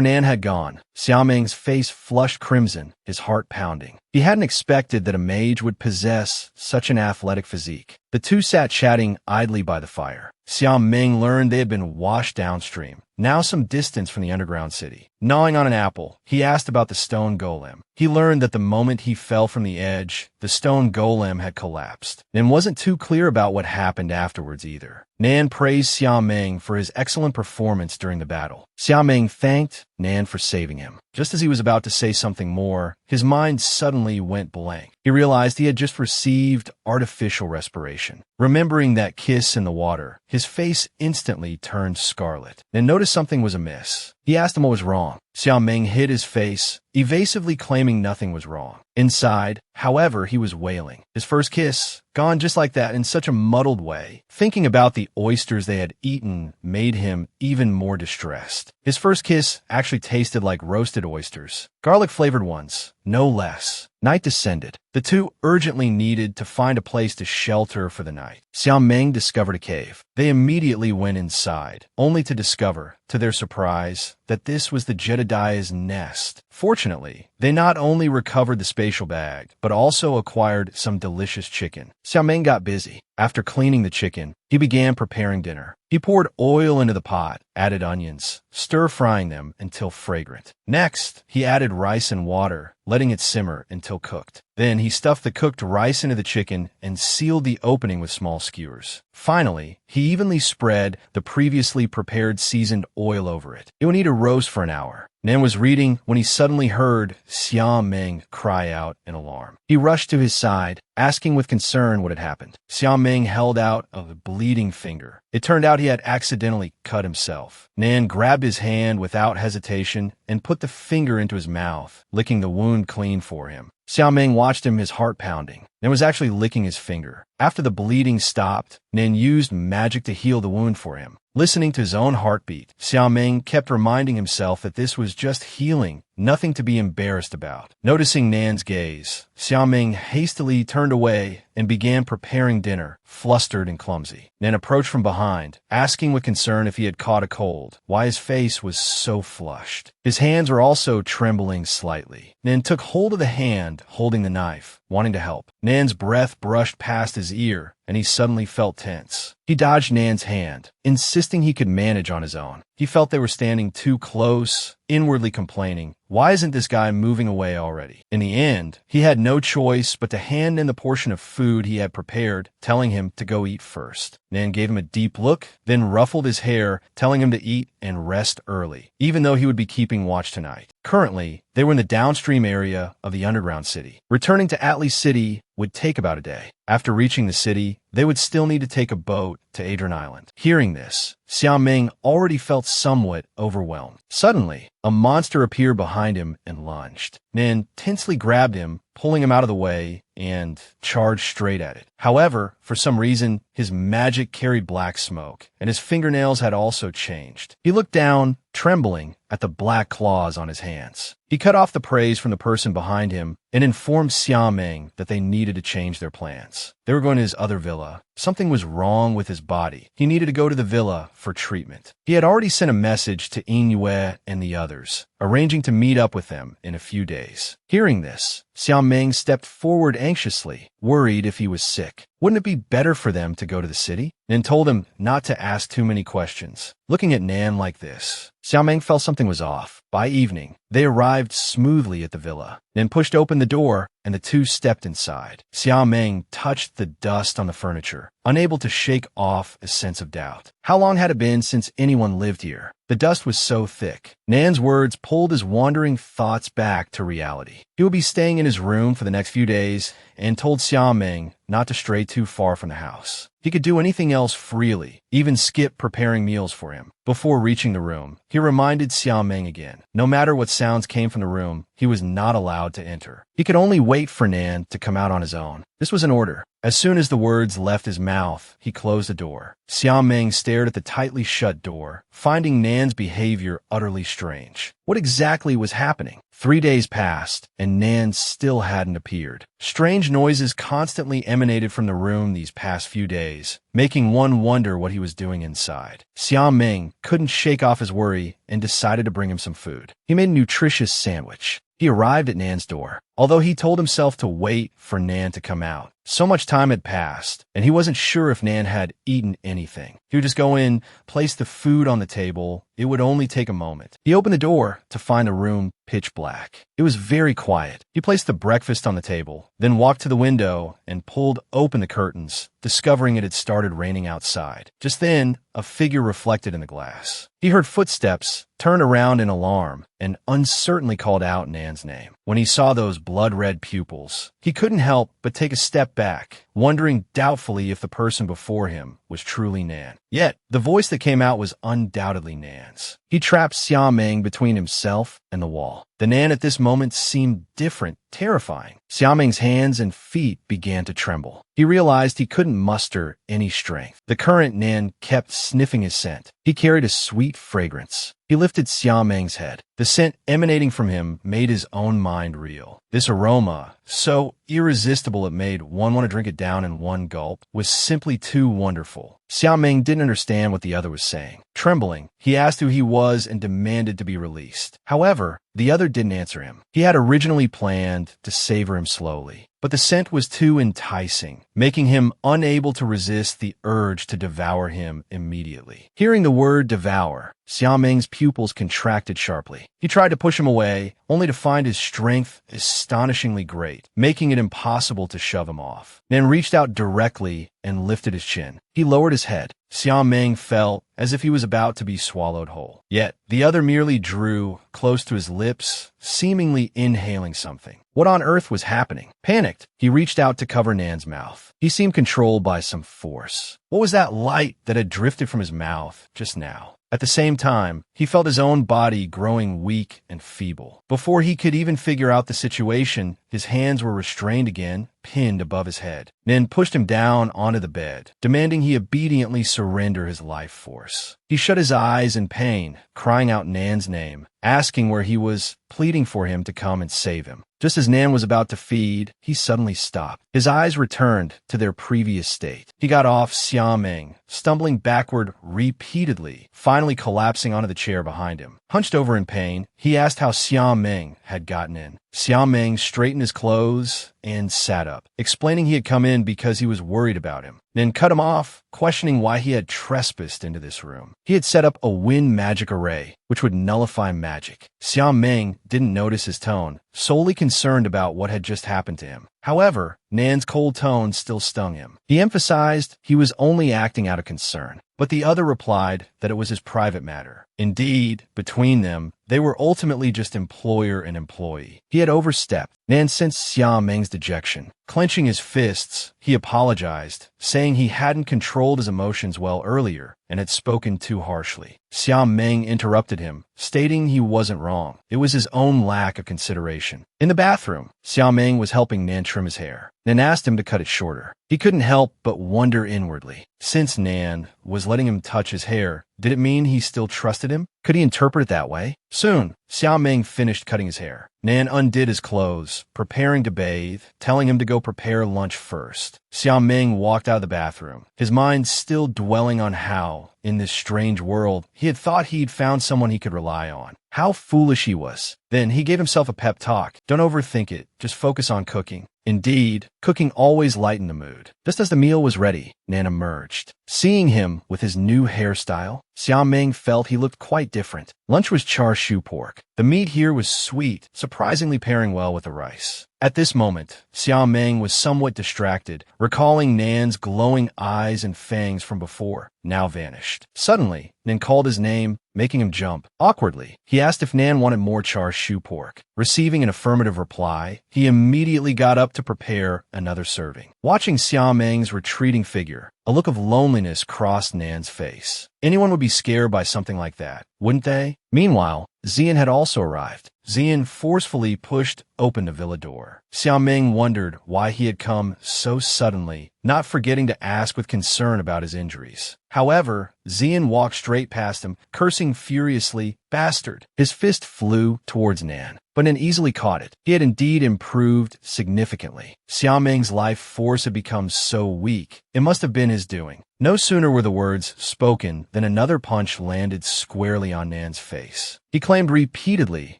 Nan had gone, Xiaomeng's face flushed crimson, his heart pounding. He hadn't expected that a mage would possess such an athletic physique. The two sat chatting idly by the fire. Xiaomeng learned they had been washed downstream, now some distance from the underground city. Gnawing on an apple, he asked about the stone golem. He learned that the moment he fell from the edge, the stone golem had collapsed, and wasn't too clear about what happened afterwards either. Nan praised Xiaomeng for his excellent performance during the battle. Xiaomeng thanked Nan for saving him. Just as he was about to say something more, his mind suddenly went blank. He realized he had just received artificial respiration. Remembering that kiss in the water, his face instantly turned scarlet, and noticed something was amiss. He asked him what was wrong. Xiaomeng hid his face, evasively claiming nothing was wrong. Inside, however, he was wailing. His first kiss, gone just like that in such a muddled way. Thinking about the oysters they had eaten made him even more distressed. His first kiss actually tasted like roasted oysters, garlic-flavored ones, no less. Night descended. The two urgently needed to find a place to shelter for the night. Xiaomeng discovered a cave. They immediately went inside, only to discover, to their surprise, that this was the Jedediah's nest. Fortunately, they not only recovered the spatial bag, but also acquired some delicious chicken. Xiaomeng got busy. After cleaning the chicken, he began preparing dinner. He poured oil into the pot, added onions, stir-frying them until fragrant. Next, he added rice and water, letting it simmer until cooked. Then he stuffed the cooked rice into the chicken and sealed the opening with small skewers. Finally, he evenly spread the previously prepared seasoned oil over it. It would need to roast for an hour. Nan was reading when he suddenly heard Xiao Ming cry out in alarm. He rushed to his side, asking with concern what had happened. Xiao Ming held out a bleeding finger. It turned out he had accidentally cut himself. Nan grabbed his hand without hesitation and put the finger into his mouth, licking the wound clean for him. Xiao Ming watched him, his heart pounding, and was actually licking his finger. After the bleeding stopped, Nan used magic to heal the wound for him. Listening to his own heartbeat, Xiao Ming kept reminding himself that this was just healing, nothing to be embarrassed about. Noticing Nan's gaze, Xiao Ming hastily turned away and began preparing dinner, flustered and clumsy. Nan approached from behind, asking with concern if he had caught a cold, why his face was so flushed. His hands were also trembling slightly. Nan took hold of the hand holding the knife, wanting to help. Nan's breath brushed past his ear, and he suddenly felt tense. He dodged Nan's hand, insisting he could manage on his own. He felt they were standing too close, inwardly complaining, why isn't this guy moving away already? In the end, he had no choice but to hand in the portion of food he had prepared, telling him to go eat first. Nan gave him a deep look, then ruffled his hair, telling him to eat and rest early, even though he would be keeping watch tonight. Currently, they were in the downstream area of the underground city. Returning to Atli City would take about a day. After reaching the city, they would still need to take a boat to Adrian Island. Hearing this, Xiao Ming already felt somewhat overwhelmed. Suddenly, a monster appeared behind him and lunged. Nan tensely grabbed him, pulling him out of the way, and charged straight at it. However, for some reason, his magic carried black smoke, and his fingernails had also changed. He looked down, trembling, at the black claws on his hands. He cut off the praise from the person behind him and informed Xiao Ming that they needed to change their plans. They were going to his other villa. Something was wrong with his body. He needed to go to the villa for treatment. He had already sent a message to Yue and the others, arranging to meet up with them in a few days. Hearing this, Xiao Ming stepped forward anxiously, worried if he was sick. Wouldn't it be better for them to go to the city? Nan told him not to ask too many questions. Looking at Nan like this, Xiao Ming felt something was off. By evening, they arrived smoothly at the villa. Nan pushed open the door, and the two stepped inside. Xiao Ming touched the dust on the furniture, unable to shake off a sense of doubt. How long had it been since anyone lived here? The dust was so thick. Nan's words pulled his wandering thoughts back to reality. He would be staying in his room for the next few days and told Xiao Ming not to stray too far from the house. He could do anything else freely, even skip preparing meals for him. Before reaching the room, he reminded Xiao Ming again. No matter what sounds came from the room, he was not allowed to enter. He could only wait for Nan to come out on his own. This was an order. As soon as the words left his mouth, he closed the door. Xiao Ming stared at the tightly shut door, finding Nan's behavior utterly strange. What exactly was happening? 3 days passed, and Nan still hadn't appeared. Strange noises constantly emanated from the room these past few days, making one wonder what he was doing inside. Xiao Ming couldn't shake off his worry and decided to bring him some food. He made a nutritious sandwich. He arrived at Nan's door. Although he told himself to wait for Nan to come out, so much time had passed, and he wasn't sure if Nan had eaten anything. He would just go in, place the food on the table. It would only take a moment. He opened the door to find the room pitch black. It was very quiet. He placed the breakfast on the table, then walked to the window and pulled open the curtains, discovering it had started raining outside. Just then, a figure reflected in the glass. He heard footsteps, turned around in alarm, and uncertainly called out Nan's name. When he saw those blood-red pupils, he couldn't help but take a step back, wondering doubtfully if the person before him was truly Nan. Yet, the voice that came out was undoubtedly Nan's. He trapped Xiao Ming between himself and the wall. The Nan at this moment seemed different, terrifying. Xiao Ming's hands and feet began to tremble. He realized he couldn't muster any strength. The current Nan kept sniffing his scent. He carried a sweet fragrance. He lifted Xiao Ming's head. The scent emanating from him made his own mind reel. This aroma, so irresistible it made one want to drink it down in one gulp, was simply too wonderful. Xiao Ming didn't understand what the other was saying. Trembling, he asked who he was and demanded to be released. However, the other didn't answer him. He had originally planned to savor him slowly. but the scent was too enticing, making him unable to resist the urge to devour him immediately. Hearing the word devour, Xiaoming's pupils contracted sharply. He tried to push him away, only to find his strength astonishingly great, making it impossible to shove him off. Nan reached out directly and lifted his chin. He lowered his head. Xiaoming felt as if he was about to be swallowed whole. Yet, the other merely drew close to his lips, seemingly inhaling something. What on earth was happening? Panicked, he reached out to cover Nan's mouth. He seemed controlled by some force. What was that light that had drifted from his mouth just now? At the same time, he felt his own body growing weak and feeble. Before he could even figure out the situation, his hands were restrained again, pinned above his head. Nan pushed him down onto the bed, demanding he obediently surrender his life force. He shut his eyes in pain, crying out Nan's name, asking where he was, pleading for him to come and save him. Just as Nan was about to feed, he suddenly stopped. His eyes returned to their previous state. He got off Xiaoming, stumbling backward repeatedly, finally collapsing onto the chair behind him. Hunched over in pain, he asked how Xiaoming had gotten in. Xiaoming straightened his clothes and sat up, explaining he had come in because he was worried about him. Then cut him off, questioning why he had trespassed into this room. He had set up a wind magic array, which would nullify magic. Xiaoming didn't notice his tone, solely concerned about what had just happened to him. However, Nan's cold tone still stung him. He emphasized he was only acting out of concern, but the other replied that it was his private matter. Indeed, between them, they were ultimately just employer and employee. He had overstepped. Nan sensed Xiaoming's dejection. Clenching his fists, he apologized, saying he hadn't controlled his emotions well earlier and had spoken too harshly. Xiaoming interrupted him, stating he wasn't wrong. It was his own lack of consideration. In the bathroom, Xiaoming was helping Nan trim his hair. Nan asked him to cut it shorter. He couldn't help but wonder inwardly. Since Nan was letting him touch his hair, did it mean he still trusted him? Could he interpret it that way? Soon, Xiaoming finished cutting his hair. Nan undid his clothes, preparing to bathe, telling him to go prepare lunch first. Xiaoming walked out of the bathroom, his mind still dwelling on how, in this strange world, he had thought he'd found someone he could rely on. How foolish he was. Then he gave himself a pep talk. Don't overthink it, just focus on cooking. Indeed, cooking always lightened the mood. Just as the meal was ready, Nan emerged. Seeing him with his new hairstyle, Xiaoming felt he looked quite different. Lunch was char siu pork. The meat here was sweet, surprisingly pairing well with the rice. At this moment, Xiaoming was somewhat distracted, recalling Nan's glowing eyes and fangs from before, now vanished. Suddenly, Nan called his name, making him jump. Awkwardly, he asked if Nan wanted more char siu pork. Receiving an affirmative reply, he immediately got up to prepare another serving. Watching Xiaoming's retreating figure, a look of loneliness crossed Nan's face. Anyone would be scared by something like that, wouldn't they? Meanwhile, Xian had also arrived. Xian forcefully pushed open the villa door. Xiaoming wondered why he had come so suddenly, not forgetting to ask with concern about his injuries. However, Xian walked straight past him, cursing furiously, "Bastard!" His fist flew towards Nan, but Nan easily caught it. He had indeed improved significantly. Xiaoming's life force had become so weak, it must have been his doing. No sooner were the words spoken than another punch landed squarely on Nan's face. He claimed repeatedly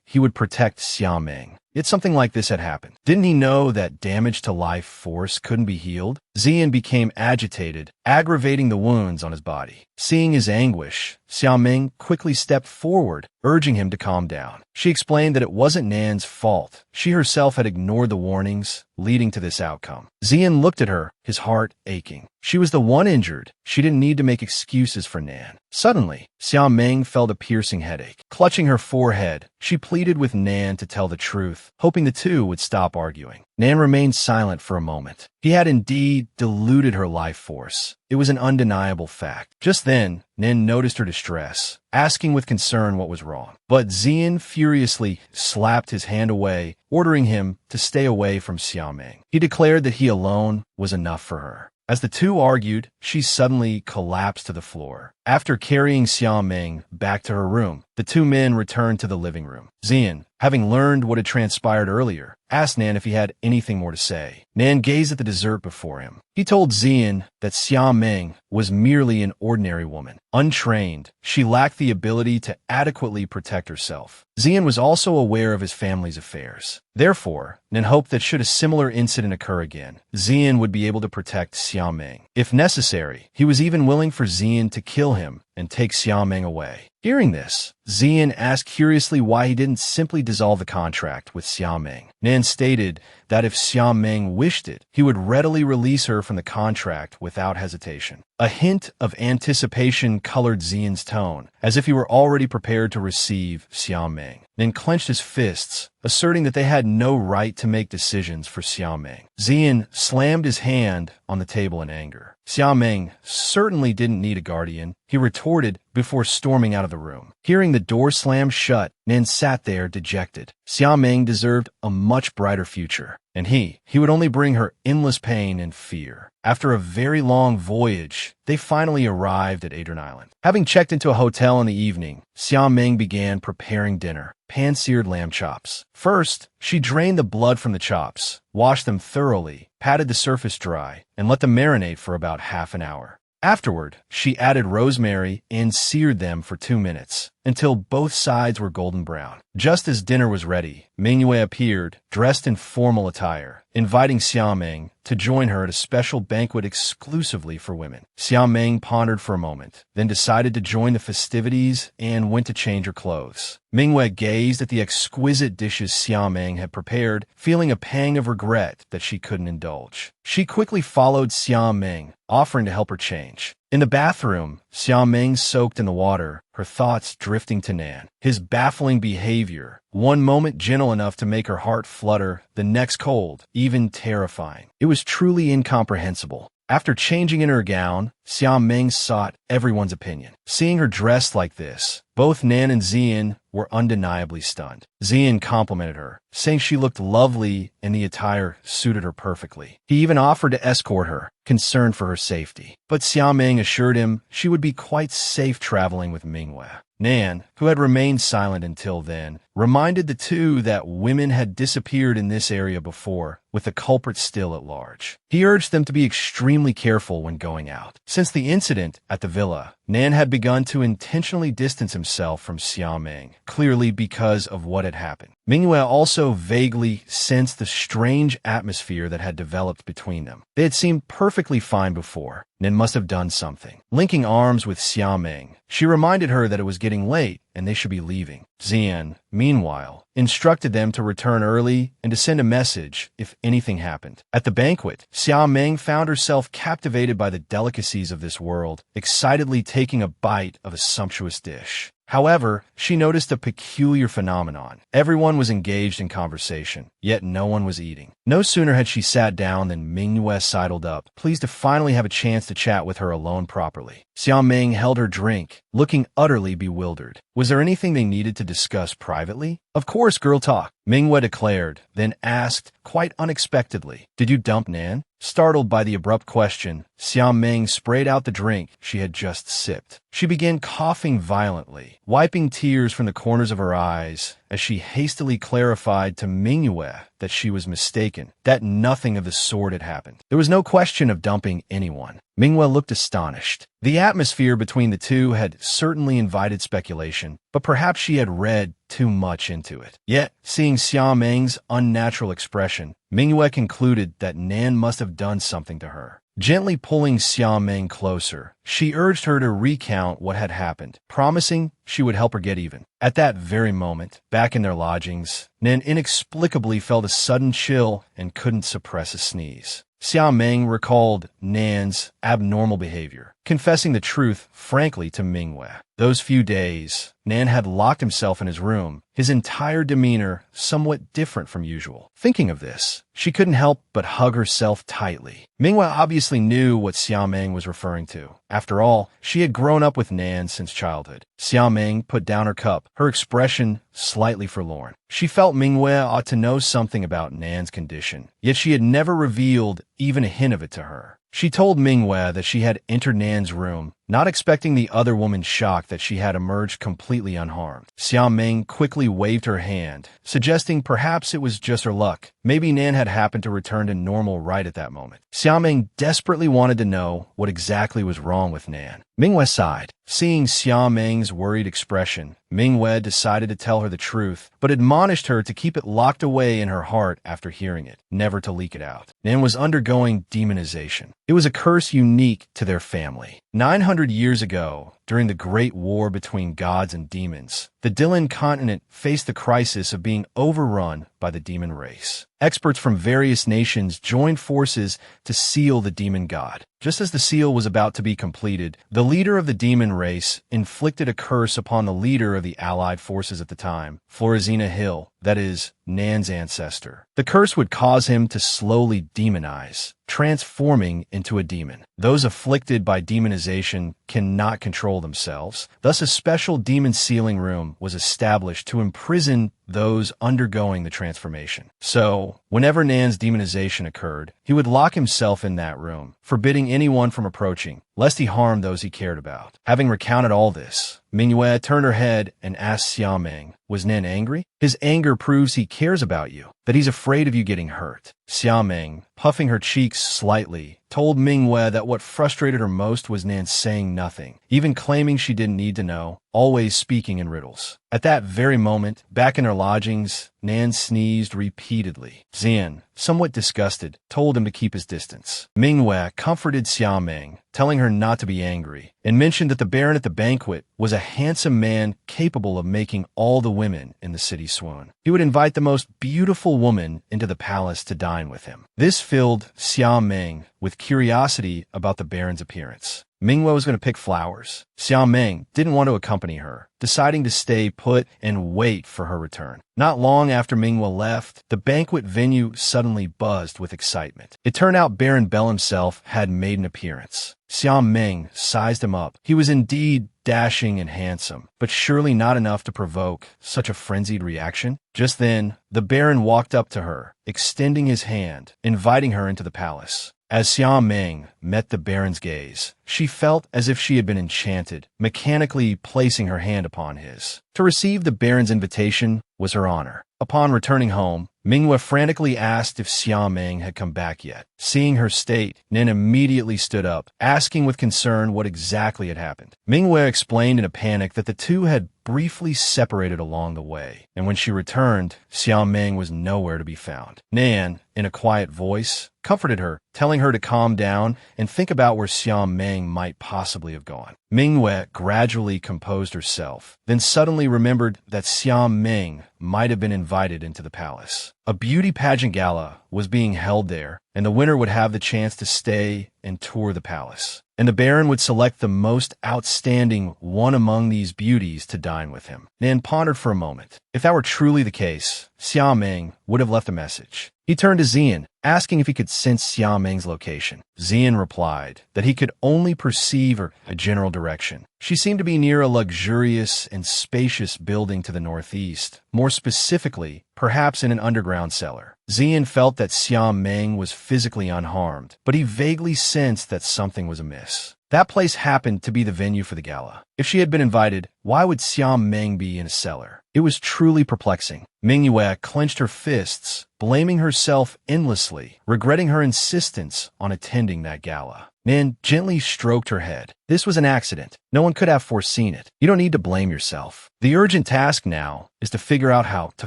he would protect Xiaoming. Yet something like this had happened. Didn't he know that damage to life force couldn't be healed? Xian became agitated, aggravating the wounds on his body. Seeing his anguish, Xiaoming quickly stepped forward, urging him to calm down. She explained that it wasn't Nan's fault. She herself had ignored the warnings, leading to this outcome. Xian looked at her, his heart aching. She was the one injured. She didn't need to make excuses for Nan. Suddenly, Xiaoming felt a piercing headache. Clutching her forehead, she pleaded with Nan to tell the truth, hoping the two would stop arguing. Nan remained silent for a moment. He had indeed diluted her life force. It was an undeniable fact. Just then, Nan noticed her distress, asking with concern what was wrong. But Xian furiously slapped his hand away, ordering him to stay away from Xiaoming. He declared that he alone was enough for her. As the two argued, she suddenly collapsed to the floor. After carrying Xiaoming back to her room, The two men returned to the living room. Zian, having learned what had transpired earlier, asked Nan if he had anything more to say. Nan gazed at the dessert before him. He told Zian that Xia Meng was merely an ordinary woman. Untrained, she lacked the ability to adequately protect herself. Zian was also aware of his family's affairs. Therefore, Nan hoped that should a similar incident occur again, Zian would be able to protect Xia Meng. If necessary, he was even willing for Zian to kill him and take Xia Meng away. Hearing this, Zian asked curiously why he didn't simply dissolve the contract with Xia Meng. Nan stated that if Xia Meng wished it, he would readily release her from the contract without hesitation. A hint of anticipation colored Zian's tone, as if he were already prepared to receive Xia Meng. Nan clenched his fists, asserting that they had no right to make decisions for Xia Meng. Zian slammed his hand on the table in anger. Xia Meng certainly didn't need a guardian, he retorted before storming out of the room. Hearing the door slam shut, Nan sat there dejected. Xia Meng deserved a much brighter future, and he would only bring her endless pain and fear. After a very long voyage, they finally arrived at Adrian Island. Having checked into a hotel in the evening, Xia Meng began preparing dinner. Pan-seared lamb chops. First, she drained the blood from the chops, washed them thoroughly, patted the surface dry, and let them marinate for about half an hour. Afterward, she added rosemary and seared them for 2 minutes, until both sides were golden brown. Just as dinner was ready, Manhwa appeared, dressed in formal attire, inviting Xia Meng to join her at a special banquet exclusively for women. Xia Meng pondered for a moment, then decided to join the festivities and went to change her clothes. Manhwa gazed at the exquisite dishes Xia Meng had prepared, feeling a pang of regret that she couldn't indulge. She quickly followed Xia Meng, offering to help her change. In the bathroom, Xia Meng soaked in the water, her thoughts drifting to Nan. His baffling behavior, one moment gentle enough to make her heart flutter, the next cold, even terrifying. It was truly incomprehensible. After changing in her gown, Xia Meng sought everyone's opinion. Seeing her dressed like this, both Nan and Zian were undeniably stunned. Zian complimented her, saying she looked lovely and the attire suited her perfectly. He even offered to escort her, concerned for her safety. But Xia Meng assured him she would be quite safe traveling with Manhwa. Nan, who had remained silent until then, reminded the two that women had disappeared in this area before, with the culprit still at large. He urged them to be extremely careful when going out. Since the incident at the villa, Nan had begun to intentionally distance himself from Xia Meng, clearly because of what had happened. Manhwa also vaguely sensed the strange atmosphere that had developed between them. They had seemed perfectly fine before. Nan must have done something. Linking arms with Xia Meng, she reminded her that it was getting late and they should be leaving. Zian, meanwhile, instructed them to return early and to send a message if anything happened. At the banquet, Xia Meng found herself captivated by the delicacies of this world, excitedly taking a bite of a sumptuous dish. However, she noticed a peculiar phenomenon. Everyone was engaged in conversation, yet no one was eating. No sooner had she sat down than Manhwa sidled up, pleased to finally have a chance to chat with her alone properly. Xia Meng held her drink, looking utterly bewildered. Was there anything they needed to discuss privately? Of course, girl talk, Manhwa declared, then asked, quite unexpectedly, "Did you dump Nan?" Startled by the abrupt question, Xia Meng sprayed out the drink she had just sipped. She began coughing violently, wiping tears from the corners of her eyes as she hastily clarified to Manhwa that she was mistaken, that nothing of the sort had happened. There was no question of dumping anyone. Manhwa looked astonished. The atmosphere between the two had certainly invited speculation, but perhaps she had read too much into it. Yet, seeing Xia Meng's unnatural expression, Manhwa concluded that Nan must have done something to her. Gently pulling Xia Meng closer, she urged her to recount what had happened, promising she would help her get even. At that very moment, back in their lodgings, Nan inexplicably felt a sudden chill and couldn't suppress a sneeze. Xia Meng recalled Nan's abnormal behavior, confessing the truth frankly to Manhwa. Those few days, Nan had locked himself in his room, his entire demeanor somewhat different from usual. Thinking of this, she couldn't help but hug herself tightly. Manhwa obviously knew what Xia Meng was referring to. After all, she had grown up with Nan since childhood. Xia Meng put down her cup, her expression slightly forlorn. She felt Manhwa ought to know something about Nan's condition, yet she had never revealed even a hint of it to her. She told Manhwa that she had entered Nan's room, not expecting the other woman's shock that she had emerged completely unharmed. Xiao Ming quickly waved her hand, suggesting perhaps it was just her luck. Maybe Nan had happened to return to normal right at that moment. Xiao Ming desperately wanted to know what exactly was wrong with Nan. Mingwei sighed. Seeing Xiao Ming's worried expression, Mingwei decided to tell her the truth, but admonished her to keep it locked away in her heart after hearing it, never to leak it out. Nan was undergoing demonization. It was a curse unique to their family. 900 years ago, during the Great War between gods and demons, the Dylan continent faced the crisis of being overrun by the demon race. Experts from various nations joined forces to seal the demon god. Just as the seal was about to be completed, the leader of the demon race inflicted a curse upon the leader of the allied forces at the time, Florizina Hill, that is, Nan's ancestor. The curse would cause him to slowly demonize, transforming into a demon. Those afflicted by demonization cannot control themselves. Thus, a special demon sealing room was established to imprison those undergoing the transformation. So, whenever Nan's demonization occurred, he would lock himself in that room, forbidding anyone from approaching, lest he harm those he cared about. Having recounted all this, Mingwei turned her head and asked Xiao Ming, "Was Nan angry?" "His anger proves he cares about you, that he's afraid of you getting hurt." Xiao Ming, puffing her cheeks slightly, told Mingwei that what frustrated her most was Nan saying nothing, even claiming she didn't need to know, always speaking in riddles. At that very moment, back in their lodgings, Nan sneezed repeatedly. Xian, somewhat disgusted, told him to keep his distance. Mingwei comforted Xiao Ming, telling her not to be angry, and mentioned that the baron at the banquet was a handsome man capable of making all the women in the city swoon. He would invite the most beautiful woman into the palace to dine with him. This filled Xiao Ming with curiosity about the baron's appearance. Mingwei was going to pick flowers. Xiao Ming didn't want to accompany her, deciding to stay put and wait for her return. Not long after Mingwei left, the banquet venue suddenly buzzed with excitement. It turned out Baron Bell himself had made an appearance. Xiao Ming sized him up. He was indeed dashing and handsome, but surely not enough to provoke such a frenzied reaction. Just then, the Baron walked up to her, extending his hand, inviting her into the palace. As Xiao Ming met the Baron's gaze, she felt as if she had been enchanted, mechanically placing her hand upon his. To receive the Baron's invitation was her honor. Upon returning home, Mingwei frantically asked if Xiao Ming had come back yet. Seeing her state, Nin immediately stood up, asking with concern what exactly had happened. Mingwei explained in a panic that the two had briefly separated along the way, and when she returned, Xiao Ming was nowhere to be found. Nan, in a quiet voice, comforted her, telling her to calm down and think about where Xiao Ming might possibly have gone. Mingwei gradually composed herself, then suddenly remembered that Xiao Ming might have been invited into the palace. A beauty pageant gala was being held there, and the winner would have the chance to stay and tour the palace. And the Baron would select the most outstanding one among these beauties to dine with him. Nan pondered for a moment. If that were truly the case, Xiao Ming would have left a message. He turned to Xian, asking if he could sense Xiao Ming's location. Xian replied that he could only perceive a general direction. She seemed to be near a luxurious and spacious building to the northeast, more specifically, perhaps in an underground cellar. Xian felt that Xiao Ming was physically unharmed, but he vaguely sensed that something was amiss. That place happened to be the venue for the gala. If she had been invited, why would Xiao Ming be in a cellar? It was truly perplexing. Mingwei clenched her fists, blaming herself endlessly, regretting her insistence on attending that gala. Nan gently stroked her head. This was an accident. No one could have foreseen it. You don't need to blame yourself. The urgent task now is to figure out how to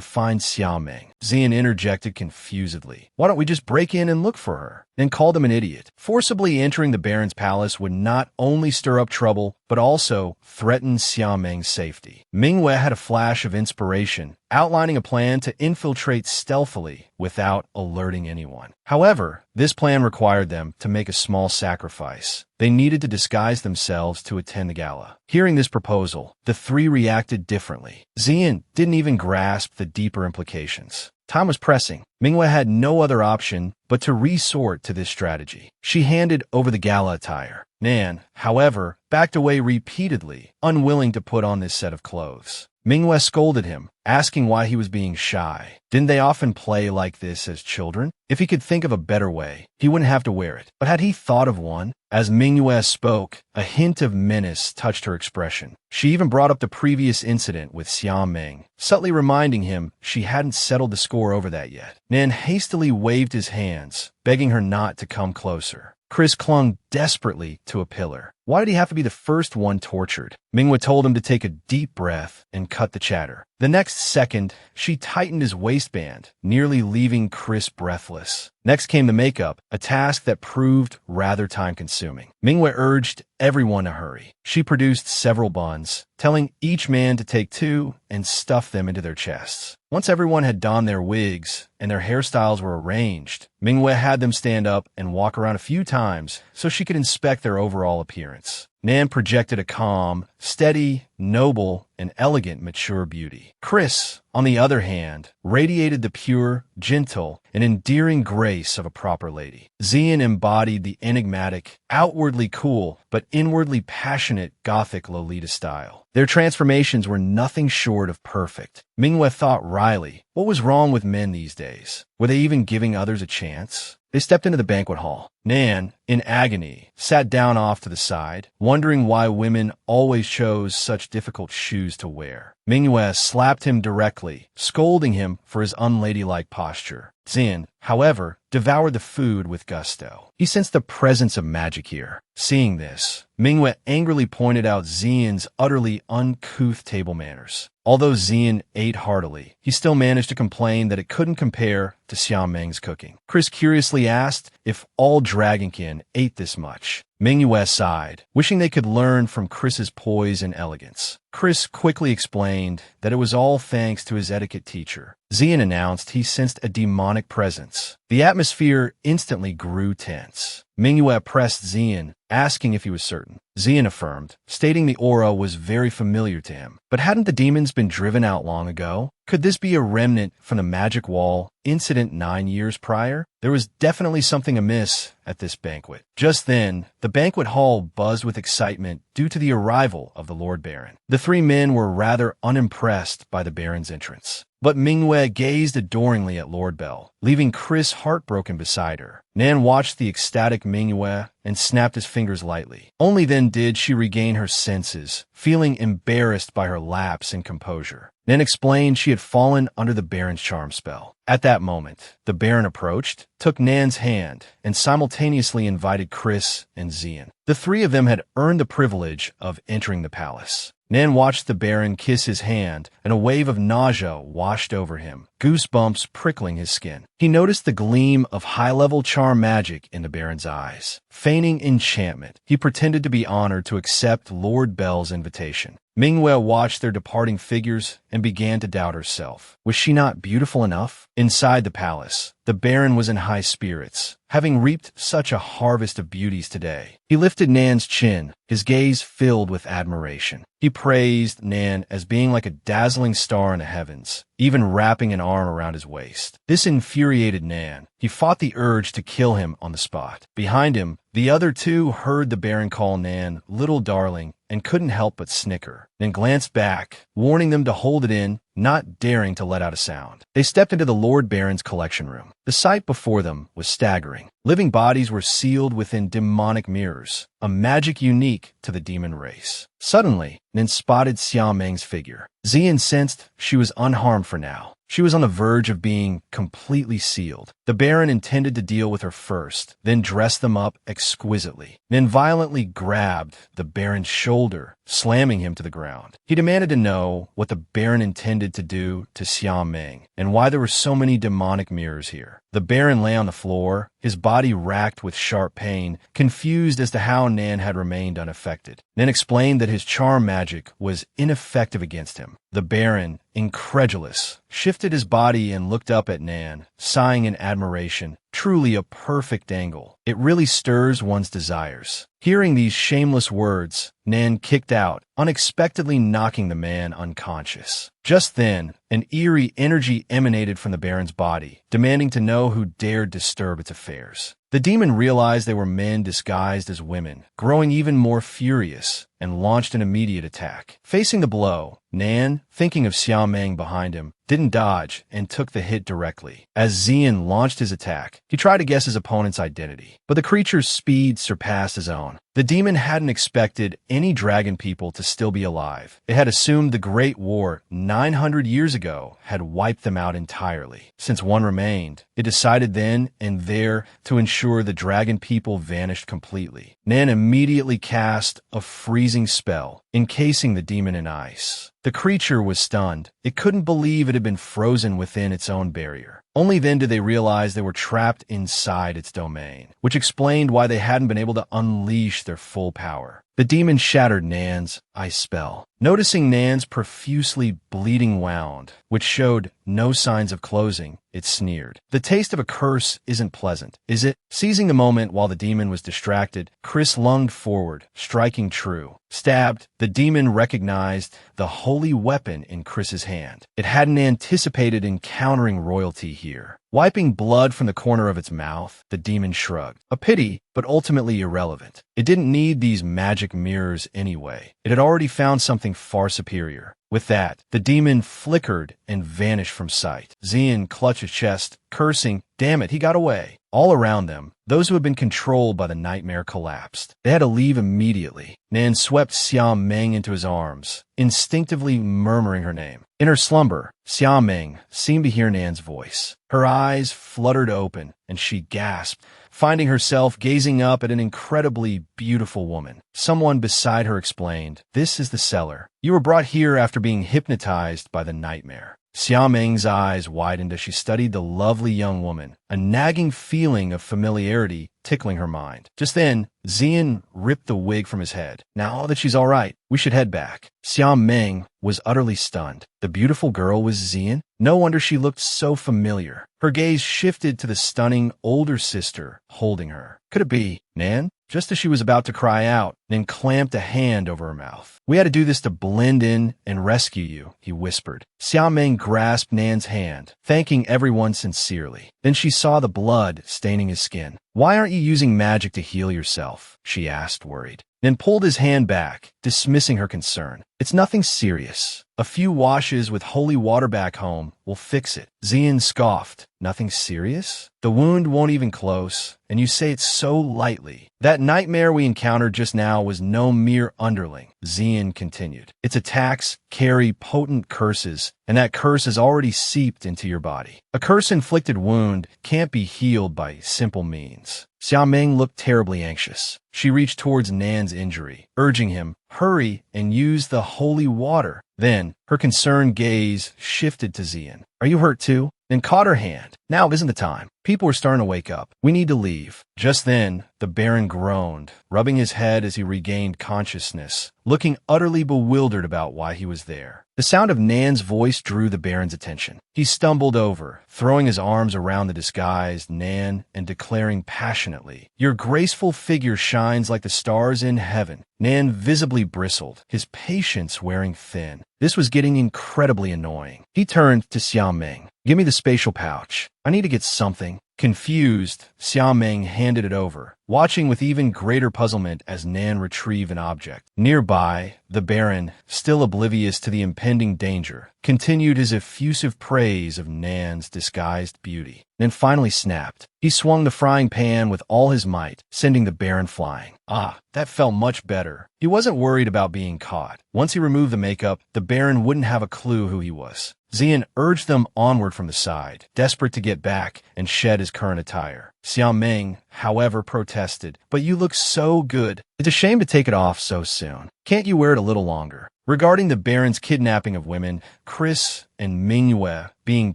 find Xiao Ming. Xian interjected confusedly. Why don't we just break in and look for her? Then called him an idiot. Forcibly entering the Baron's palace would not only stir up trouble, but also threaten Xiao Ming's safety. Mingwei had a flash of inspiration, outlining a plan to infiltrate stealthily without alerting anyone. However, this plan required them to make a small sacrifice. They needed to disguise themselves to attend the gala. Hearing this proposal, the three reacted differently. Xian didn't even grasp the deeper implications. Time was pressing. Mingwei had no other option but to resort to this strategy. She handed over the gala attire. Nan, however, backed away repeatedly, unwilling to put on this set of clothes. Manhwa scolded him, asking why he was being shy. Didn't they often play like this as children? If he could think of a better way, he wouldn't have to wear it. But had he thought of one? As Manhwa spoke, a hint of menace touched her expression. She even brought up the previous incident with Xiaoming, subtly reminding him she hadn't settled the score over that yet. Nan hastily waved his hands, begging her not to come closer. Chris clung desperately to a pillar. Why did he have to be the first one tortured? Manhwa told him to take a deep breath and cut the chatter. The next second, she tightened his waistband, nearly leaving Chris breathless. Next came the makeup, a task that proved rather time-consuming. Manhwa urged everyone to hurry. She produced several buns, telling each man to take 2 and stuff them into their chests. Once everyone had donned their wigs and their hairstyles were arranged, Manhwa had them stand up and walk around a few times so she could inspect their overall appearance. Nan projected a calm, steady, noble, and elegant mature beauty. Chris, on the other hand, radiated the pure, gentle, and endearing grace of a proper lady. Xian embodied the enigmatic, outwardly cool, but inwardly passionate Gothic Lolita style. Their transformations were nothing short of perfect. Manhwa thought wryly, what was wrong with men these days? Were they even giving others a chance? They stepped into the banquet hall. Nan, in agony, sat down off to the side, wondering why women always chose such difficult shoes to wear. Manhwa slapped him directly, scolding him for his unladylike posture. Xian, however, devoured the food with gusto. He sensed the presence of magic here. Seeing this, Manhwa angrily pointed out Xian's utterly uncouth table manners. Although Xian ate heartily, he still managed to complain that it couldn't compare to Xiaoming's cooking. Chris curiously asked if all Dragonkin ate this much. Manhwa sighed, wishing they could learn from Chris's poise and elegance. Chris quickly explained that it was all thanks to his etiquette teacher. Xian announced he sensed a demonic presence. The atmosphere instantly grew tense. Manhwa pressed Xian, asking if he was certain. Xian affirmed, stating the aura was very familiar to him. But hadn't the demons been driven out long ago? Could this be a remnant from the magic wall incident 9 years prior? There was definitely something amiss at this banquet. Just then, the banquet hall buzzed with excitement due to the arrival of the Lord Baron. The 3 men were rather unimpressed by the Baron's entrance. But Manhwa gazed adoringly at Lord Bell, leaving Chris heartbroken beside her. Nan watched the ecstatic Manhwa and snapped his fingers lightly. Only then did she regain her senses, feeling embarrassed by her lapse in composure. Nan explained she had fallen under the Baron's charm spell. At that moment, the Baron approached, took Nan's hand, and simultaneously invited Chris and Xian. The 3 of them had earned the privilege of entering the palace. Nan watched the Baron kiss his hand, and a wave of nausea washed over him, goosebumps prickling his skin. He noticed the gleam of high-level charm magic in the Baron's eyes. Feigning enchantment, he pretended to be honored to accept Lord Bell's invitation. Manhwa watched their departing figures and began to doubt herself. Was she not beautiful enough? Inside the palace, the Baron was in high spirits, having reaped such a harvest of beauties today. He lifted Nan's chin, his gaze filled with admiration. He praised Nan as being like a dazzling star in the heavens, even wrapping an arm around his waist. This infuriated Nan. He fought the urge to kill him on the spot. Behind him, the other 2 heard the Baron call Nan little darling and couldn't help but snicker, then glanced back, warning them to hold it in, not daring to let out a sound. They stepped into the Lord Baron's collection room. The sight before them was staggering. Living bodies were sealed within demonic mirrors, a magic unique to the demon race. Suddenly, Nan spotted Xiaoming's figure. Xian sensed she was unharmed for now. She was on the verge of being completely sealed. The Baron intended to deal with her first, then dress them up exquisitely, then violently grabbed the Baron's shoulder, slamming him to the ground. He demanded to know what the Baron intended to do to Xiaoming, and why there were so many demonic mirrors here. The Baron lay on the floor, his body racked with sharp pain, confused as to how Nan had remained unaffected. Nan explained that his charm magic was ineffective against him. The Baron, incredulous, shifted his body and looked up at Nan, sighing in admiration. Truly a perfect angle. It really stirs one's desires. Hearing these shameless words, Nan kicked out, unexpectedly knocking the man unconscious. Just then, an eerie energy emanated from the Baron's body, demanding to know who dared disturb its affairs. The demon realized they were men disguised as women, growing even more furious, and launched an immediate attack. Facing the blow, Nan, thinking of Xiao Meng behind him, didn't dodge and took the hit directly. As Xian launched his attack, he tried to guess his opponent's identity, but the creature's speed surpassed his own. The demon hadn't expected any dragon people to still be alive. It had assumed the Great War 900 years ago had wiped them out entirely. Since one remained, it decided then and there to ensure the dragon people vanished completely. Nan immediately cast a freezing spell, encasing the demon in ice. The creature was stunned. It couldn't believe it had been frozen within its own barrier. Only then did they realize they were trapped inside its domain, which explained why they hadn't been able to unleash their full power. The demon shattered Nan's ice spell. Noticing Nan's profusely bleeding wound, which showed no signs of closing, it sneered. The taste of a curse isn't pleasant, is it? Seizing the moment while the demon was distracted, Chris lunged forward, striking true. Stabbed, the demon recognized the holy weapon in Chris's hand. It hadn't anticipated encountering royalty here. Wiping blood from the corner of its mouth, the demon shrugged. A pity, but ultimately irrelevant. It didn't need these magic mirrors anyway. It had already found something far superior. With that, the demon flickered and vanished from sight. Xian clutched his chest, cursing, "Damn it, he got away." All around them, those who had been controlled by the nightmare collapsed. They had to leave immediately. Nan swept Xiao Meng into his arms, instinctively murmuring her name. In her slumber, Xiao Meng seemed to hear Nan's voice. Her eyes fluttered open, and she gasped, finding herself gazing up at an incredibly beautiful woman. Someone beside her explained, "This is the cellar. You were brought here after being hypnotized by the nightmare." Xiao Meng's eyes widened as she studied the lovely young woman, a nagging feeling of familiarity tickling her mind. Just then, Xian ripped the wig from his head. "Now that she's all right, we should head back." Xiao Meng was utterly stunned. The beautiful girl was Xian? No wonder she looked so familiar. Her gaze shifted to the stunning older sister holding her. Could it be Nan? Just as she was about to cry out, Nan clamped a hand over her mouth. "We had to do this to blend in and rescue you," he whispered. Xiao Meng grasped Nan's hand, thanking everyone sincerely. Then she saw the blood staining his skin. "Why aren't you using magic to heal yourself?" she asked, worried. Nan pulled his hand back, dismissing her concern. "It's nothing serious. A few washes with holy water back home will fix it." Xian scoffed. "Nothing serious? The wound won't even close, and you say it so lightly." "That nightmare we encountered just now was no mere underling," Xian continued. "Its attacks carry potent curses, and that curse has already seeped into your body. A curse-inflicted wound can't be healed by simple means." Xiao Meng looked terribly anxious. She reached towards Nan's injury, urging him, "Hurry and use the holy water." Then, her concerned gaze shifted to Xian. "Are you hurt too?" Then caught her hand. "Now isn't the time. People are starting to wake up. We need to leave." Just then, the Baron groaned, rubbing his head as he regained consciousness, looking utterly bewildered about why he was there. The sound of Nan's voice drew the Baron's attention. He stumbled over, throwing his arms around the disguised Nan and declaring passionately, "Your graceful figure shines like the stars in heaven." Nan visibly bristled, his patience wearing thin. This was getting incredibly annoying. He turned to Xiao Meng. "Give me the spatial pouch. I need to get something." Confused, Xiao Meng handed it over, watching with even greater puzzlement as Nan retrieved an object. Nearby, the Baron, still oblivious to the impending danger, continued his effusive praise of Nan's disguised beauty, then finally snapped. He swung the frying pan with all his might, sending the Baron flying. Ah, that felt much better. He wasn't worried about being caught. Once he removed the makeup, the Baron wouldn't have a clue who he was. Xian urged them onward from the side, desperate to get back and shed his current attire. Xiao Meng, however, protested, "But you look so good. It's a shame to take it off so soon. Can't you wear it a little longer?" Regarding the Baron's kidnapping of women, Chris and Manhwa, being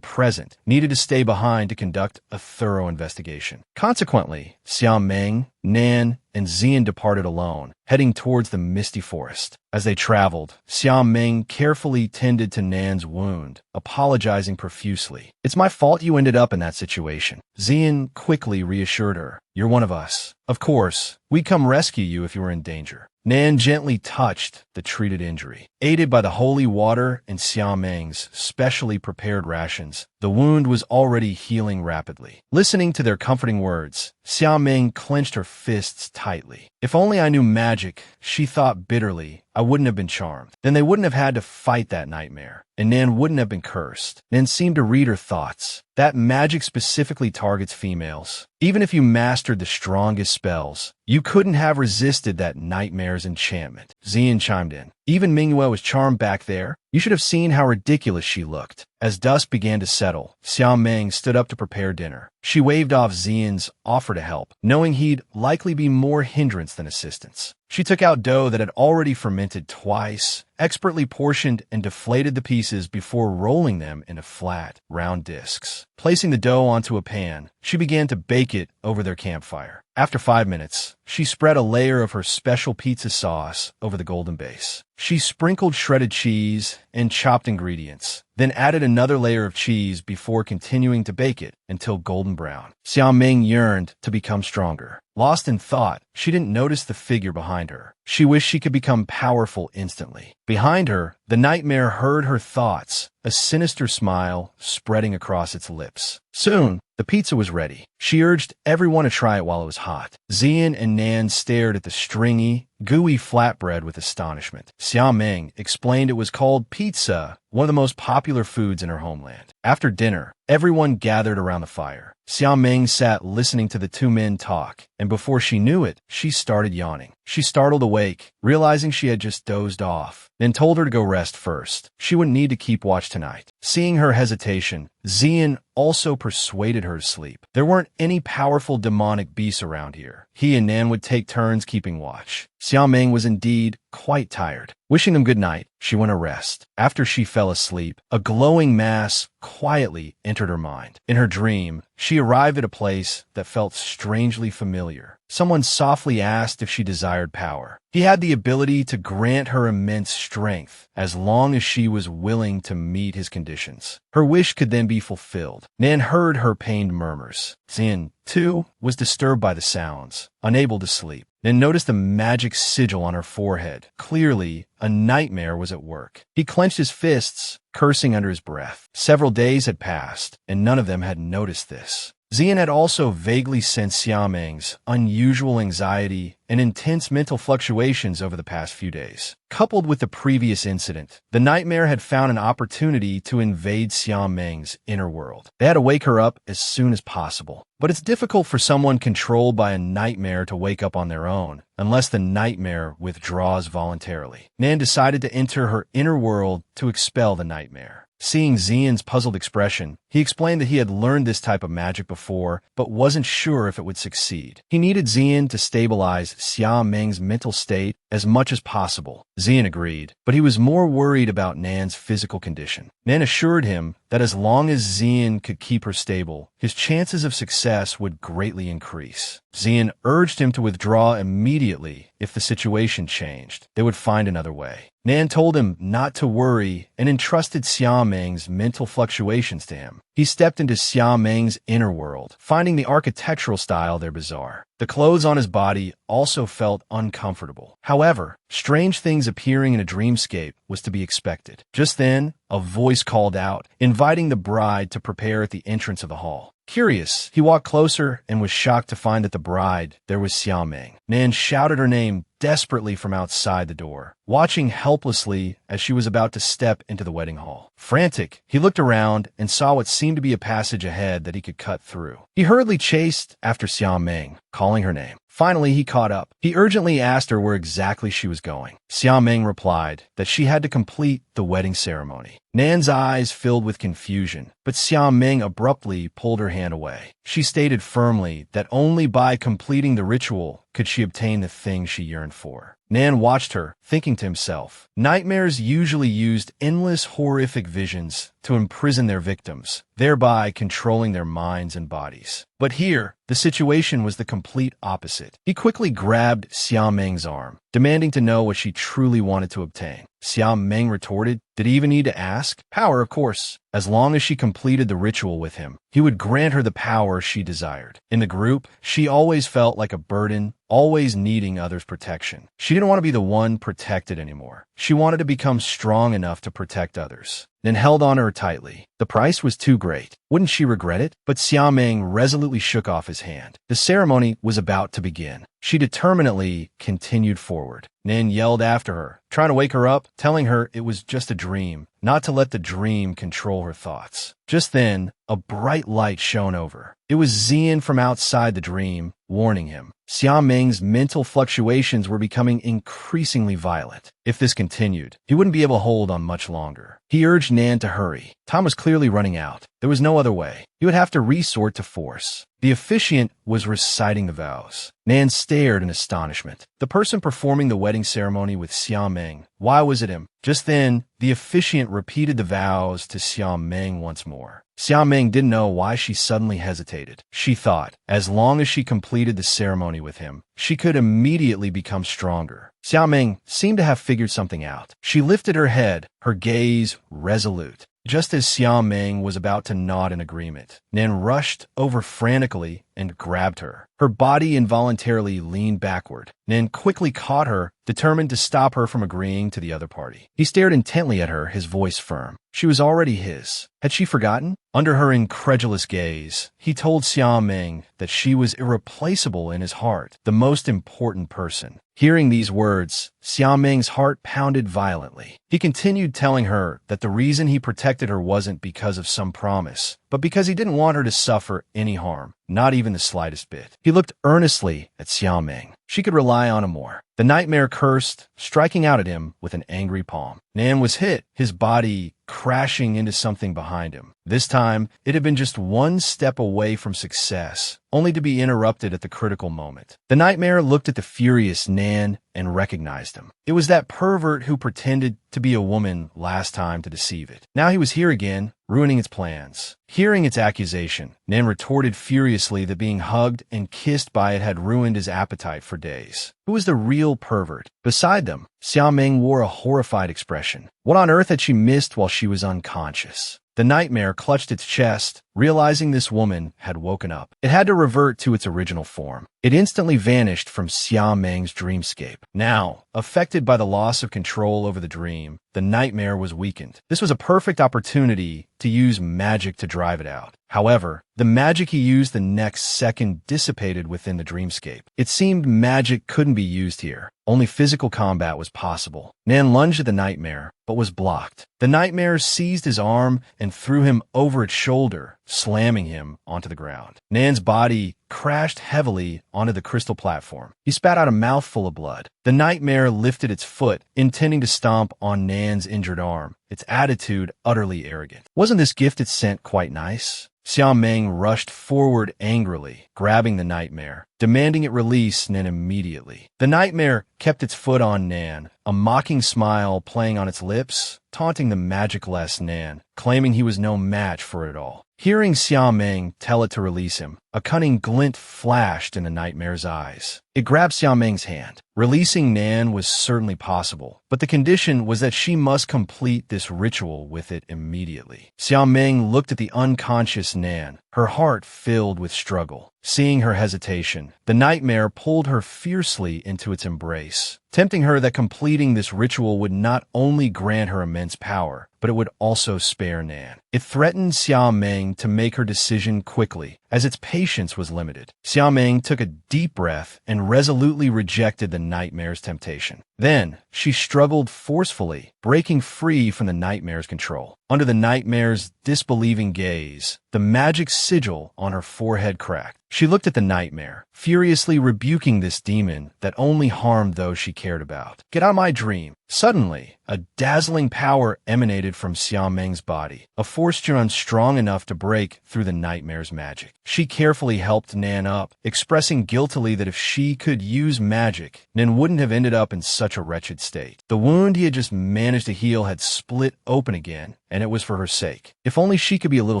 present, needed to stay behind to conduct a thorough investigation. Consequently, Xiao Meng, Nan, and Xian departed alone, heading towards the misty forest. As they traveled, Xiao Meng carefully tended to Nan's wound, apologizing profusely. "It's my fault you ended up in that situation." Xian quickly reassured her. "You're one of us. Of course, we'd come rescue you if you were in danger. Nan gently touched the treated injury. Aided by the holy water and Xiao Meng's specially prepared rations, the wound was already healing rapidly. Listening to their comforting words, Xiao Meng clenched her fists tightly. If only I knew magic, she thought bitterly, I wouldn't have been charmed. Then they wouldn't have had to fight that nightmare, and Nan wouldn't have been cursed. Nan seemed to read her thoughts. That magic specifically targets females. Even if you mastered the strongest spells, you couldn't have resisted that nightmare's enchantment. Xian chimed in. Even Manhwa was charmed back there. You should have seen how ridiculous she looked. As dusk began to settle, Xiao Meng stood up to prepare dinner. She waved off Xian's offer to help, knowing he'd likely be more hindrance than assistance. She took out dough that had already fermented twice, expertly portioned and deflated the pieces before rolling them into flat, round discs. Placing the dough onto a pan, she began to bake it over their campfire. After 5 minutes, she spread a layer of her special pizza sauce over the golden base. She sprinkled shredded cheese and chopped ingredients, then added another layer of cheese before continuing to bake it until golden brown. Xiao Meng yearned to become stronger. Lost in thought, she didn't notice the figure behind her. She wished she could become powerful instantly. Behind her, the nightmare heard her thoughts, a sinister smile spreading across its lips. Soon, the pizza was ready. She urged everyone to try it while it was hot. Xian and Nan stared at the stringy, gooey flatbread with astonishment. Xiao Meng explained it was called pizza, one of the most popular foods in her homeland. After dinner, everyone gathered around the fire. Xiao Meng sat listening to the two men talk, and before she knew it, she started yawning. She startled awake, realizing she had just dozed off, then told her to go rest first. She wouldn't need to keep watch tonight. Seeing her hesitation, Xian also persuaded her to sleep. There weren't any powerful demonic beasts around here. He and Nan would take turns keeping watch. Xiao Meng was indeed quite tired. Wishing them good night, she went to rest. After she fell asleep, a glowing mass quietly entered her mind. In her dream, she arrived at a place that felt strangely familiar. Someone softly asked if she desired power. He had the ability to grant her immense strength, as long as she was willing to meet his conditions. Her wish could then be fulfilled. Nan heard her pained murmurs. Xian, too, was disturbed by the sounds, unable to sleep. Then noticed a magic sigil on her forehead. Clearly, a nightmare was at work. He clenched his fists, cursing under his breath. Several days had passed, and none of them had noticed this. Xian had also vaguely sensed Xiao Meng's unusual anxiety and intense mental fluctuations over the past few days. Coupled with the previous incident, the nightmare had found an opportunity to invade Xiao Meng's inner world. They had to wake her up as soon as possible. But it's difficult for someone controlled by a nightmare to wake up on their own, unless the nightmare withdraws voluntarily. Nan decided to enter her inner world to expel the nightmare. Seeing Xian's puzzled expression, he explained that he had learned this type of magic before, but wasn't sure if it would succeed. He needed Xian to stabilize Xiao Meng's mental state as much as possible. Xian agreed, but he was more worried about Nan's physical condition. Nan assured him that as long as Xian could keep her stable, his chances of success would greatly increase. Xian urged him to withdraw immediately if the situation changed. They would find another way. Nan told him not to worry and entrusted Xiao Meng's mental fluctuations to him. He stepped into Xiao Meng's inner world, finding the architectural style there bizarre. The clothes on his body also felt uncomfortable. However, strange things appearing in a dreamscape was to be expected. Just then, a voice called out, inviting the bride to prepare at the entrance of the hall. Curious, he walked closer and was shocked to find that the bride there was Xiao Meng. Nan shouted her name desperately from outside the door, watching helplessly as she was about to step into the wedding hall. Frantic, he looked around and saw what seemed to be a passage ahead that he could cut through. He hurriedly chased after Xiao Meng, calling her name. Finally, he caught up. He urgently asked her where exactly she was going. Xiao Meng replied that she had to complete the wedding ceremony. Nan's eyes filled with confusion, but Xiao Meng abruptly pulled her hand away. She stated firmly that only by completing the ritual could she obtain the thing she yearned for. Nan watched her, thinking to himself. Nightmares usually used endless horrific visions to imprison their victims, thereby controlling their minds and bodies. But here, the situation was the complete opposite. He quickly grabbed Xiao Meng's arm, demanding to know what she truly wanted to obtain. Xiao Meng retorted, "Did he even need to ask? Power, of course. As long as she completed the ritual with him, he would grant her the power she desired." In the group, she always felt like a burden, always needing others' protection. She didn't want to be the one protected anymore. She wanted to become strong enough to protect others. Then held on her tightly. The price was too great. Wouldn't she regret it? But Xiao Meng resolutely shook off his hand. The ceremony was about to begin. She determinedly continued forward. Nan yelled after her, trying to wake her up, telling her it was just a dream, not to let the dream control her thoughts. Just then, a bright light shone over. It was Xian from outside the dream, warning him. Xiao Meng's mental fluctuations were becoming increasingly violent. If this continued, he wouldn't be able to hold on much longer. He urged Nan to hurry. Time was clearly running out. There was no other way. He would have to resort to force. The officiant was reciting the vows. Nan stared in astonishment. The person performing the wedding ceremony with Xiao Meng. Why was it him? Just then, the officiant repeated the vows to Xiao Meng once more. Xiao Meng didn't know why she suddenly hesitated. She thought, as long as she completed the ceremony with him, she could immediately become stronger. Xiao Meng seemed to have figured something out. She lifted her head, her gaze resolute. Just as Xiao Meng was about to nod in agreement, Nan rushed over frantically and grabbed her. Her body involuntarily leaned backward. Nan quickly caught her, determined to stop her from agreeing to the other party. He stared intently at her, his voice firm. She was already his. Had she forgotten? Under her incredulous gaze, he told Xiao Meng that she was irreplaceable in his heart, the most important person. Hearing these words, Xiao Meng's heart pounded violently. He continued telling her that the reason he protected her wasn't because of some promise, but because he didn't want her to suffer any harm, not even the slightest bit. He looked earnestly at Xiao Meng. She could rely on him more. The nightmare cursed, striking out at him with an angry palm. Nan was hit, his body crashing into something behind him. This time, it had been just one step away from success, only to be interrupted at the critical moment. The nightmare looked at the furious Nan and recognized him. It was that pervert who pretended to be a woman last time to deceive it. Now he was here again, ruining its plans. Hearing its accusation, Nan retorted furiously that being hugged and kissed by it had ruined his appetite for days. Who was the real pervert? Beside them, Xiao Meng wore a horrified expression. What on earth had she missed while she was unconscious? The nightmare clutched its chest, realizing this woman had woken up. It had to revert to its original form. It instantly vanished from Xiao Meng's dreamscape. Now, affected by the loss of control over the dream, the nightmare was weakened. This was a perfect opportunity to use magic to drive it out. However, the magic he used the next second dissipated within the dreamscape. It seemed magic couldn't be used here. Only physical combat was possible. Nan lunged at the nightmare, but was blocked. The nightmare seized his arm and threw him over its shoulder, slamming him onto the ground. Nan's body crashed heavily onto the crystal platform. He spat out a mouthful of blood. The nightmare lifted its foot, intending to stomp on Nan's injured arm, its attitude utterly arrogant. Wasn't this gift it sent quite nice? Xiao Meng rushed forward angrily, grabbing the nightmare, demanding it release Nan immediately. The nightmare kept its foot on Nan, a mocking smile playing on its lips, taunting the magic-less Nan, claiming he was no match for it all. Hearing Xiao Meng tell it to release him, a cunning glint flashed in the nightmare's eyes. It grabbed Xiao Meng's hand. Releasing Nan was certainly possible, but the condition was that she must complete this ritual with it immediately. Xiao Meng looked at the unconscious Nan, her heart filled with struggle. Seeing her hesitation, the nightmare pulled her fiercely into its embrace, tempting her that completing this ritual would not only grant her immense power, but it would also spare Nan. It threatened Xiao Meng to make her decision quickly, as its patience was limited. Xiao Meng took a deep breath and resolutely rejected the nightmare's temptation. Then, she struggled forcefully, breaking free from the nightmare's control. Under the nightmare's disbelieving gaze, the magic sigil on her forehead cracked. She looked at the nightmare, furiously rebuking this demon that only harmed those she cared about. "Get out of my dream." Suddenly, a dazzling power emanated from Xiaomeng's body, a force germ strong enough to break through the nightmare's magic. She carefully helped Nan up, expressing guiltily that if she could use magic, Nan wouldn't have ended up in such a wretched state. The wound he had just managed to heal had split open again, and it was for her sake. If only she could be a little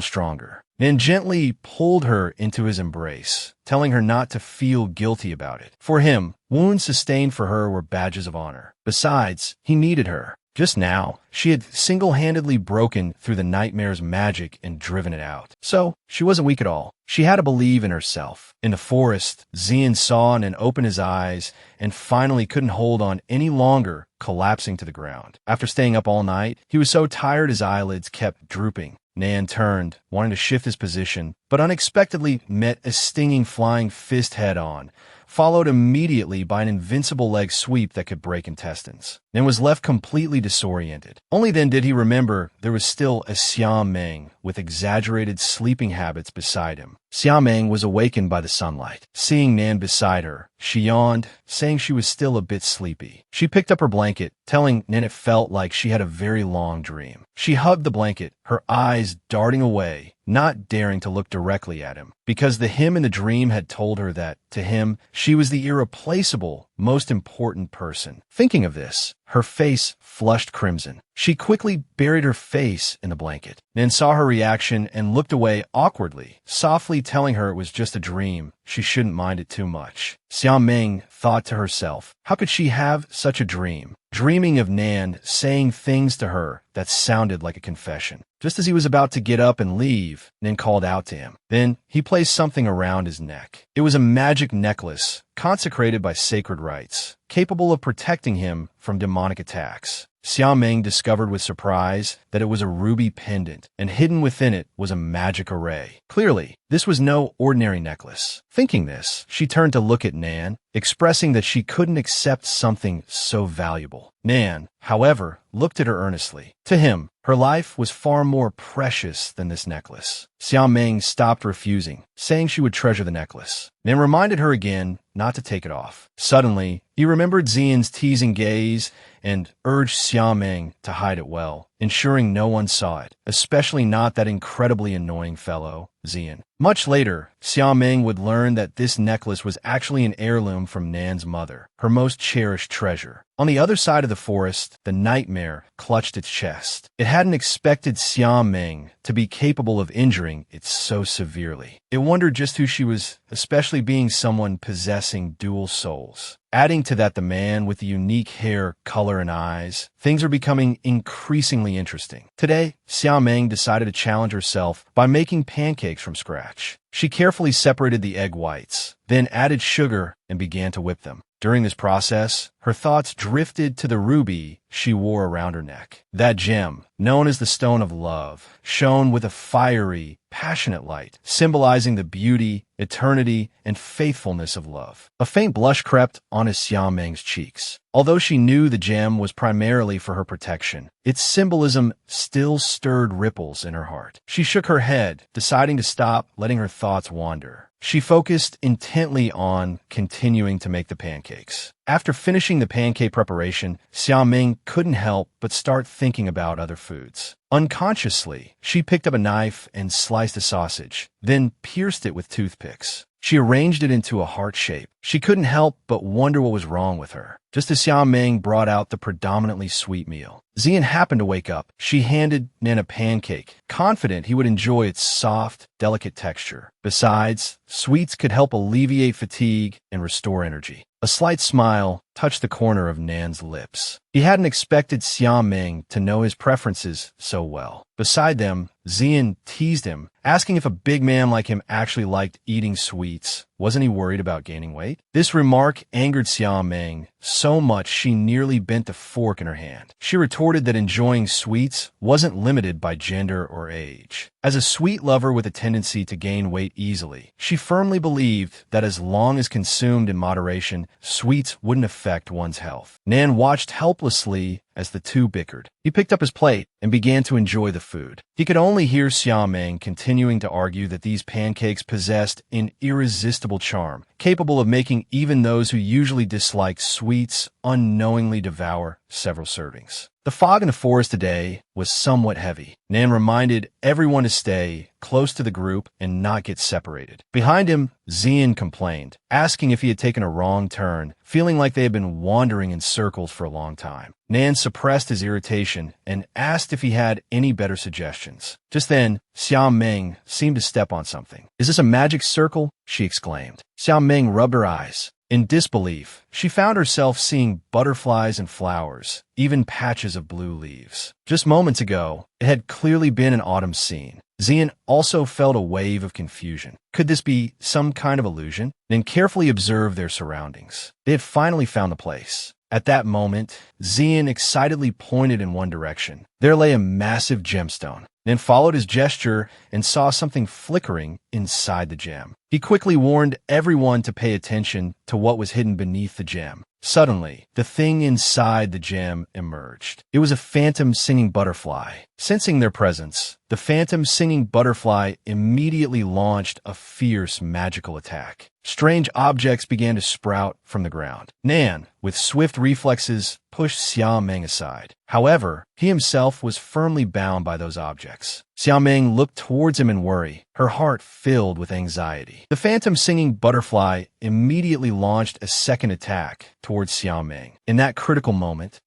stronger. Nan gently pulled her into his embrace, telling her not to feel guilty about it. For him, wounds sustained for her were badges of honor. Besides, he needed her. Just now, she had single-handedly broken through the nightmare's magic and driven it out. So, she wasn't weak at all. She had to believe in herself. In the forest, Xian saw Nan open his eyes and finally couldn't hold on any longer, collapsing to the ground. After staying up all night, he was so tired his eyelids kept drooping. Nan turned, wanting to shift his position, but unexpectedly met a stinging flying fist head-on, followed immediately by an invincible leg sweep that could break intestines. Nan was left completely disoriented. Only then did he remember there was still a Xiaomeng with exaggerated sleeping habits beside him. Xiaomeng was awakened by the sunlight. Seeing Nan beside her, she yawned, saying she was still a bit sleepy. She picked up her blanket, telling Nan it felt like she had a very long dream. She hugged the blanket, her eyes darting away, not daring to look directly at him, because the him in the dream had told her that, to him, she was the irreplaceable, most important person. Thinking of this, her face flushed crimson. She quickly buried her face in the blanket. Nan saw her reaction and looked away awkwardly, softly telling her it was just a dream. She shouldn't mind it too much. Xiaomeng thought to herself, how could she have such a dream? Dreaming of Nan saying things to her that sounded like a confession. Just as he was about to get up and leave, Nan called out to him. Then he placed something around his neck. It was a magic necklace, consecrated by sacred rites, capable of protecting him from demonic attacks. Xiaomeng discovered with surprise that it was a ruby pendant, and hidden within it was a magic array. Clearly, this was no ordinary necklace. Thinking this, she turned to look at Nan, expressing that she couldn't accept something so valuable. Nan, however, looked at her earnestly. To him, her life was far more precious than this necklace. Xiaomeng stopped refusing, saying she would treasure the necklace. Nan reminded her again not to take it off. Suddenly, he remembered Xian's teasing gaze and urged Xiaomeng to hide it well, ensuring no one saw it, especially not that incredibly annoying fellow, Xian. Much later, Xiaomeng would learn that this necklace was actually an heirloom from Nan's mother, her most cherished treasure. On the other side of the forest, the nightmare clutched its chest. It hadn't expected Xiaomeng to be capable of injuring it so severely. It wondered just who she was, especially being someone possessing dual souls. Adding to that the man with the unique hair, color, and eyes, things are becoming increasingly interesting. Today, Xiaomeng decided to challenge herself by making pancakes from scratch. She carefully separated the egg whites, then added sugar and began to whip them. During this process, her thoughts drifted to the ruby she wore around her neck. That gem, known as the Stone of Love, shone with a fiery, passionate light, symbolizing the beauty, eternity, and faithfulness of love. A faint blush crept onto Xiaomeng's cheeks. Although she knew the gem was primarily for her protection, its symbolism still stirred ripples in her heart. She shook her head, deciding to stop letting her thoughts wander. She focused intently on continuing to make the pancakes. After finishing the pancake preparation, Xiaomeng couldn't help but start thinking about other foods. Unconsciously, she picked up a knife and sliced a sausage, then pierced it with toothpicks. She arranged it into a heart shape. She couldn't help but wonder what was wrong with her. Just as Xiaomeng brought out the predominantly sweet meal, Xian happened to wake up. She handed Nan a pancake, confident he would enjoy its soft, delicate texture. Besides, sweets could help alleviate fatigue and restore energy. A slight smile touched the corner of Nan's lips. He hadn't expected Xiaomeng to know his preferences so well. Beside them, Xian teased him, asking if a big man like him actually liked eating sweets. Wasn't he worried about gaining weight? This remark angered Xiao Ming so much she nearly bent the fork in her hand. She retorted that enjoying sweets wasn't limited by gender or age. As a sweet lover with a tendency to gain weight easily, she firmly believed that as long as consumed in moderation, sweets wouldn't affect one's health. Nan watched helplessly as the two bickered. He picked up his plate and began to enjoy the food. He could only hear Xiao Ming continuing to argue that these pancakes possessed an irresistible charm, capable of making even those who usually dislike sweets unknowingly devour several servings. The fog in the forest today was somewhat heavy. Nan reminded everyone to stay close to the group and not get separated. Behind him, Xian complained, asking if he had taken a wrong turn, feeling like they had been wandering in circles for a long time. Nan suppressed his irritation and asked if he had any better suggestions. Just then, Xiao Ming seemed to step on something. "Is this a magic circle?" she exclaimed. Xiao Ming rubbed her eyes. In disbelief, she found herself seeing butterflies and flowers, even patches of blue leaves. Just moments ago, it had clearly been an autumn scene. Xian also felt a wave of confusion. Could this be some kind of illusion? Then carefully observed their surroundings. They had finally found the place. At that moment, Xian excitedly pointed in one direction. There lay a massive gemstone, then followed his gesture and saw something flickering inside the gem. He quickly warned everyone to pay attention to what was hidden beneath the gem. Suddenly, the thing inside the gem emerged. It was a phantom singing butterfly. Sensing their presence, the phantom singing butterfly immediately launched a fierce magical attack. Strange objects began to sprout from the ground. Nan, with swift reflexes, pushed Xiao Ming aside. However, he himself was firmly bound by those objects. Xiao Ming looked towards him in worry, her heart filled with anxiety. The phantom singing butterfly immediately launched a second attack towards Xiao Ming. In that critical moment,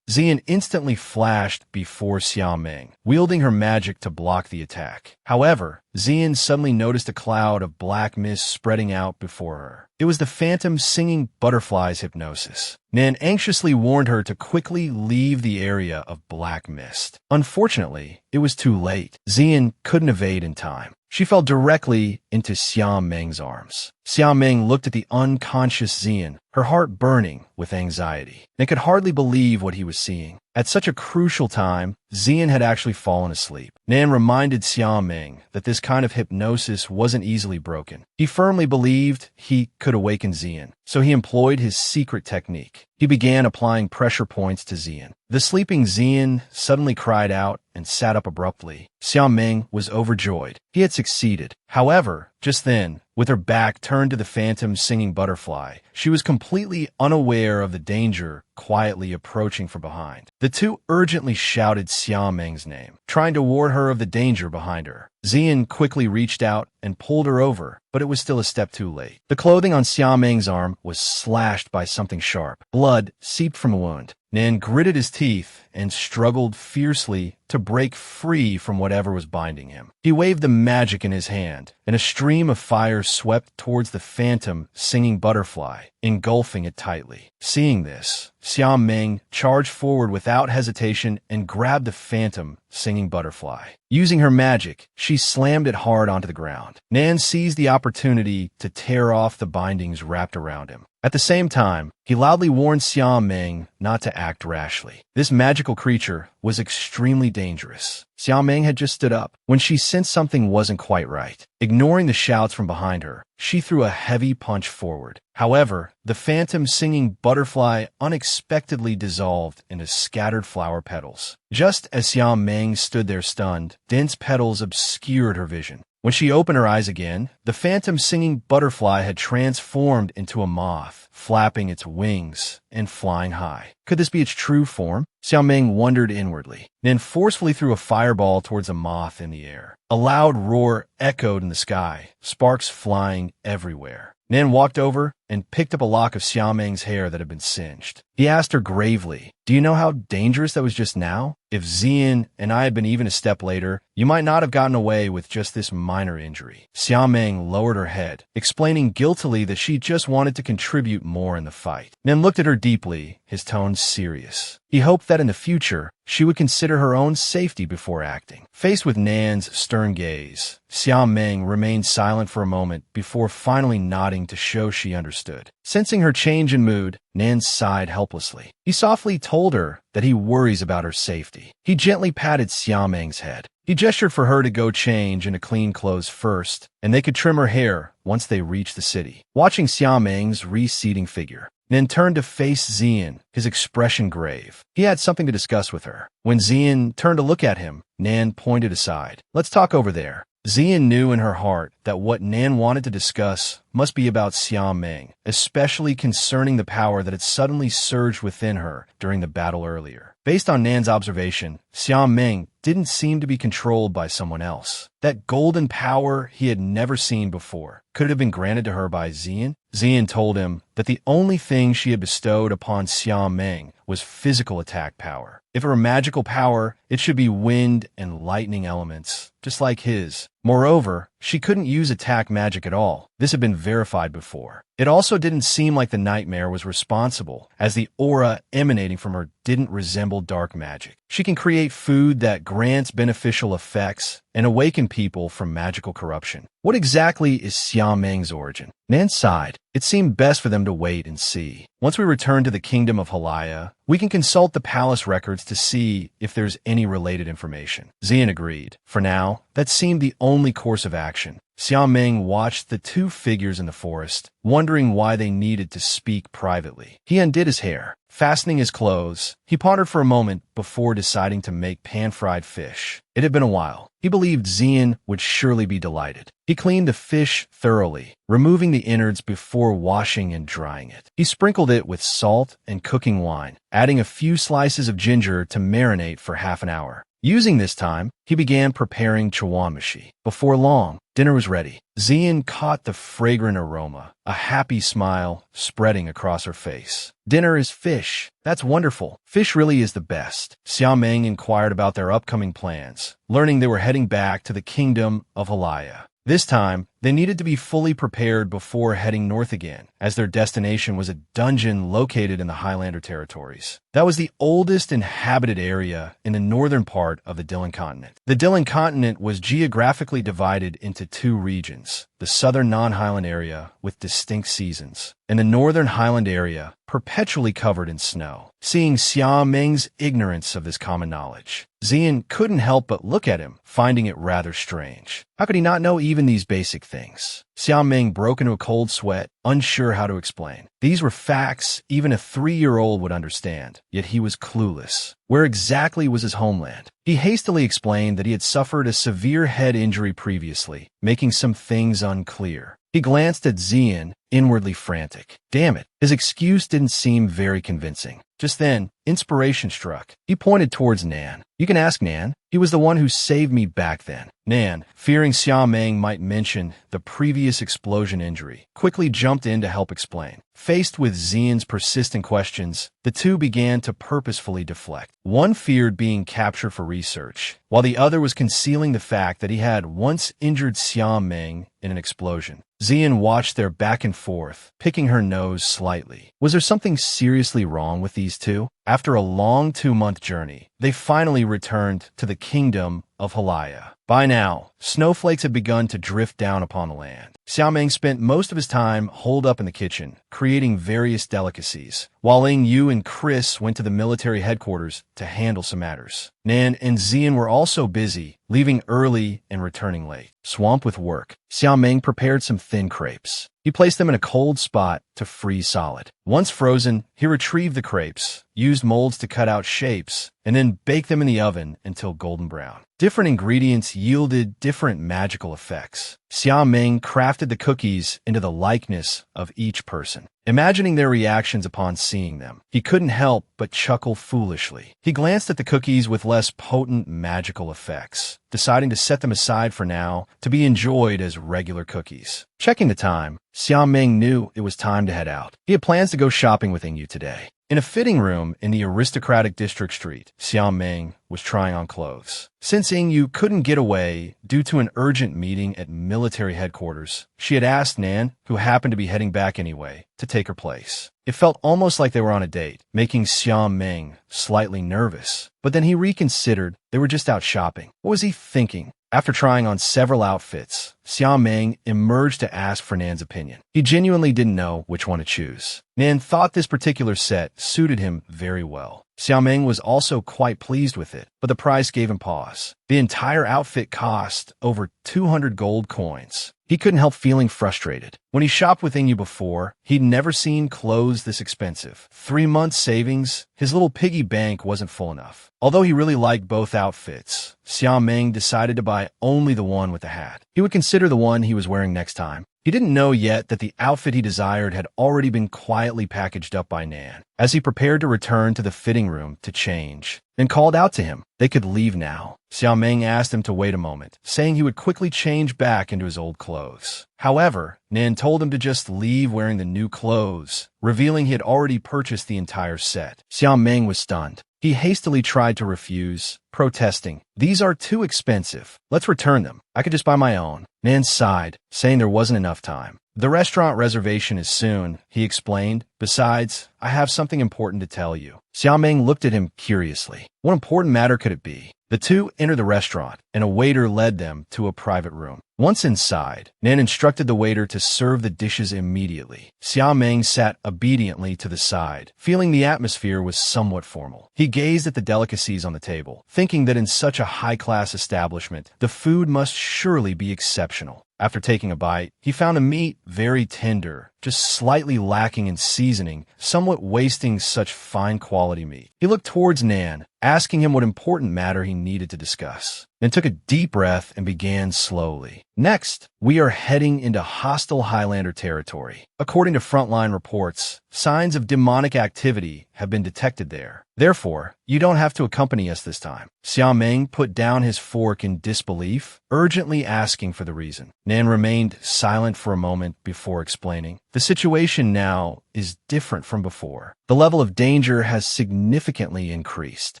Xian instantly flashed before Xiao Ming, wielding her magic to block the attack. However, Xian suddenly noticed a cloud of black mist spreading out before her. It was the phantom singing butterfly's hypnosis. Nan anxiously warned her to quickly leave the area of black mist. Unfortunately, it was too late. Xian couldn't evade in time. She fell directly into Xiao Ming's arms. Xiao Ming looked at the unconscious Xian, her heart burning with anxiety, and could hardly believe what he was seeing. At such a crucial time, Xian had actually fallen asleep. Nan reminded Xiao Ming that this kind of hypnosis wasn't easily broken. He firmly believed he could awaken Xian, so he employed his secret technique. He began applying pressure points to Xian. The sleeping Xian suddenly cried out and sat up abruptly. Xiao Ming was overjoyed. He had succeeded. However, just then, with her back turned to the phantom singing butterfly, she was completely unaware of the danger quietly approaching from behind. The two urgently shouted Xiao Ming's name, trying to warn her of the danger behind her. Xian quickly reached out and pulled her over, but it was still a step too late. The clothing on Xiao Ming's arm was slashed by something sharp. Blood seeped from the wound. Nan gritted his teeth and struggled fiercely to break free from whatever was binding him. He waved the magic in his hand, and a stream of fire swept towards the phantom singing butterfly, engulfing it tightly. Seeing this, Xiao Ming charged forward without hesitation and grabbed the phantom singing butterfly. Using her magic, she slammed it hard onto the ground. Nan seized the opportunity to tear off the bindings wrapped around him. At the same time, he loudly warned Xiao Ming not to act rashly. This magical creature was extremely dangerous. Xiao Ming had just stood up when she sensed something wasn't quite right. Ignoring the shouts from behind her, she threw a heavy punch forward. However, the phantom singing butterfly unexpectedly dissolved into scattered flower petals. Just as Xiao Ming stood there stunned, dense petals obscured her vision. When she opened her eyes again, the phantom singing butterfly had transformed into a moth, flapping its wings and flying high. Could this be its true form? Xiao Ming wondered inwardly, then forcefully threw a fireball towards the moth in the air. A loud roar echoed in the sky, sparks flying everywhere. Nan walked over and picked up a lock of Xiao Ming's hair that had been singed. He asked her gravely, "Do you know how dangerous that was just now? If Xian and I had been even a step later, you might not have gotten away with just this minor injury." Xiao Ming lowered her head, explaining guiltily that she just wanted to contribute more in the fight. Nan looked at her deeply, his tone serious. He hoped that in the future, she would consider her own safety before acting. Faced with Nan's stern gaze, Xiao remained silent for a moment before finally nodding to show she understood. Sensing her change in mood, Nan sighed helplessly. He softly told her that he worries about her safety. He gently patted Xiao head. He gestured for her to go change into clean clothes first, and they could trim her hair once they reached the city. Watching Xiao receding figure, Nan turned to face Zian, his expression grave. He had something to discuss with her. When Zian turned to look at him, Nan pointed aside. "Let's talk over there." Zian knew in her heart that what Nan wanted to discuss must be about Xiao, especially concerning the power that had suddenly surged within her during the battle earlier. Based on Nan's observation, Xiao didn't seem to be controlled by someone else. That golden power he had never seen before. Could it have been granted to her by Zian? Zian told him that the only thing she had bestowed upon Xiao was physical attack power. If it were magical power, it should be wind and lightning elements, just like his. Moreover, she couldn't use attack magic at all. This had been verified before. It also didn't seem like the nightmare was responsible, as the aura emanating from her didn't resemble dark magic. She can create food that grants beneficial effects and awaken people from magical corruption. What exactly is Xiao origin? Nan sighed. It seemed best for them to wait and see. Once we return to the kingdom of Halaya, we can consult the palace records to see if there's any related information. Zian agreed. For now, that seemed the only course of action. Xiao watched the two figures in the forest, wondering why they needed to speak privately. He undid his hair. Fastening his clothes, he pondered for a moment before deciding to make pan-fried fish. It had been a while. He believed Zian would surely be delighted. He cleaned the fish thoroughly, removing the innards before washing and drying it. He sprinkled it with salt and cooking wine, adding a few slices of ginger to marinate for half an hour. Using this time, he began preparing chawanmushi. Before long, dinner was ready. Zian caught the fragrant aroma, a happy smile spreading across her face. "Dinner is fish. That's wonderful. Fish really is the best." Xiao inquired about their upcoming plans, learning they were heading back to the kingdom of Halaya. This time, they needed to be fully prepared before heading north again, as their destination was a dungeon located in the Highlander territories. That was the oldest inhabited area in the northern part of the Dylan continent. The Dylan continent was geographically divided into two regions, the southern non-Highland area with distinct seasons, and the northern Highland area perpetually covered in snow. Seeing Xiao ignorance of this common knowledge, Zian couldn't help but look at him, finding it rather strange. How could he not know even these basic things? Xiao broke into a cold sweat, unsure how to explain. These were facts even a 3-year-old would understand, yet he was clueless. Where exactly was his homeland? He hastily explained that he had suffered a severe head injury previously, making some things unclear. He glanced at Zian, inwardly frantic. Damn it, his excuse didn't seem very convincing. Just then, inspiration struck. He pointed towards Nan. "You can ask Nan. He was the one who saved me back then." Nan, fearing Xiao might mention the previous explosion injury, quickly jumped in to help explain. Faced with Zian's persistent questions, the two began to purposefully deflect. One feared being captured for research, while the other was concealing the fact that he had once injured Xiao in an explosion. Zian watched their back and forth, picking her nose slightly. Was there something seriously wrong with these two? After a long 2-month journey, they finally returned to the kingdom of Halaya. By now, snowflakes had begun to drift down upon the land. Xiao spent most of his time holed up in the kitchen, creating various delicacies, while Ling Yu and Chris went to the military headquarters to handle some matters. Nan and Zian were also busy, leaving early and returning late. Swamped with work, Xiao prepared some thin crepes. He placed them in a cold spot to freeze solid. Once frozen, he retrieved the crepes, used molds to cut out shapes, and then baked them in the oven until golden brown. Different ingredients yielded different magical effects. Xiao crafted the cookies into the likeness of each person. Imagining their reactions upon seeing them, he couldn't help but chuckle foolishly. He glanced at the cookies with less potent magical effects, deciding to set them aside for now to be enjoyed as regular cookies. Checking the time, Xiao knew it was time to head out. He had plans to go shopping with Yu today. In a fitting room in the aristocratic district street, Xiao Ming was trying on clothes. Sensing you couldn't get away due to an urgent meeting at military headquarters, she had asked Nan, who happened to be heading back anyway, to take her place. It felt almost like they were on a date, making Xiao Ming slightly nervous. But then he reconsidered. They were just out shopping. What was he thinking? After trying on several outfits, Xiao Ming emerged to ask for Nan's opinion. He genuinely didn't know which one to choose. Nan thought this particular set suited him very well. Xiao Ming was also quite pleased with it, but the price gave him pause. The entire outfit cost over 200 gold coins. He couldn't help feeling frustrated. When he shopped with Ingyu before, he'd never seen clothes this expensive. 3 months savings, his little piggy bank wasn't full enough. Although he really liked both outfits, Xiao Ming decided to buy only the one with the hat. He would consider the one he was wearing next time. He didn't know yet that the outfit he desired had already been quietly packaged up by Nan. As he prepared to return to the fitting room to change, Nan called out to him. They could leave now. Xiao Ming asked him to wait a moment, saying he would quickly change back into his old clothes. However, Nan told him to just leave wearing the new clothes, revealing he had already purchased the entire set. Xiao Ming was stunned. He hastily tried to refuse, protesting, "These are too expensive. Let's return them. I could just buy my own." Nan sighed, saying there wasn't enough time. "The restaurant reservation is soon," he explained. "Besides, I have something important to tell you." Xiao Ming looked at him curiously. What important matter could it be? The two entered the restaurant, and a waiter led them to a private room. Once inside, Nan instructed the waiter to serve the dishes immediately. Xiao Ming sat obediently to the side, feeling the atmosphere was somewhat formal. He gazed at the delicacies on the table, thinking that in such a high-class establishment, the food must surely be exceptional. After taking a bite, he found the meat very tender, just slightly lacking in seasoning, somewhat wasting such fine quality meat. He looked towards Nan, asking him what important matter he needed to discuss. Nan took a deep breath and began slowly. "Next, we are heading into hostile Highlander territory. According to frontline reports, signs of demonic activity have been detected there. Therefore, you don't have to accompany us this time." Xiao Ming put down his fork in disbelief, urgently asking for the reason. Nan remained silent for a moment before explaining. "The situation now is different from before. The level of danger has significantly increased.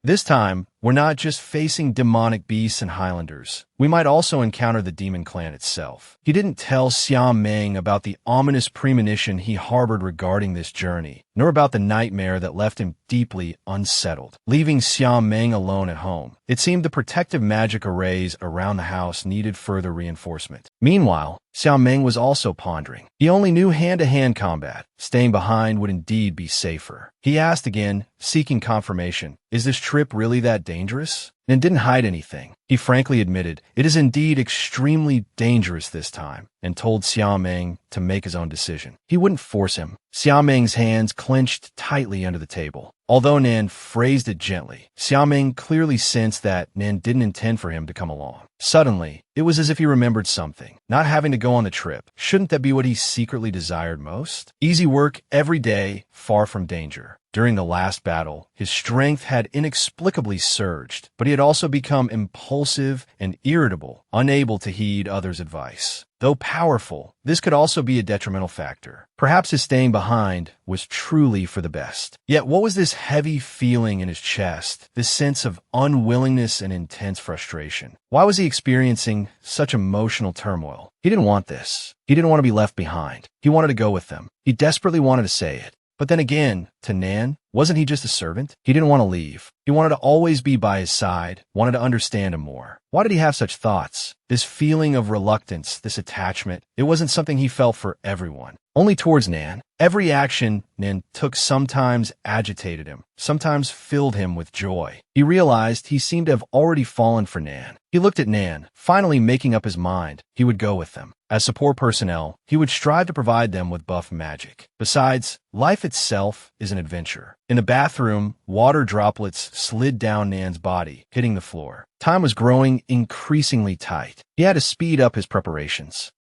This time, we're not just facing demonic beasts and Highlanders. We might also encounter the demon clan itself." He didn't tell Xiao Ming about the ominous premonition he harbored regarding this journey, nor about the nightmare that left him deeply unsettled. Leaving Xiao Ming alone at home, it seemed the protective magic arrays around the house needed further reinforcement. Meanwhile, Xiao Ming was also pondering. He only knew hand-to-hand combat. Staying behind would indeed be safer. He asked again, seeking confirmation, "Is this trip really that dangerous?" And didn't hide anything. He frankly admitted, "It is indeed extremely dangerous this time," and told Xiao Ming to make his own decision. He wouldn't force him. Xiao Ming's hands clenched tightly under the table. Although Nan phrased it gently, Xiao Ming clearly sensed that Nan didn't intend for him to come along. Suddenly, it was as if he remembered something. Not having to go on the trip, shouldn't that be what he secretly desired most? Easy work every day, far from danger. During the last battle, his strength had inexplicably surged, but he had also become impulsive and irritable, unable to heed others' advice. Though powerful, this could also be a detrimental factor. Perhaps his staying behind was truly for the best. Yet what was this heavy feeling in his chest, this sense of unwillingness and intense frustration? Why was he experiencing such emotional turmoil? He didn't want this. He didn't want to be left behind. He wanted to go with them. He desperately wanted to say it. But then again, to Nan, wasn't he just a servant? He didn't want to leave. He wanted to always be by his side, wanted to understand him more. Why did he have such thoughts? This feeling of reluctance, this attachment, it wasn't something he felt for everyone. Only towards Nan. Every action Nan took sometimes agitated him, sometimes filled him with joy. He realized he seemed to have already fallen for Nan. He looked at Nan, finally making up his mind. He would go with them. As support personnel, he would strive to provide them with buff magic. Besides, life itself is an adventure. In the bathroom, water droplets slid down Nan's body, hitting the floor. Time was growing increasingly tight. He had to speed up his preparations.